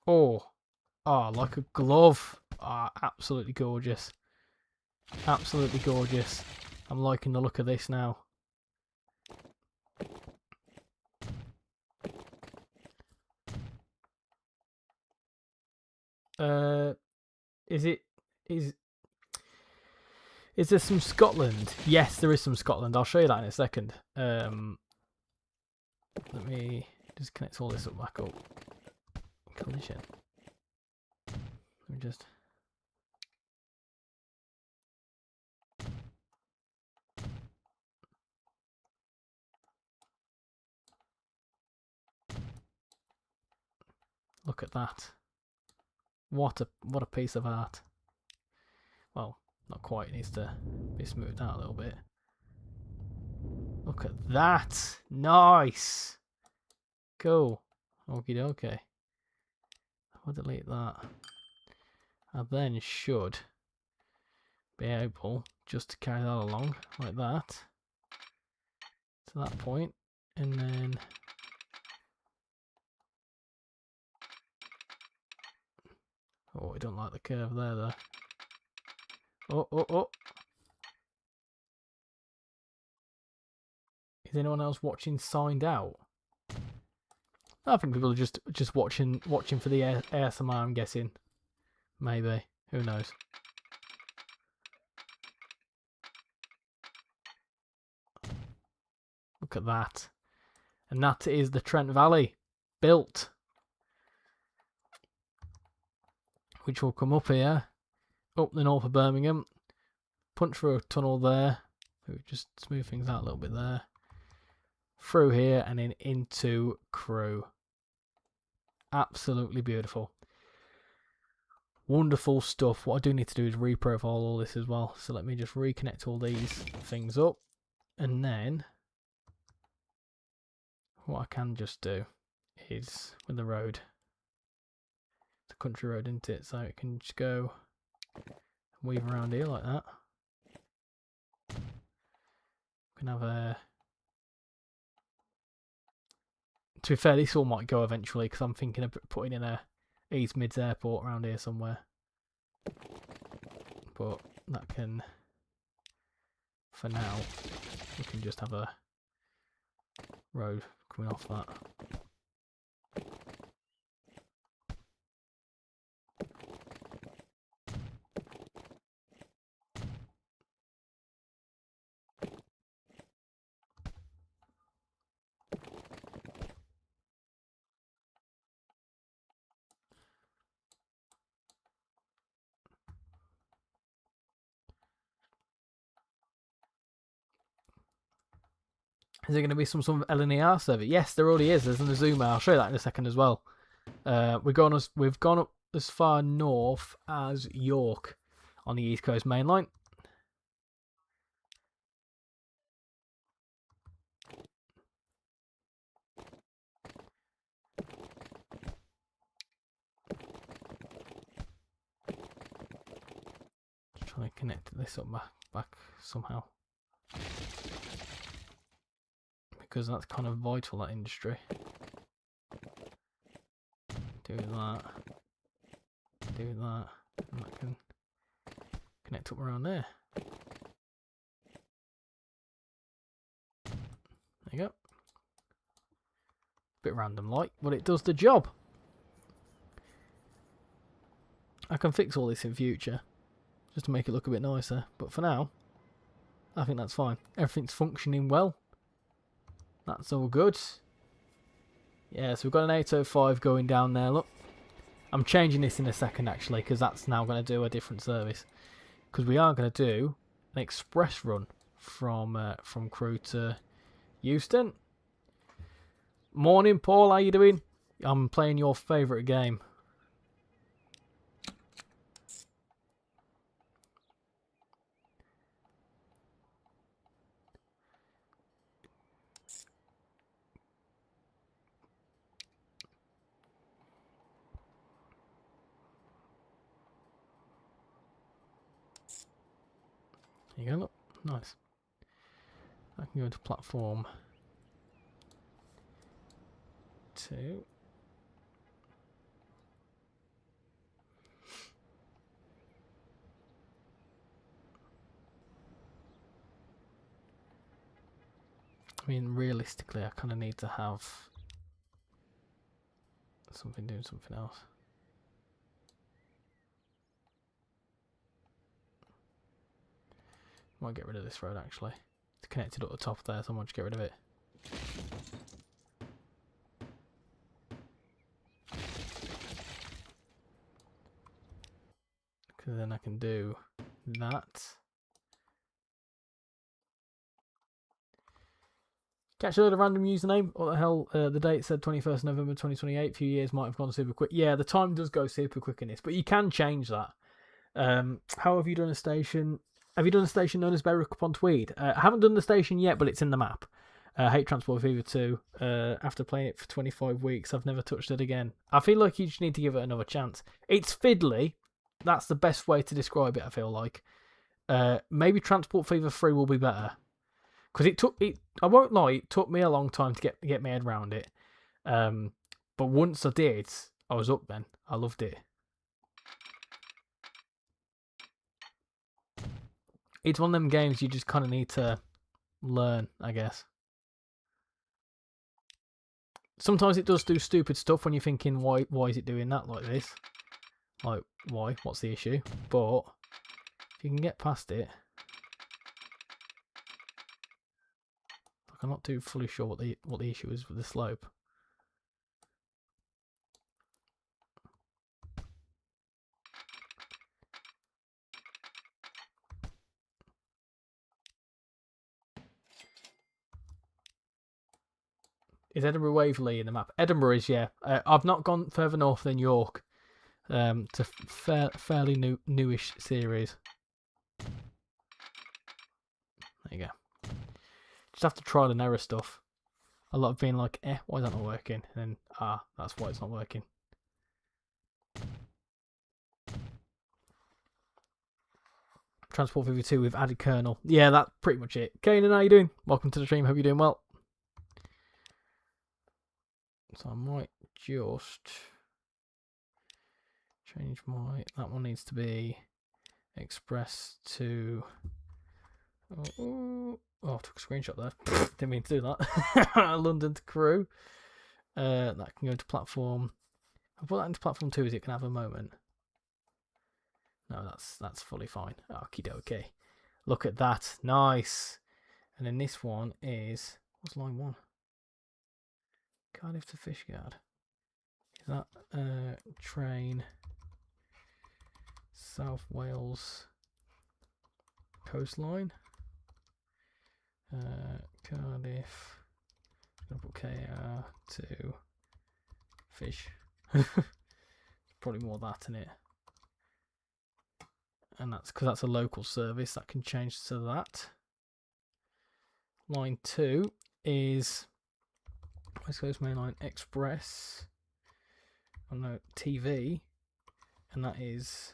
Speaker 1: Oh, like a glove. Ah, absolutely gorgeous. Absolutely gorgeous. I'm liking the look of this now. Is there some Scotland? Yes, there is some Scotland. I'll show you that in a second. Let me just connect all this up back up. Collision. Let me just. Look at that. What a piece of art. Well, not quite. It needs to be smoothed out a little bit. Look at that. Nice. Cool. Okie dokie. I'll delete that. I then should be able just to carry that along like that to that point, and then oh, I don't like the curve there though. Oh. Is anyone else watching signed out? I think people are just watching for the ASMR, I'm guessing. Maybe. Who knows? Look at that. And that is the Trent Valley built. Which will come up here, up the north of Birmingham, punch through a tunnel there, just smooth things out a little bit there, through here and then into Crewe. Absolutely beautiful. Wonderful stuff. What I do need to do is reprofile all this as well. So let me just reconnect all these things up, and then what I can just do is with the road, it's a country road, isn't it? So it can just go weave around here like that. We can have a. To be fair, this all might go eventually because I'm thinking of putting in a East Mids Airport around here somewhere. But that can, for now, we can just have a road coming off that. Is there going to be some sort of LNER server? Yes, there already is. There's an Azuma. I'll show you that in a second as well. We've gone up as far north as York on the East Coast Main Line. Just trying to connect this up back somehow, because that's kind of vital, that industry. Do that, and that can connect up around there. There you go. Bit random like, but it does the job. I can fix all this in future just to make it look a bit nicer, but for now I think that's fine. Everything's functioning well. That's all good. Yeah, so we've got an 805 going down there, look. I'm changing this in a second actually, because that's now going to do a different service. Because we are going to do an express run from Crewe to Euston. Morning, Paul, how you doing? I'm playing your favourite game. There you go, look. Nice. I can go into platform 2. I mean, realistically, I kind of need to have something doing something else. Might get rid of this road actually. It's connected up the top there, so I might just get rid of it. Because then I can do that. Catch a load of random username. What the hell? The date said 21st November 2028. A few years might have gone super quick. Yeah, the time does go super quick in this, but you can change that. How have you done a station? Have you done a station known as Berwick upon Tweed? I haven't done the station yet, but it's in the map. Hate Transport Fever 2. After playing it for 25 weeks, I've never touched it again. I feel like you just need to give it another chance. It's fiddly. That's the best way to describe it, I feel like. Maybe Transport Fever 3 will be better. Because I won't lie, it took me a long time to get my head around it. But once I did, I was up then. I loved it. It's one of them games you just kind of need to learn, I guess. Sometimes it does do stupid stuff when you're thinking, why is it doing that like this? Like, why? What's the issue? But if you can get past it... I'm not too fully sure what the issue is with the slope. Is Edinburgh Waverley in the map? Edinburgh is, yeah. I've not gone further north than York. It's a fairly newish series. There you go. Just have to trial and error stuff. A lot of being like, why is that not working? And then, that's why it's not working. Transport 52 with added kernel. Yeah, that's pretty much it. Kanan, how you doing? Welcome to the stream. Hope you're doing well. So I might just change that one needs to be express to... Oh, I took a screenshot there. Didn't mean to do that. London to Crewe. That can go into platform. I'll put that into platform 2 as it can have a moment. No, that's fully fine. Okie dokie. Look at that. Nice. And then this one is... What's line 1? Cardiff to Fishguard. Is that train South Wales coastline? Cardiff. I'm gonna put KR to fish. Probably more that in it. And that's because that's a local service that can change to that. Line 2 is West Coast Main Line Express. Oh no, TV, and that is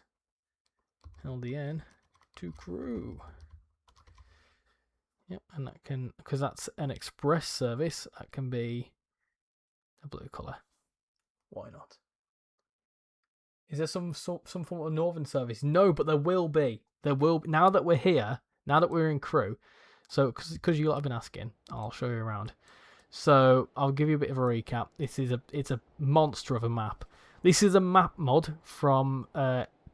Speaker 1: LDN to Crewe. Yep, and that can, because that's an express service, that can be a blue colour. Why not? Is there some form of northern service? No, but there will be. There will be. Now that we're here, now that we're in Crewe, so because you lot have been asking, I'll show you around. So I'll give you a bit of a recap. It's a monster of a map. This is a map mod from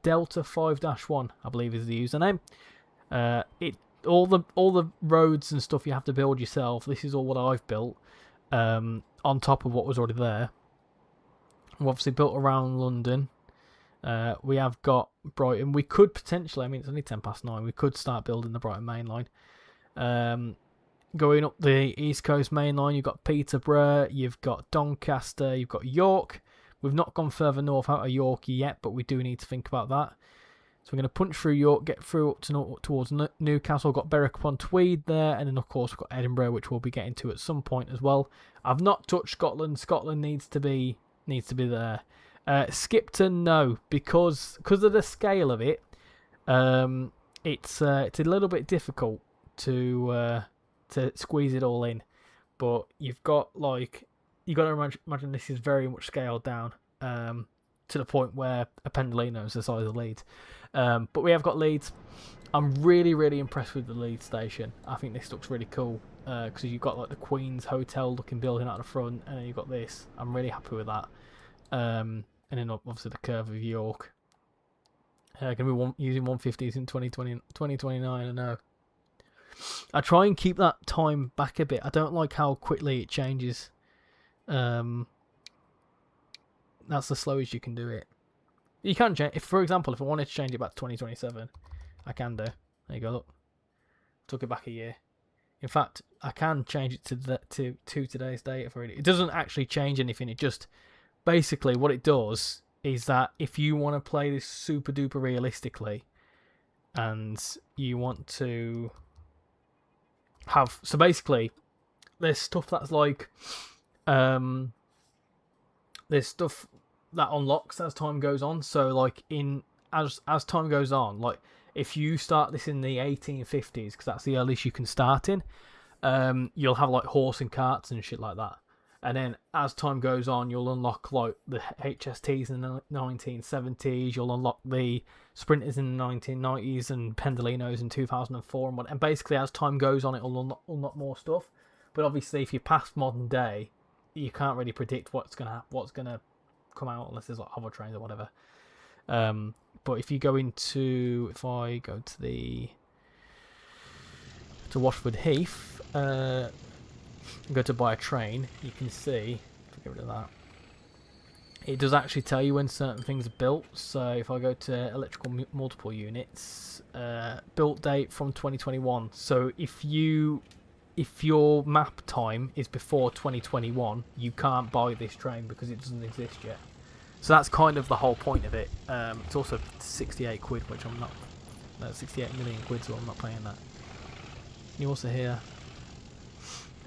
Speaker 1: Delta 5-1, I believe is the username. All the roads and stuff you have to build yourself. This is all what I've built on top of what was already there. We've obviously built around London. We have got Brighton. We could potentially, I mean it's only 9:10. We could start building the Brighton main line. Going up the East Coast main line, you've got Peterborough, you've got Doncaster, you've got York. We've not gone further north out of York yet, but we do need to think about that. So we're going to punch through York, get through up towards Newcastle. We've got Berwick upon Tweed there, and then of course we've got Edinburgh, which we'll be getting to at some point as well. I've not touched Scotland. Scotland needs to be there. Skipton, no, because of the scale of it. it's a little bit difficult to squeeze it all in, but you've got you got to imagine this is very much scaled down to the point where a Pendolino is the size of Leeds. But we have got Leeds. I'm really impressed with the Leeds station. I think this looks really cool because you've got like the Queen's Hotel looking building out the front, and then you've got this. I'm really happy with that. And then obviously the curve of York. Going to be using 150s in 2029, I know. I try and keep that time back a bit. I don't like how quickly it changes. That's the slowest you can do it. You can change, for example, if I wanted to change it back to 2027, I can do. There you go, look. Took it back a year. In fact, I can change it to today's date if I really. It doesn't actually change anything. It just basically what it does is that if you want to play this super duper realistically, and you want to have basically there's stuff that's like there's stuff that unlocks as time goes on. So like as time goes on, like if you start this in the 1850s, because that's the earliest you can start in, you'll have like horse and carts and shit like that. And then as time goes on, you'll unlock like the HSTs in the 1970s. You'll unlock the Sprinters in the 1990s and Pendolinos in 2004 and what. And basically, as time goes on, it'll unlock more stuff. But obviously, if you're past modern day, you can't really predict what's gonna come out unless there's like hover trains or whatever. But if you go into, if I go to Washford Heath. Go to buy a train, you can see, if I get rid of that, it does actually tell you when certain things are built. So if I go to electrical multiple units, built date from 2021. So if your map time is before 2021, you can't buy this train because it doesn't exist yet. So that's kind of the whole point of it. It's also 68 quid, which I'm not, 68 million quid, so I'm not paying that. You also hear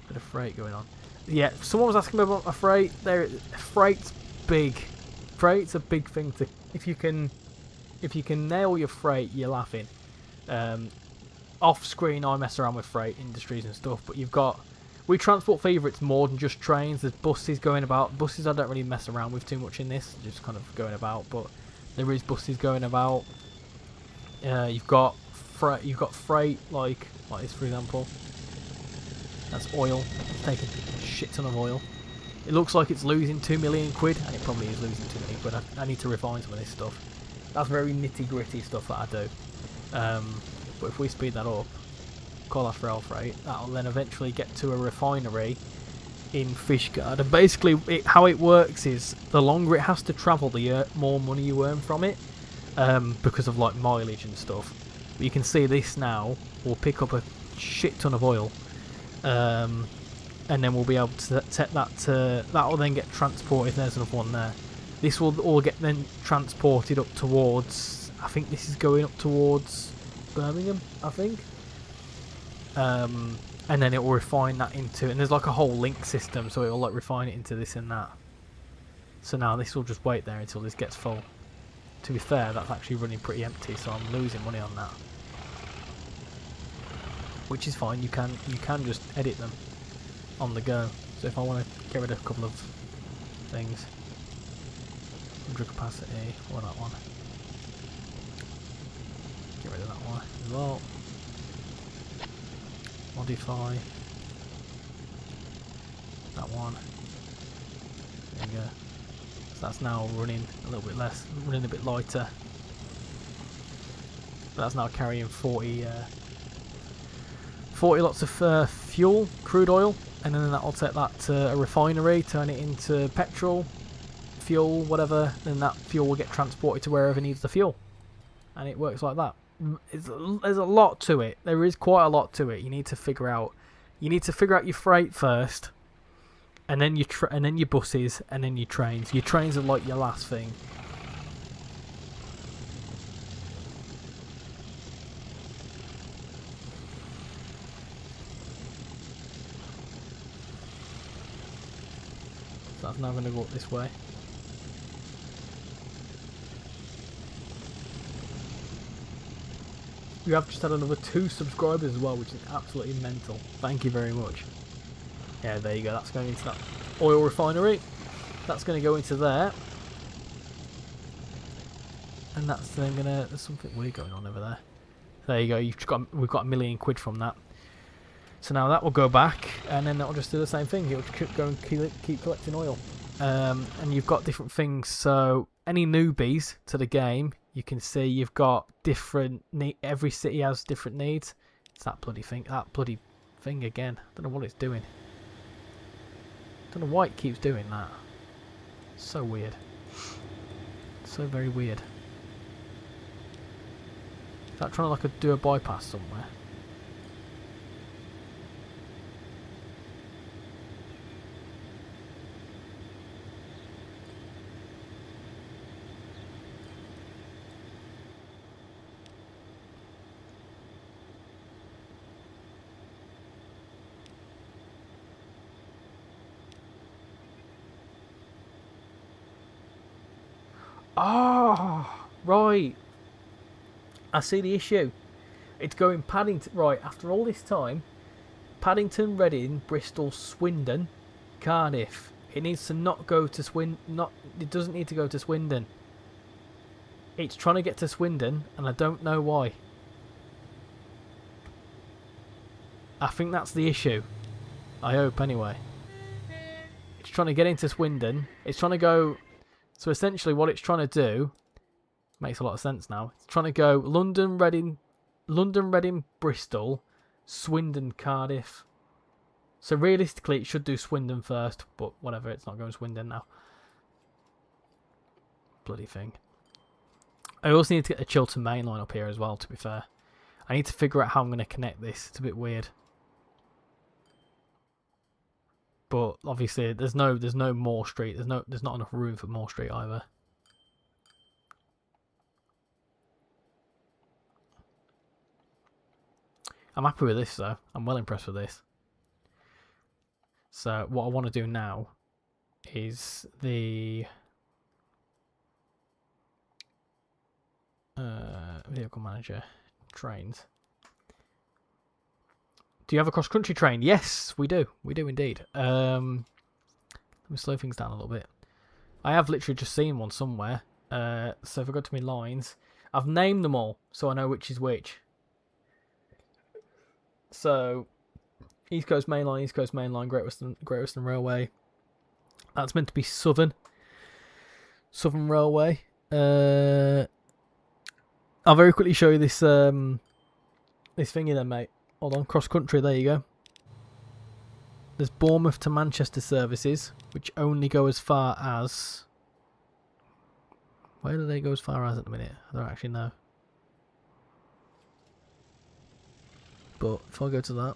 Speaker 1: bit of freight going on. Yeah, someone was asking me about my freight. Freight's big. Freight's a big thing to. If you can nail your freight, you're laughing. Off screen, I mess around with freight industries and stuff, but we transport favourites more than just trains. There's buses going about. Buses I don't really mess around with too much in this, just kind of going about. But there is buses going about. You've got freight like this, for example. That's oil. It's taking a shit ton of oil. It looks like it's losing 2 million quid, and it probably is losing 2 million quid. I need to refine some of this stuff. That's very nitty gritty stuff that I do. But if we speed that up, call off rail freight, that'll then eventually get to a refinery in Fishguard. And basically, how it works is the longer it has to travel, the more money you earn from it, because of like mileage and stuff. But you can see this now will pick up a shit ton of oil. And then we'll be able to set that to, that will then get transported. There's another one there. This will all get then transported up towards, I think this is going up towards Birmingham, I think. And then it will refine that into, and there's like a whole link system, so it will like refine it into this and that. So now this will just wait there until this gets full. To be fair, that's actually running pretty empty, so I'm losing money on that. Which is fine, you can just edit them on the go. So if I want to get rid of a couple of things, 100 capacity, or that one, get rid of that one as well. Modify that one. There you go. So that's now running a little bit less, running a bit lighter. But that's now carrying 40 lots of fuel, crude oil, and then that'll take that to a refinery, turn it into petrol, fuel, whatever, then that fuel will get transported to wherever needs the fuel. And it works like that. There's a lot to it. There is quite a lot to it. You need to figure out your freight first, and then your buses, and then your trains. Your trains are like your last thing. So that's now going to go up this way. We have just had another 2 subscribers as well, which is absolutely mental. Thank you very much. Yeah, there you go. That's going into that oil refinery. That's going to go into there. And that's then going to... There's something weird going on over there. There you go. We've got £1 million from that. So now that will go back, and then that will just do the same thing. It will go and keep collecting oil. And you've got different things. So any newbies to the game, you can see you've got different... Every city has different needs. It's that bloody thing. That bloody thing again. I don't know what it's doing. I don't know why it keeps doing that. So weird. So very weird. Is that trying to do a bypass somewhere? Oh, right. I see the issue. It's going Paddington. Right, after all this time, Paddington, Reading, Bristol, Swindon, Cardiff. It needs to not go to it doesn't need to go to Swindon. It's trying to get to Swindon, and I don't know why. I think that's the issue. I hope, anyway. It's trying to get into Swindon. It's trying to go... So essentially what it's trying to do... Makes a lot of sense now. It's trying to go London, Reading, Bristol, Swindon, Cardiff. So realistically it should do Swindon first, but whatever, it's not going Swindon now. Bloody thing. I also need to get the Chiltern main line up here as well, to be fair. I need to figure out how I'm going to connect this. It's a bit weird. But obviously there's no Moore Street. There's not enough room for Moore Street either. I'm happy with this though. I'm well impressed with this. So what I want to do now is the vehicle manager trains. Do you have a cross-country train? Yes, we do. We do indeed. Let me slow things down a little bit. I have literally just seen one somewhere. So if I go to my lines, I've named them all so I know which is which. So, East Coast Main Line, Great Western Railway. That's meant to be Southern Railway. I'll very quickly show you this this thingy then, mate. Hold on, cross country. There you go. There's Bournemouth to Manchester services, which only go as far as... Where do they go as far as at the minute? I don't actually know. But if I go to that,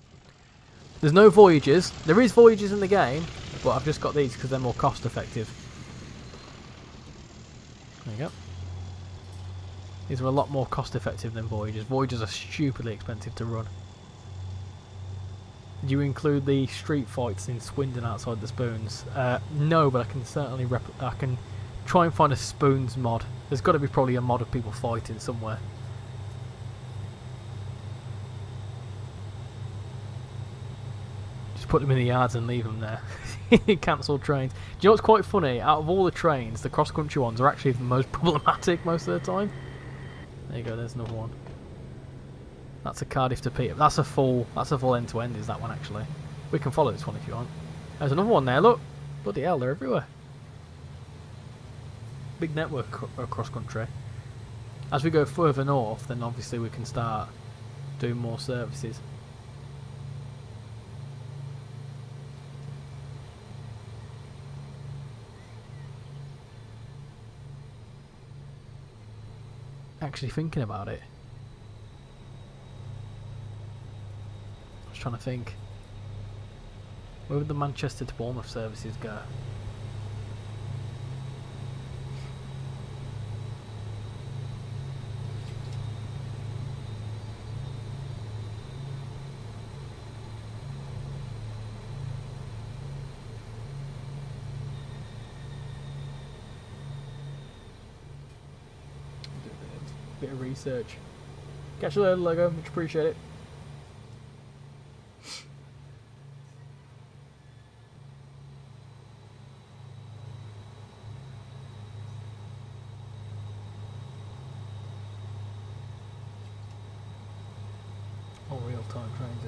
Speaker 1: there's no voyages. There is voyages in the game, but I've just got these because they're more cost effective. There you go. These are a lot more cost effective than voyages. Voyages are stupidly expensive to run. Do you include the street fights in Swindon outside the Spoons? No, but I can certainly I can try and find a Spoons mod. There's got to be probably a mod of people fighting somewhere. Put them in the yards and leave them there. Cancelled trains. Do you know what's quite funny? Out of all the trains, the cross-country ones are actually the most problematic most of the time. There you go. There's another one. That's a Cardiff to Peter. That's a full end-to-end. Is that one actually? We can follow this one if you want. There's another one there. Look, bloody hell, they're everywhere. Big network cross-country. As we go further north, then obviously we can start doing more services. Actually thinking about it, I was trying to think, where would the Manchester to Bournemouth services go? Bit of research. Catch you later, Lego. Much appreciate it. Oh, real-time trains.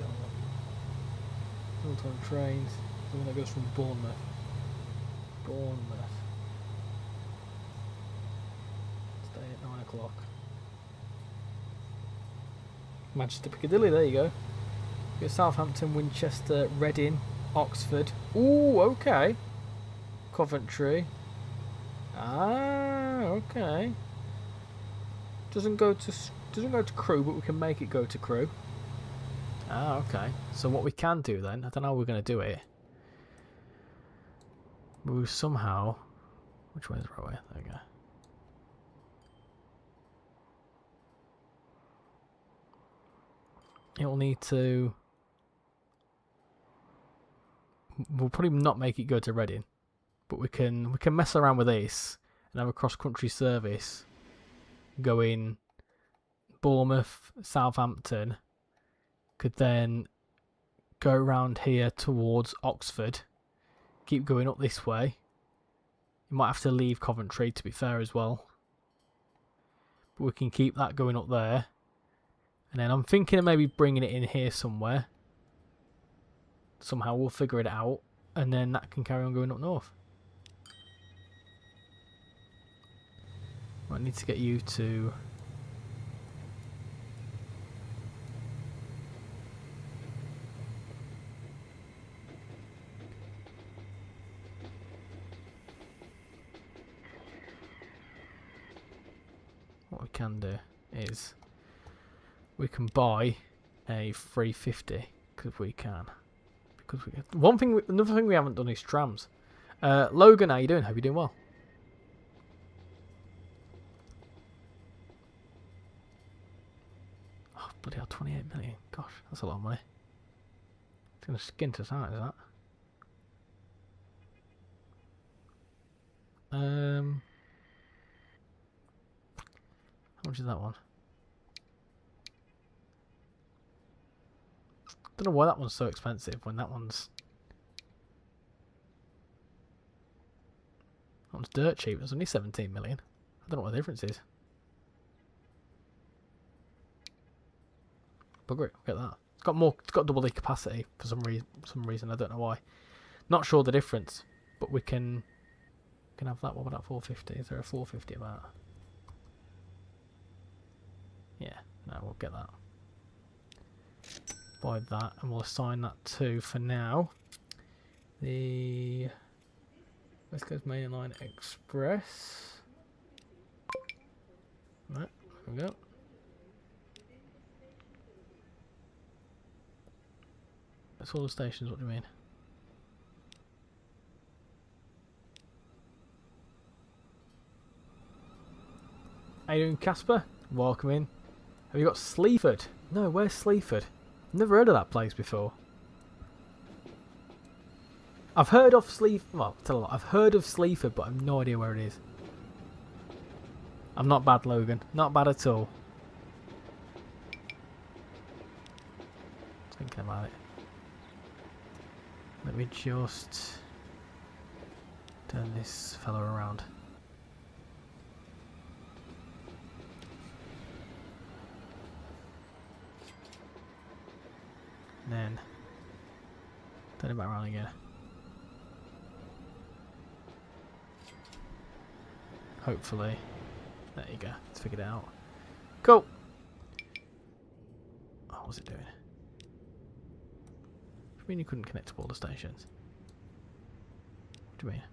Speaker 1: Real-time trains. The one that goes from Bournemouth. Stay at 9 o'clock. Manchester Piccadilly, there you go. You got Southampton, Winchester, Reading, Oxford. Ooh, okay. Coventry. Ah, okay. Doesn't go to Crewe, but we can make it go to Crewe. Ah, okay. So what we can do then, I don't know how we're going to do it. We somehow... Which way is the right way? There we go. It'll need to... We'll probably not make it go to Reading, but we can mess around with this and have a cross-country service going Bournemouth, Southampton. Could then go around here towards Oxford, keep going up this way. You might have to leave Coventry, to be fair, as well. But we can keep that going up there. And then I'm thinking of maybe bringing it in here somewhere. Somehow we'll figure it out. And then that can carry on going up north. I need to get you to... What we can do is we can buy a 350 because we can. Another thing we haven't done is trams. Logan, how you doing? Hope you're doing well. Oh, bloody hell, 28 million. Gosh, that's a lot of money. It's going to skint us out, is that? How much is that one? Don't know why that one's so expensive when that one's dirt cheap. It's only 17 million. I don't know what the difference is. Bugger it, get that. It's got double the capacity for some reason. I don't know why. Not sure the difference, but we can have that. What about 450? Is there a 450 about? Yeah, no, we'll get that. Buy that, and we'll assign that to, for now, the West Coast Main Line Express. Right, there we go. That's all the stations, what do you mean? How you doing, Casper? Welcome in. Have you got Sleaford? No, where's Sleaford? Never heard of that place before. I've heard of I've heard of Sleaford, but I've no idea where it is. I'm not bad, Logan. Not bad at all. Thinking about it. Let me just turn this fella around. And then turn it back around again. Hopefully. There you go. Let's figure it out. Cool. Oh, what was it doing? What do you mean you couldn't connect to all the stations? What do you mean?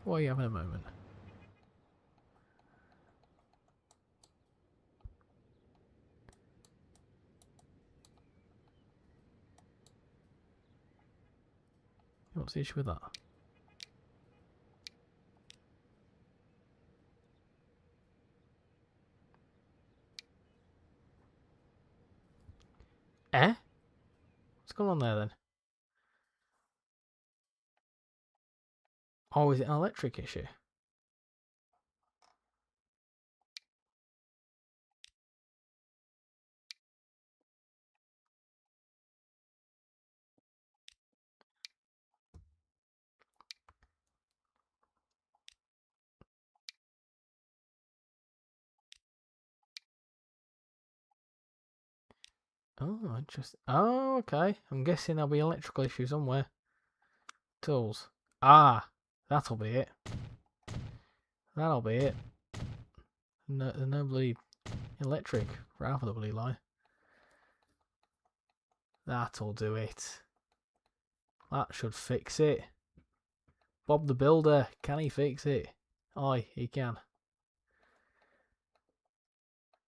Speaker 1: Why are you having a moment? What's the issue with that? Eh? What's going on there then? Oh, is it an electric issue? Oh, interesting. Oh, okay. I'm guessing there'll be electrical issue somewhere. Tools. Ah, that'll be it. That'll be it. No, no bloody electric for half of the bloody line. That'll do it. That should fix it. Bob the Builder, can he fix it? Aye, he can.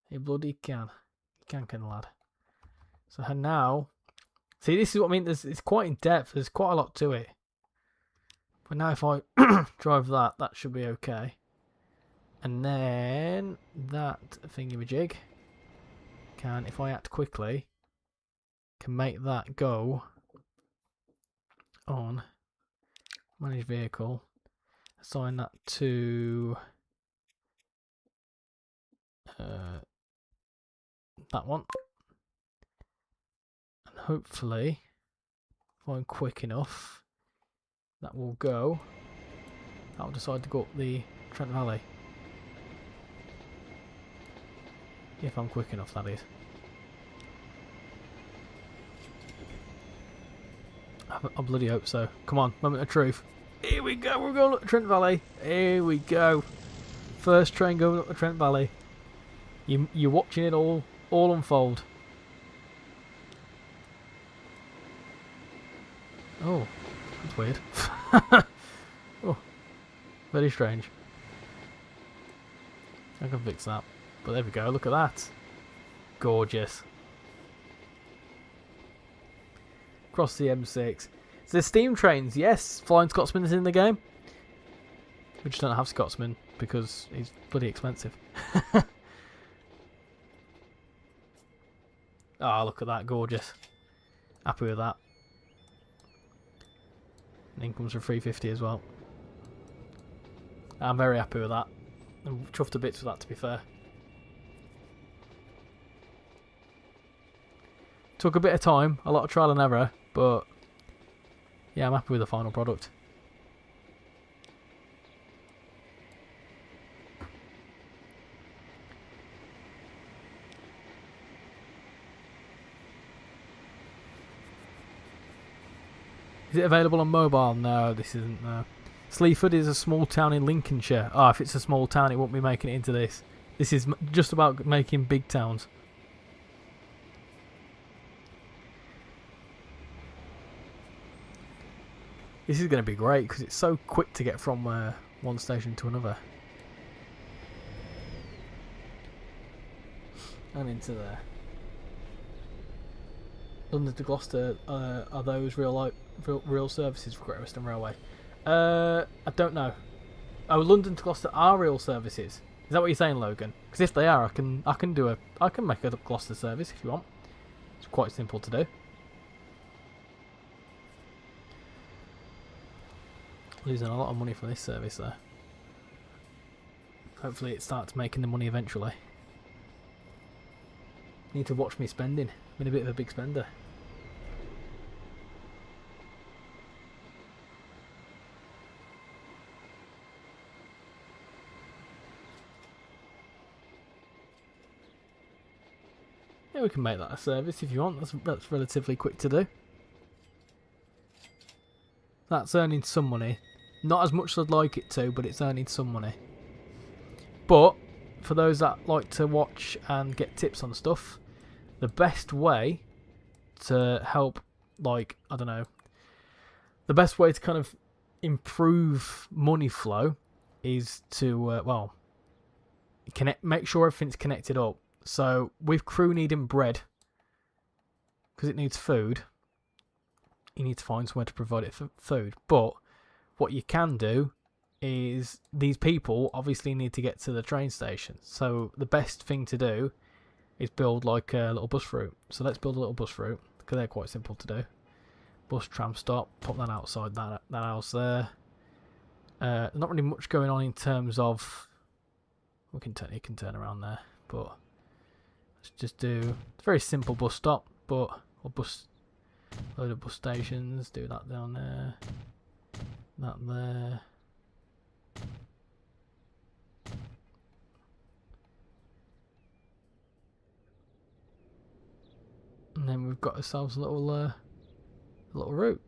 Speaker 1: He bloody can. He can the lad. So now, see, this is what I mean. It's quite in depth. There's quite a lot to it. But now if I drive that, that should be okay. And then that thingamajig can, if I act quickly, can make that go on manage vehicle. Assign that to that one. And hopefully, if I'm quick enough, that will go. That'll decide to go up the Trent Valley. If I'm quick enough, that is. I bloody hope so. Come on, moment of truth. Here we go, we're going up the Trent Valley. Here we go. First train going up the Trent Valley. You're watching it all unfold. Oh, that's weird. Oh, very strange. I can fix that. But there we go, look at that. Gorgeous. Across the M6. So the steam trains, yes, Flying Scotsman is in the game. We just don't have Scotsman because he's bloody expensive. Oh, look at that, gorgeous. Happy with that. And incomes for 350 as well. I'm very happy with that. I'm chuffed to bits with that, to be fair. Took a bit of time, a lot of trial and error, but yeah, I'm happy with the final product. Is it available on mobile? No, this isn't. No. Sleaford is a small town in Lincolnshire. Oh, if it's a small town, it won't be making it into this. This is just about making big towns. This is going to be great because it's so quick to get from one station to another. And into there. London to Gloucester, are those real services for Great Western Railway? I don't know. Oh, London to Gloucester are real services. Is that what you're saying, Logan? Because if they are, I can make a Gloucester service if you want. It's quite simple to do. Losing a lot of money for this service though. Hopefully it starts making the money eventually. Need to watch me spending. I've been a bit of a big spender. Yeah, we can make that a service if you want. That's relatively quick to do. That's earning some money. Not as much as I'd like it to, but it's earning some money. But for those that like to watch and get tips on stuff, the best way to help, like, I don't know, the best way to kind of improve money flow is to, make sure everything's connected up. So with crew needing bread, because it needs food, you need to find somewhere to provide it for food. But what you can do is these people obviously need to get to the train station. So the best thing to do is build like a little bus route. So let's build a little bus route because they're quite simple to do. Bus tram stop, put that outside that house there. Not really much going on in terms of you can turn around there, but let's just do a very simple bus stop, but load of bus stations. Do that down there, that there. And got ourselves a little route.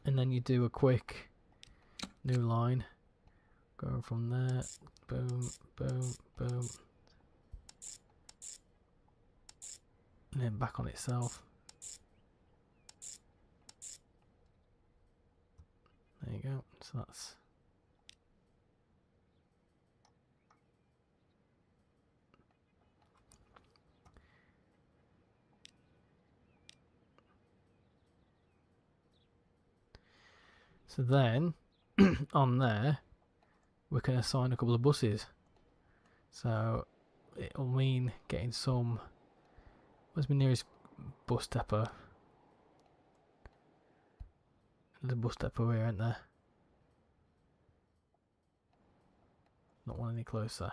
Speaker 1: And then you do a quick new line going from there, boom, boom, boom, and then back on itself. There you go. So that's so then on there we can assign a couple of buses. So it'll mean getting some. Where's my nearest bus depot? There's a bus depot here, isn't there? Not one any closer.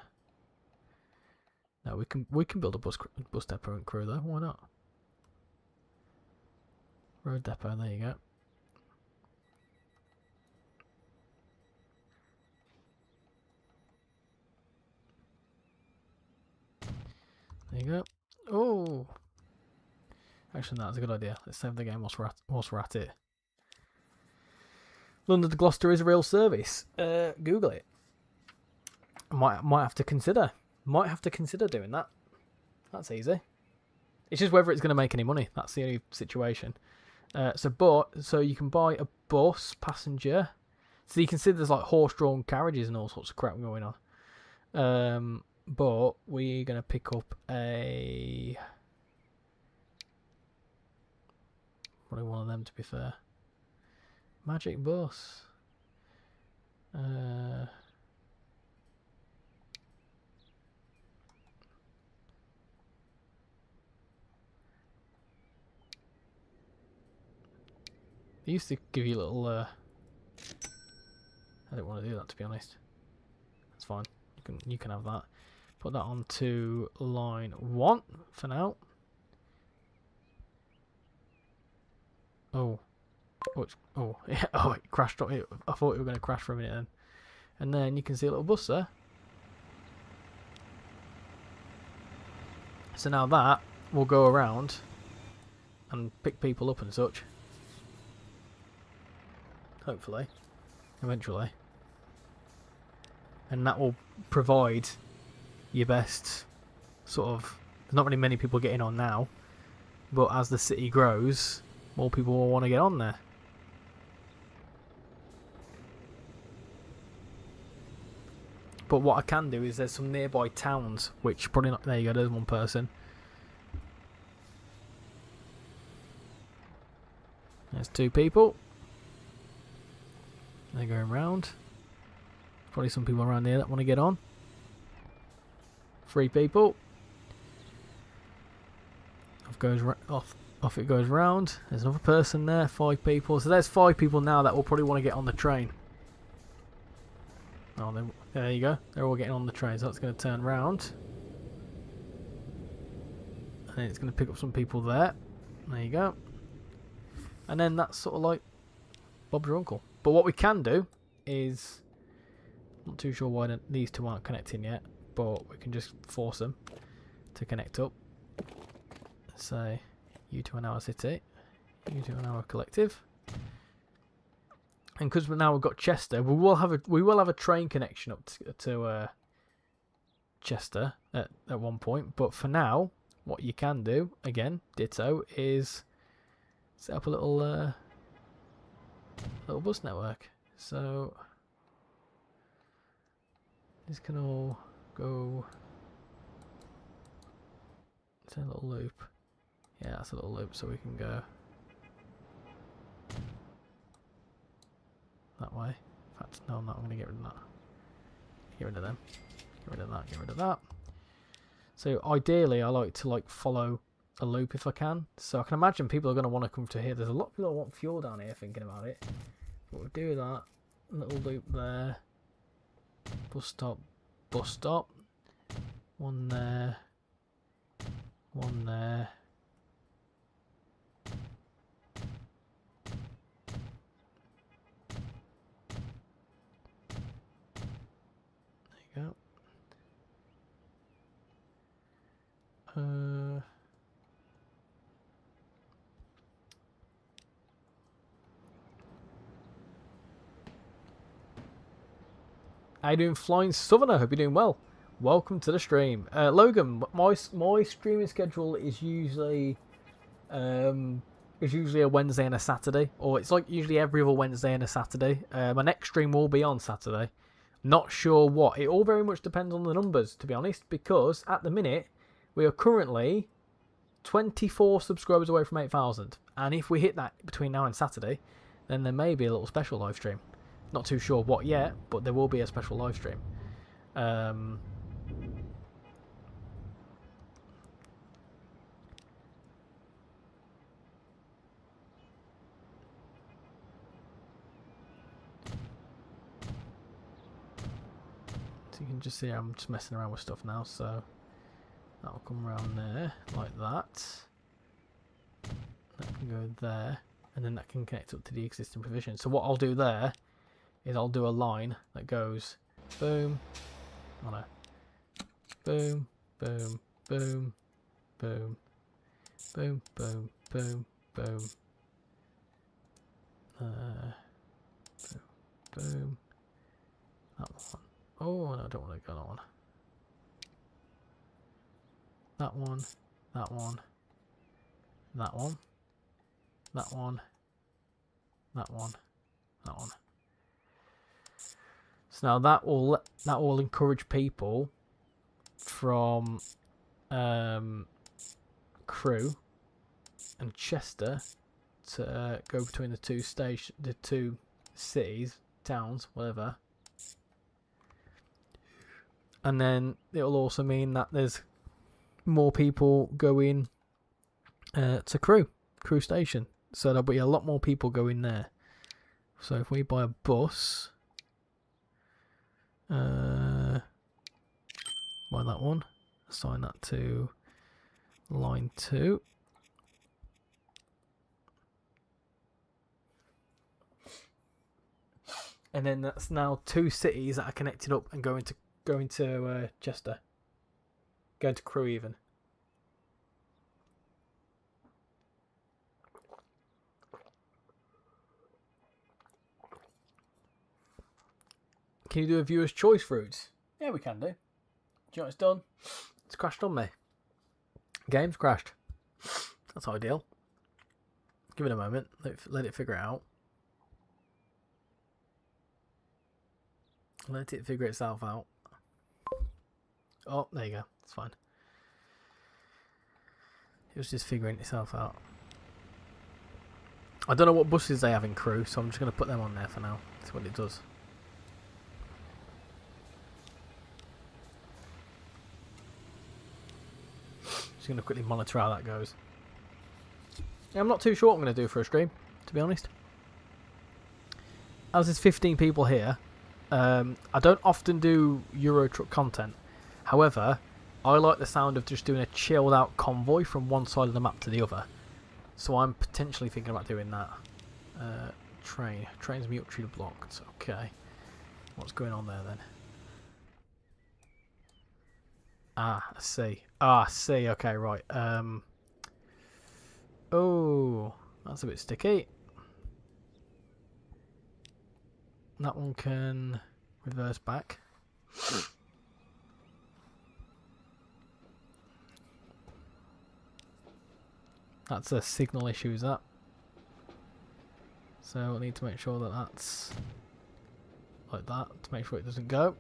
Speaker 1: No, we can build a bus depot and crew though. Why not? Road depot. There you go. There you go. Oh, actually, that's a good idea. Let's save the game whilst we're at it. London to Gloucester is a real service. Google it. Might have to consider. Might have to consider doing that. That's easy. It's just whether it's going to make any money. That's the only situation. So you can buy a bus passenger. So you can see there's like horse-drawn carriages and all sorts of crap going on. But we're going to pick up a... probably one of them, to be fair. Magic bus. They used to give you little... I didn't want to do that, to be honest. That's fine. You can have that. Put that onto line 1 for now. Oh, yeah. Oh, it crashed. I thought it were going to crash for a minute then. And then you can see a little bus there. So now that will go around and pick people up and such. Hopefully, eventually. And that will provide your best sort of... There's not really many people getting on now, but as the city grows, more people will want to get on there. But what I can do is there's some nearby towns which probably not... There you go, there's one person. There's 2 people. They're going round. Probably some people around here that want to get on. 3 people. Off it goes round. There's another person there. 5 people. So there's 5 people now that will probably want to get on the train. Oh, there you go. They're all getting on the train. So that's going to turn round. And it's going to pick up some people there. There you go. And then that's sort of like Bob's your uncle. But what we can do is... Not too sure why these 2 aren't connecting yet, but we can just force them to connect up. Say, you 2 are now a city, you 2 are now a collective. And because now we've got Chester, we will have a train connection up to Chester at one point. But for now, what you can do, again, ditto, is set up a little bus network. So this can all go. It's a little loop. Yeah, that's a little loop, so we can go that way. In fact, no, I'm not. I'm going to get rid of that. Get rid of them. Get rid of that. Get rid of that. So ideally, I like to follow a loop if I can. So I can imagine people are going to want to come to here. There's a lot of people that want fuel down here. Thinking about it, but we'll do that. Little loop there. Bus stop. Bus stop. One there. One there. There you go. How you doing, Flying Southerner? Hope you're doing well. Welcome to the stream. Logan, my streaming schedule is usually a Wednesday and a Saturday, or it's like usually every other Wednesday and a Saturday. My next stream will be on Saturday. Not sure what. It all very much depends on the numbers, to be honest, because at the minute we are currently 24 subscribers away from 8,000, and if we hit that between now and Saturday, then there may be a little special live stream. Not too sure what yet, but there will be a special live stream. So you can just see I'm just messing around with stuff now, so that'll come around there, like that. That can go there, and then that can connect up to the existing provision. So what I'll do there is I'll do a line that goes boom, oh no, boom, boom, boom, boom, boom, boom, boom, boom, boom, boom, that one. Oh no, I don't want to go that one. That one, that one, that one, that one, that one, that one. So now that will encourage people from Crewe and Chester to go between the two cities, towns, whatever. And then it will also mean that there's more people going to Crewe station. So there'll be a lot more people going there. So if we buy a bus, buy that one, assign that to line 2. And then that's now 2 cities that are connected up and going to Chester, going to Crewe even. Can you do a viewer's choice routes? Yeah, we can do. Do you know what it's done? It's crashed on me. Game's crashed. That's ideal. Give it a moment. Let it figure it out. Let it figure itself out. Oh, there you go. It's fine. It was just figuring itself out. I don't know what buses they have in Crewe, so I'm just going to put them on there for now. See what it does. Just going to quickly monitor how that goes. Yeah, I'm not too sure what I'm going to do for a stream, to be honest. As there's 15 people here, I don't often do Euro Truck content. However, I like the sound of just doing a chilled out convoy from one side of the map to the other. So I'm potentially thinking about doing that. Train's mutually blocked. Okay. What's going on there then? Ah, I see. Ah, I see. Okay, right. Oh, that's a bit sticky. That one can reverse back. That's a signal issue, is that? So I need to make sure that that's like that to make sure it doesn't go.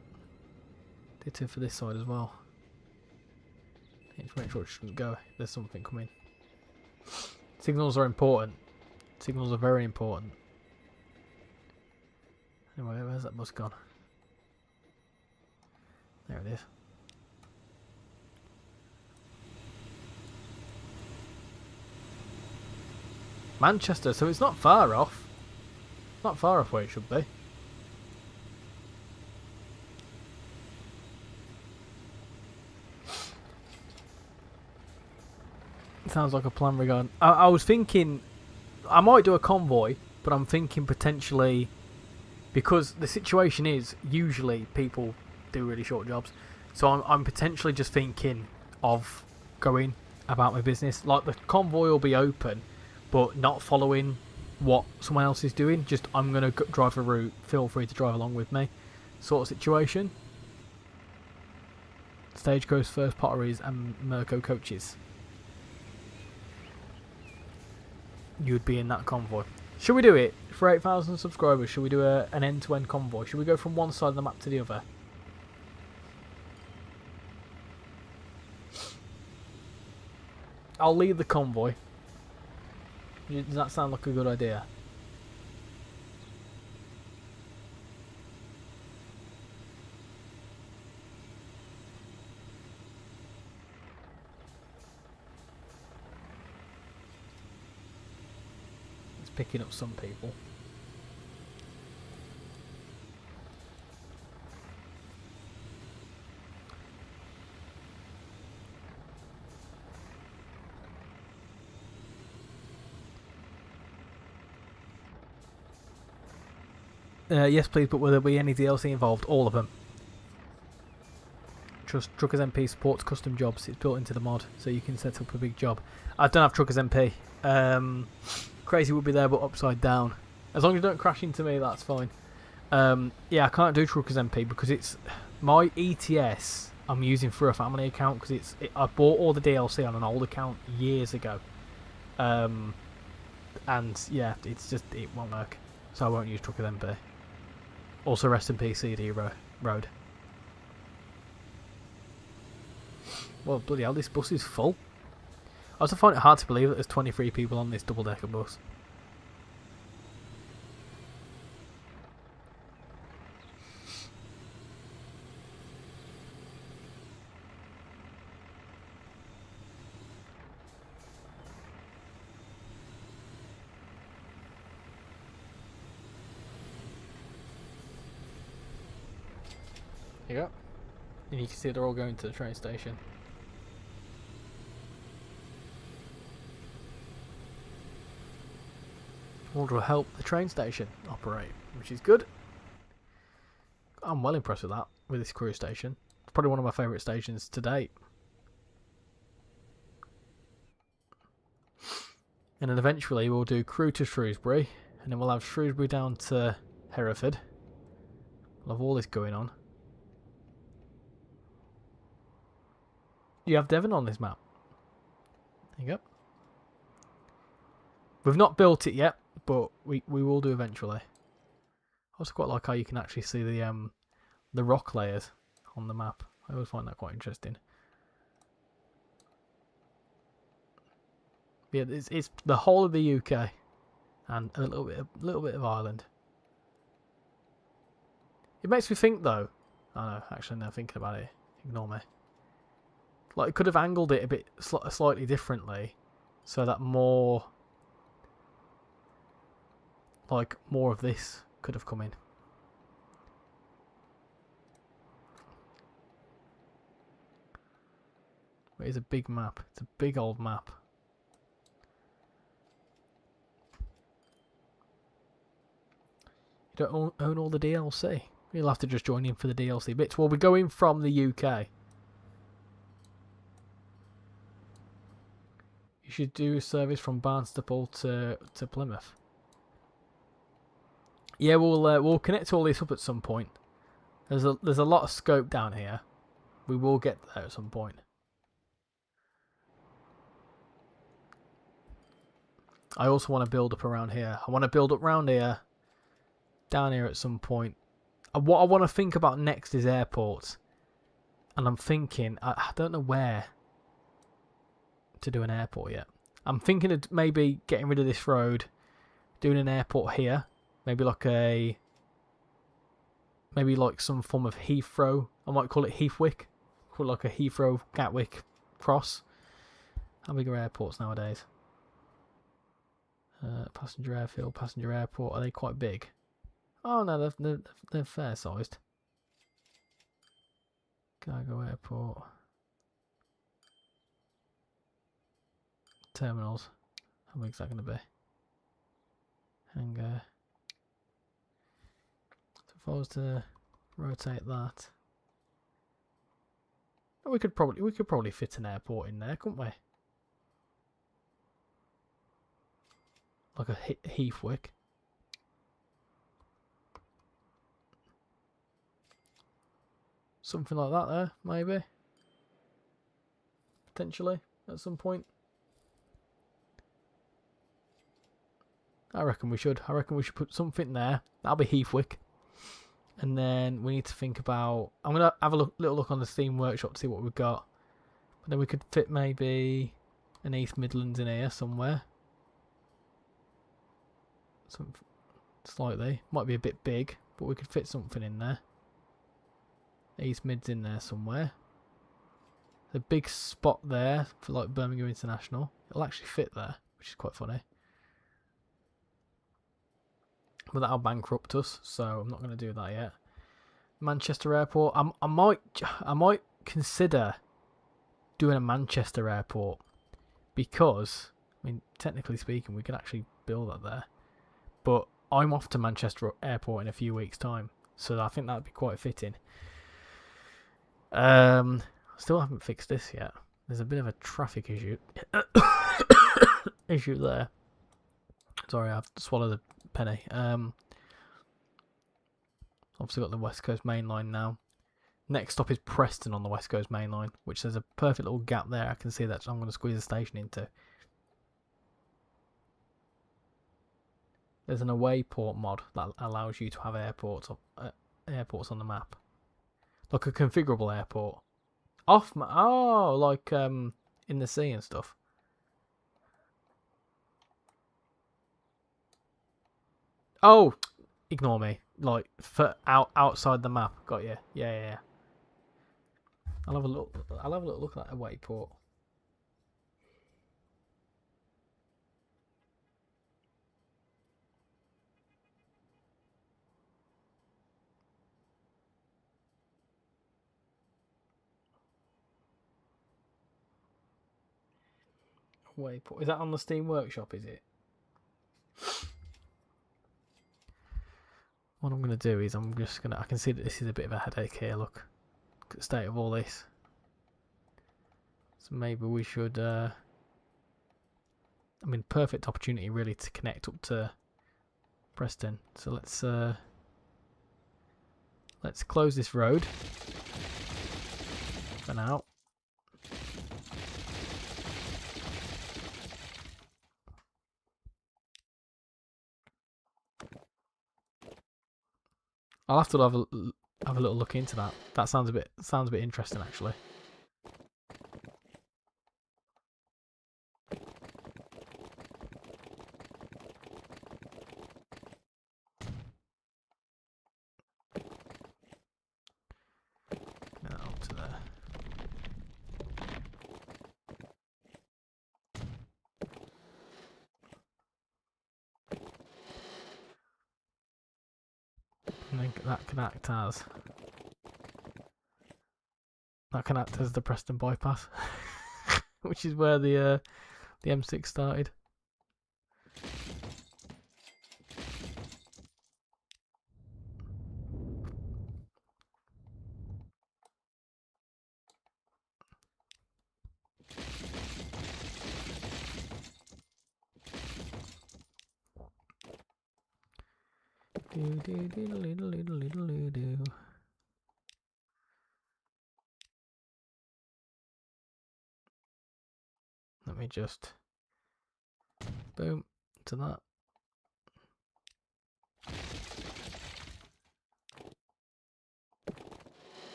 Speaker 1: Ditto for this side as well. Need to make sure it shouldn't go if there's something coming. Signals are important. Signals are very important. Anyway, where's that bus gone? There it is. Manchester, so it's not far off. Not far off where it should be. Sounds like a plan regarding... I was thinking... I might do a convoy, but I'm thinking potentially... Because the situation is, usually people do really short jobs. So I'm potentially just thinking of going about my business. Like the convoy will be open, but not following what someone else is doing. Just I'm gonna drive a route. Feel free to drive along with me, sort of situation. Stagecoach, First Potteries, and Mirko coaches. You would be in that convoy. Should we do it for 8,000 subscribers? Should we do an end-to-end convoy? Should we go from one side of the map to the other? I'll lead the convoy. Does that sound like a good idea? It's picking up some people. Yes, please, but will there be any DLC involved? All of them. Trust Truckers MP supports custom jobs. It's built into the mod, so you can set up a big job. I don't have Truckers MP. Crazy would be there, but upside down. As long as you don't crash into me, that's fine. Yeah, I can't do Truckers MP because it's my ETS. I'm using for a family account because I bought all the DLC on an old account years ago. And yeah, it won't work, so I won't use Truckers MP. Also, rest in peace, CD Road. Well, bloody hell, this bus is full. I also find it hard to believe that there's 23 people on this double-decker bus. Here you go. And you can see they're all going to the train station. Order will help the train station operate, which is good. I'm well impressed with that, with this crew station. It's probably one of my favourite stations to date. And then eventually we'll do Crewe to Shrewsbury, and then we'll have Shrewsbury down to Hereford. We'll have all this going on. You have Devon on this map. There you go. We've not built it yet, but we will do eventually. I also quite like how you can actually see the rock layers on the map. I always find that quite interesting. Yeah, it's the whole of the UK and a little bit of Ireland. It makes me think though. I know, actually, now thinking about it, ignore me. Like, it could have angled it a bit slightly differently, so that more of this could have come in. It is a big map. It's a big old map. You don't own all the DLC. You'll have to just join in for the DLC bits. Well, we're going from the UK. You should do a service from Barnstaple to Plymouth. Yeah, we'll connect all this up at some point. There's a lot of scope down here. We will get there at some point. I also want to build up around here. I want to build up around here, down here at some point. What I want to think about next is airports. And I'm thinking, I don't know where to do an airport yet. I'm thinking of maybe getting rid of this road, doing an airport here. Maybe like some form of Heathrow. I might call it Heathwick. Call it like a Heathrow Gatwick cross. How big are airports nowadays? Passenger airfield, passenger airport. Are they quite big? Oh no, they're fair sized. Cargo airport. Terminals. How big is that going to be? Hangar. So if I was to rotate that. We could probably fit an airport in there, couldn't we? Like a Heathwick. Something like that there, maybe. Potentially, at some point. I reckon we should. I reckon we should put something there. That'll be Heathwick. And then we need to think about... I'm going to have a little look on the Steam Workshop to see what we've got. But then we could fit maybe an East Midlands in here somewhere. Slightly. Might be a bit big, but we could fit something in there. East Mid's in there somewhere. The big spot there for like Birmingham International. It'll actually fit there, which is quite funny. But that'll bankrupt us, so I'm not going to do that yet. Manchester Airport. I might consider doing a Manchester Airport because, I mean, technically speaking, we could actually build that there. But I'm off to Manchester Airport in a few weeks' time, so I think that'd be quite fitting. Still haven't fixed this yet. There's a bit of a traffic issue. Issue there. Sorry, I've swallowed a penny. Obviously got the West Coast Main Line now. Next stop is Preston on the West Coast Main Line, which there's a perfect little gap there. I can see that, so I'm going to squeeze a station into. There's an away port mod that allows you to have airports on the map. Like a configurable airport. Oh, like in the sea and stuff. Oh, ignore me. Like for outside the map. Got you. Yeah. I'll have a look. I'll have a look at that away port. Away port. Is that on the Steam Workshop? Is it? What I'm going to do is I'm just going to... I can see that this is a bit of a headache here, look. At the state of all this. So maybe we should... I mean, perfect opportunity really to connect up to Preston. So let's close this road for now. I'll have to have a little look into that. That sounds a bit interesting actually. Now to there. I think that can act as the Preston bypass, which is where the M6 started. Let me just boom to that.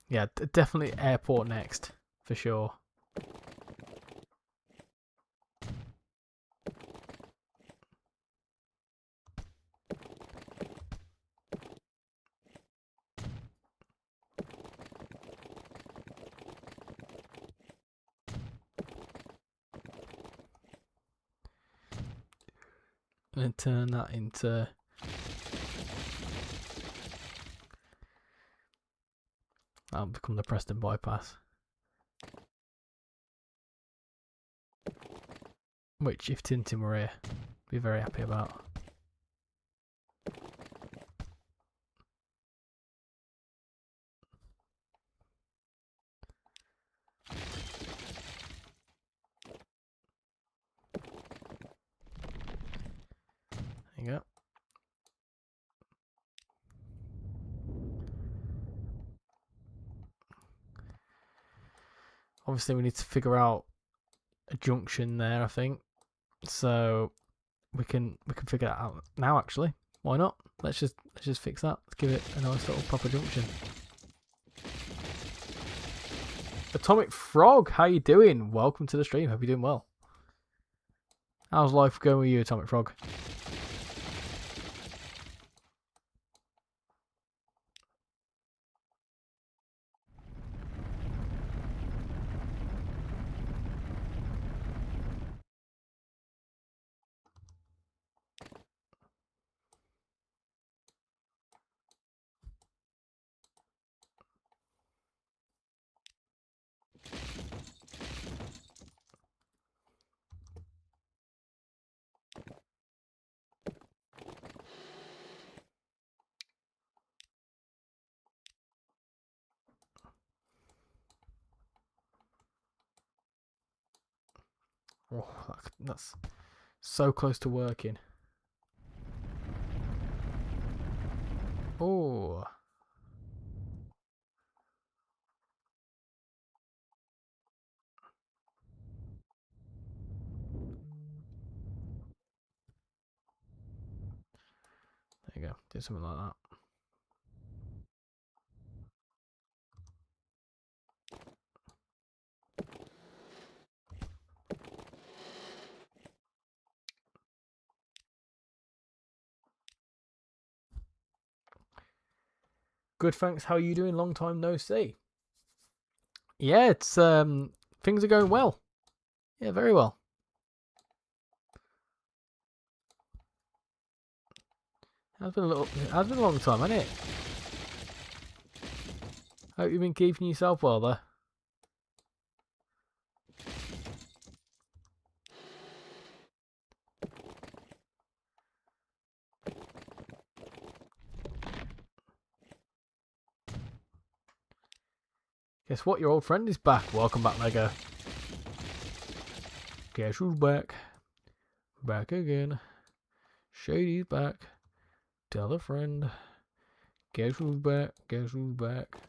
Speaker 1: Yeah, definitely airport next, for sure. And turn that into... That'll become the Preston bypass. which if Tintin were here, be very happy about. There you go. Obviously, we need to figure out a junction there, I think. So we can figure that out now. Actually, why not? Let's just fix that. Let's give it a nice little proper junction. Atomic Frog, how you doing? Welcome to the stream. Hope you're doing well. How's life going with you, Atomic Frog? Oh, that's so close to working. Oh. There you go. Do something like that. Good, thanks. How are you doing? Long time no see. Yeah, it's things are going well. Yeah, very well. It has been a long time, hasn't it? Hope you've been keeping yourself well there. Guess what? Your old friend is back. Welcome back, Mega. Guess who's back? Back again. Shady's back. Tell a friend. Guess who's back? Guess who's back? Are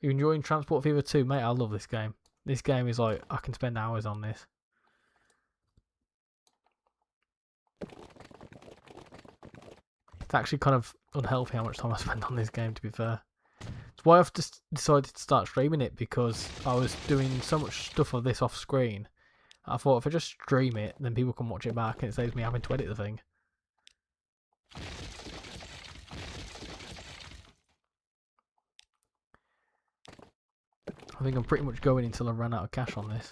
Speaker 1: you enjoying Transport Fever 2? Mate, I love this game. This game is like, I can spend hours on this. It's actually kind of unhealthy how much time I spend on this game, to be fair. It's why I've just decided to start streaming it, because I was doing so much stuff of this off screen. I thought if I just stream it, then people can watch it back and it saves me having to edit the thing. I think I'm pretty much going until I run out of cash on this,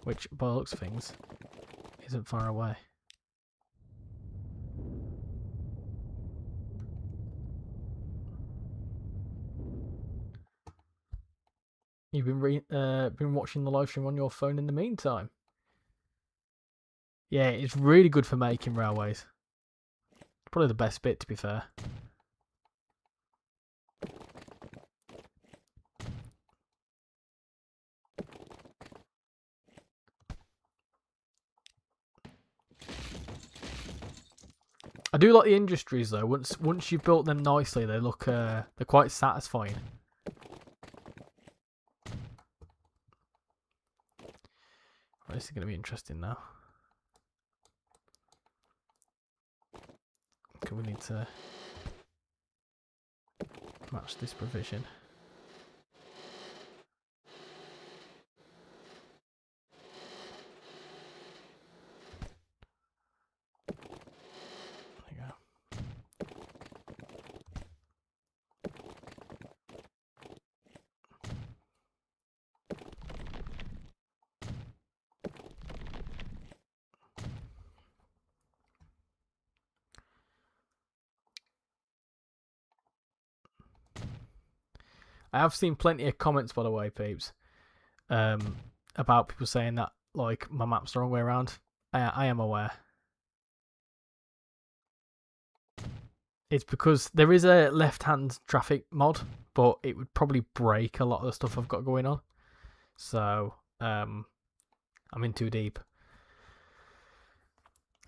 Speaker 1: which by the looks of things isn't far away. You've been watching the live stream on your phone in the meantime. Yeah, it's really good for making railways. It's probably the best bit, to be fair. I do like the industries though. Once you've built them nicely, they look they're quite satisfying. Right, this is going to be interesting now. Okay, we need to match this provision. There you go. I have seen plenty of comments, by the way, peeps, about people saying that like my map's the wrong way around. I am aware. It's because there is a left-hand traffic mod, but it would probably break a lot of the stuff I've got going on. So I'm in too deep.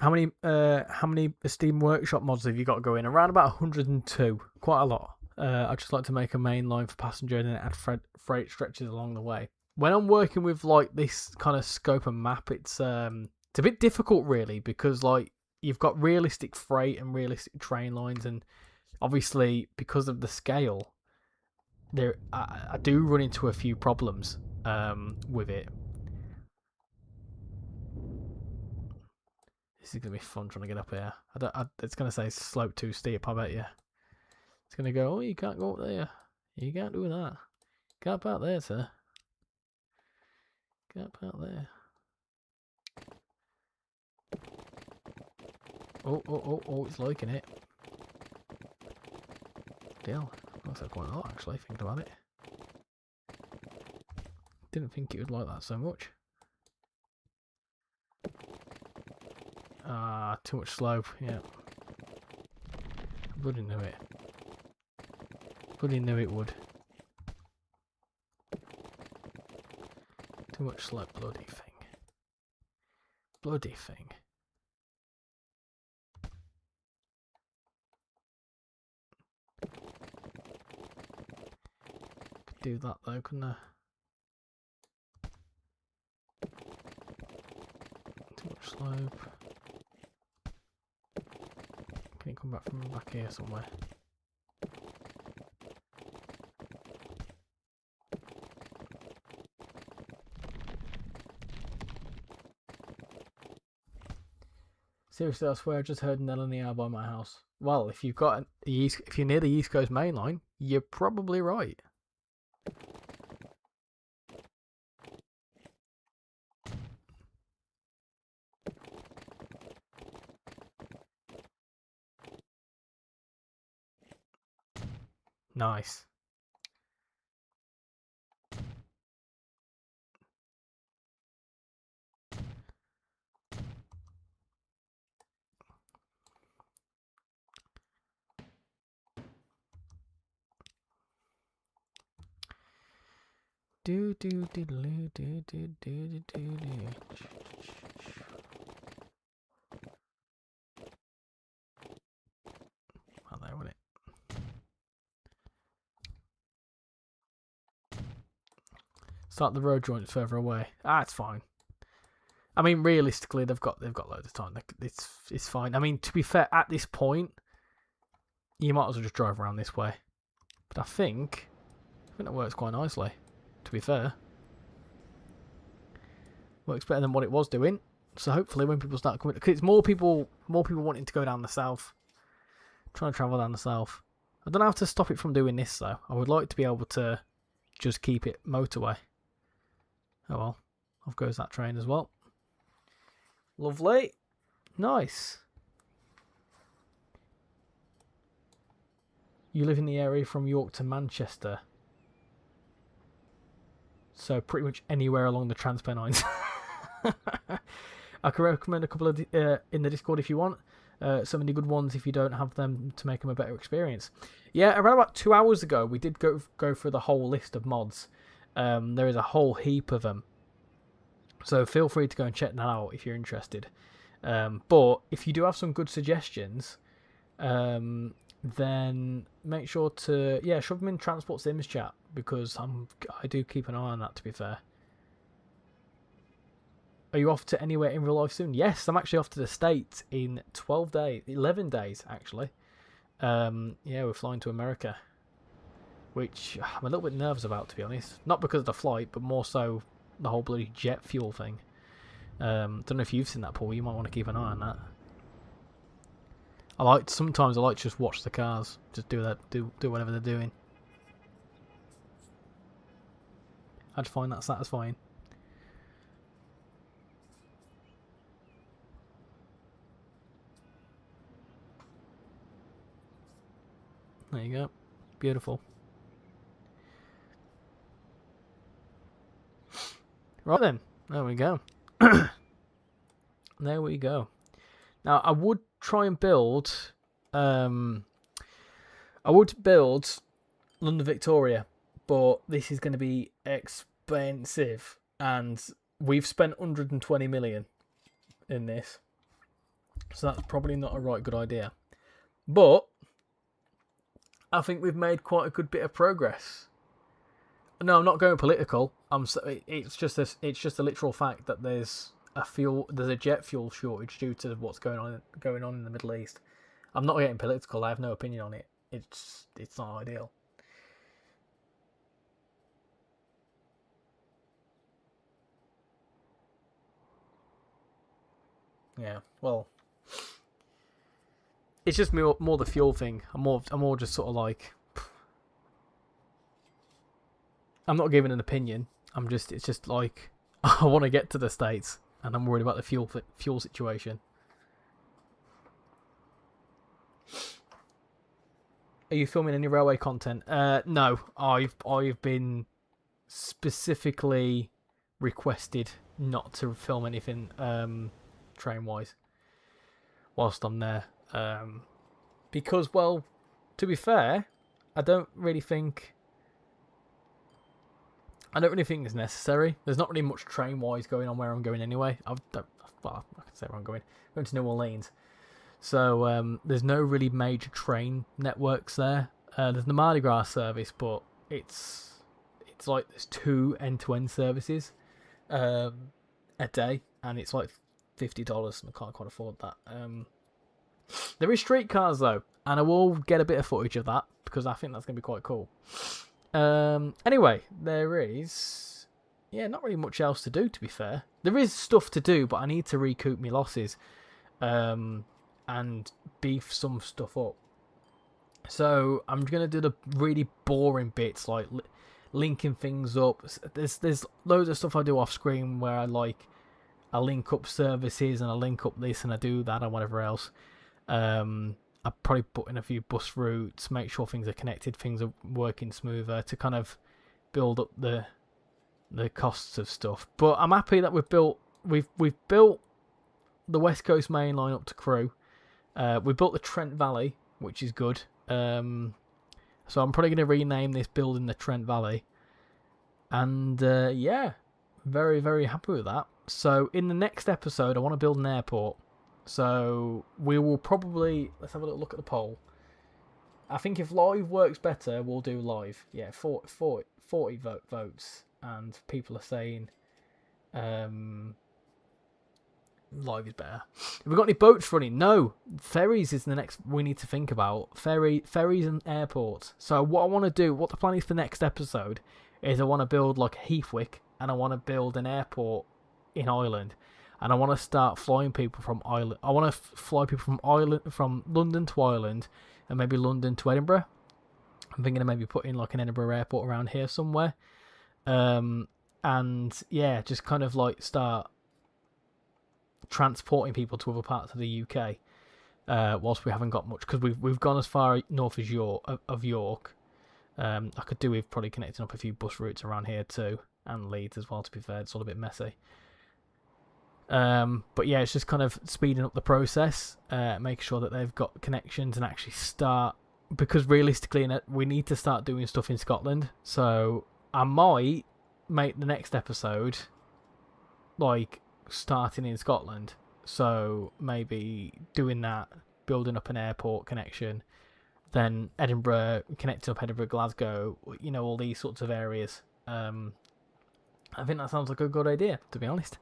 Speaker 1: How many Steam Workshop mods have you got going? Around about 102, quite a lot. I'd just like to make a main line for passenger and then add freight stretches along the way. When I'm working with like this kind of scope and map, it's a bit difficult really, because like you've got realistic freight and realistic train lines, and obviously because of the scale, I do run into a few problems with it. This is gonna be fun trying to get up here. It's gonna say slope too steep. I bet you. It's gonna go. Oh, you can't go up there. You can't do that. Get up out there, sir. Get up out there. Oh! It's liking it. Deal. That's quite a lot, actually. Thinking about it. Didn't think it would like that so much. Ah, too much slope. Yeah. Bloody knew it. Bloody knew it would. Too much slope, bloody thing. Bloody thing. Could do that though, couldn't I? Too much slope. Can you come back from back here somewhere? Seriously, I swear I just heard an LNER by my house. Well, if you've got if you're near the East Coast main line, you're probably right. Nice. Do. Well, there, wouldn't it? Start the road joints further away. It's fine. I mean, realistically, they've got loads of time. It's fine. I mean, to be fair, at this point, you might as well just drive around this way. But I think that works quite nicely. To be fair, works better than what it was doing. So hopefully, when people start coming, because it's more people wanting to go down the south, trying to travel down the south. I don't know how to stop it from doing this though. I would like to be able to just keep it motorway. Oh well, off goes that train as well. Lovely, nice. You live in the area from York to Manchester, so pretty much anywhere along the Transpennines. I can recommend a couple of in the Discord if you want. So many good ones if you don't have them to make them a better experience. Yeah, around about 2 hours ago, we did go through the whole list of mods. There is a whole heap of them. So feel free to go and check that out if you're interested. But if you do have some good suggestions, then make sure to shove them in Transport Sims chat, because I do keep an eye on that, to be fair. Are you off to anywhere in real life soon? Yes, I'm actually off to the States in 11 days actually. We're flying to America, which I'm a little bit nervous about, to be honest. Not because of the flight, but more so the whole bloody jet fuel thing. Don't know if you've seen that, Paul. You might want to keep an eye on that. Sometimes I like to just watch the cars, just do whatever they're doing. I'd find that satisfying. There you go. Beautiful. Right then, there we go. There we go. Now, I would try and build... I would build London Victoria, but this is going to be expensive. And we've spent 120 million in this. So that's probably not a right good idea. But I think we've made quite a good bit of progress. No, I'm not going political. It's just a literal fact that there's a jet fuel shortage due to what's going on in the Middle East. I'm not getting political. I have no opinion on it. It's not ideal. Yeah, well, it's just more the fuel thing. I'm more just sort of like, I'm not giving an opinion. It's just like, I want to get to the States, and I'm worried about the fuel situation. Are you filming any railway content? No, I've been specifically requested not to film anything train wise whilst I'm there. Because, well, to be fair, I don't really think it's necessary. There's not really much train wise going on where I'm going anyway. I can say where I'm going. I'm going to New Orleans. So there's no really major train networks there. There's the Mardi Gras service, but it's like there's 2 end-to-end services a day, and it's like $50, and I can't quite afford that. There is streetcars though, and I will get a bit of footage of that because I think that's going to be quite cool. Anyway, there is not really much else to do, to be fair. There is stuff to do, but I need to recoup my losses. And beef some stuff up. So I'm going to do the really boring bits like linking things up. There's loads of stuff I do off screen where I link up services and I link up this and I do that and whatever else. I probably put in a few bus routes, make sure things are connected, things are working smoother to kind of build up the costs of stuff. But I'm happy that we've built the West Coast main line up to Crewe. We built the Trent Valley, which is good. So I'm probably going to rename this building the Trent Valley. And very, very happy with that. So in the next episode, I want to build an airport. So we will probably, let's have a little look at the poll. I think if live works better, we'll do live. Yeah, 40 votes. And people are saying live is better. Have we got any boats running? No. Ferries is the next we need to think about. Ferries and airports. So what I want to do, what the plan is for next episode, is I want to build like a Heathwick, and I want to build an airport in Ireland, and I want to start flying people from Ireland. I want to fly people from London to Ireland, and maybe London to Edinburgh. I'm thinking of maybe putting like an Edinburgh airport around here somewhere, and yeah, just kind of like start transporting people to other parts of the UK, whilst we haven't got much, because we've gone as far north as York. I could do with probably connecting up a few bus routes around here too, and Leeds as well, to be fair. It's all a bit messy. But yeah, it's just kind of speeding up the process, making sure that they've got connections and actually start, because realistically we need to start doing stuff in Scotland. So I might make the next episode like starting in Scotland, so maybe doing that, building up an airport connection, then Edinburgh, connecting up Edinburgh, Glasgow, all these sorts of areas. I think that sounds like a good idea, to be honest.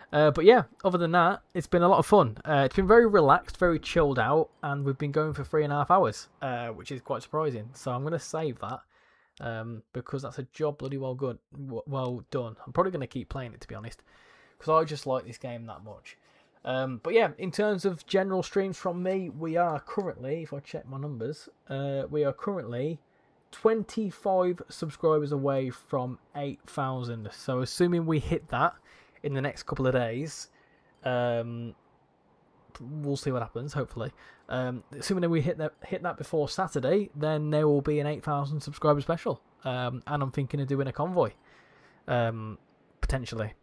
Speaker 1: But yeah, other than that, it's been a lot of fun. It's been very relaxed, very chilled out, and we've been going for 3.5 hours, which is quite surprising. So I'm going to save that, because that's a job bloody well done. I'm probably going to keep playing it, to be honest, because I just like this game that much. But yeah, in terms of general streams from me, we are currently, if I check my numbers, we are currently 25 subscribers away from 8,000. So assuming we hit that in the next couple of days, we'll see what happens, hopefully. Assuming that we hit that before Saturday, then there will be an 8,000 subscriber special. And I'm thinking of doing a convoy, potentially.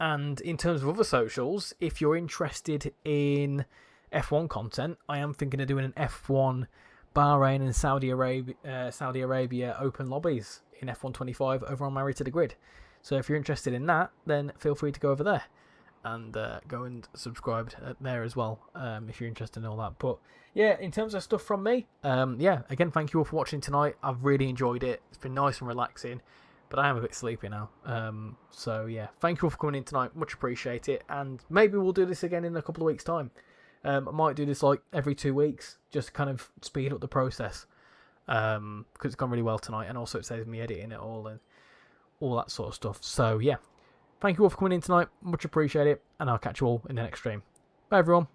Speaker 1: And in terms of other socials, if you're interested in F1 content, I am thinking of doing an F1 Bahrain and Saudi Arabia open lobbies in F1 25 over on Married to the Grid. So if you're interested in that, then feel free to go over there and go and subscribe there as well if you're interested in all that. But yeah, in terms of stuff from me, yeah, again, thank you all for watching tonight. I've really enjoyed it. It's been nice and relaxing, but I am a bit sleepy now. So yeah, thank you all for coming in tonight. Much appreciate it. And maybe we'll do this again in a couple of weeks' time. I might do this like every 2 weeks, just to kind of speed up the process. Because it's gone really well tonight, and also it saves me editing it all and all that sort of stuff. So yeah, thank you all for coming in tonight. Much appreciate it, and I'll catch you all in the next stream. Bye everyone.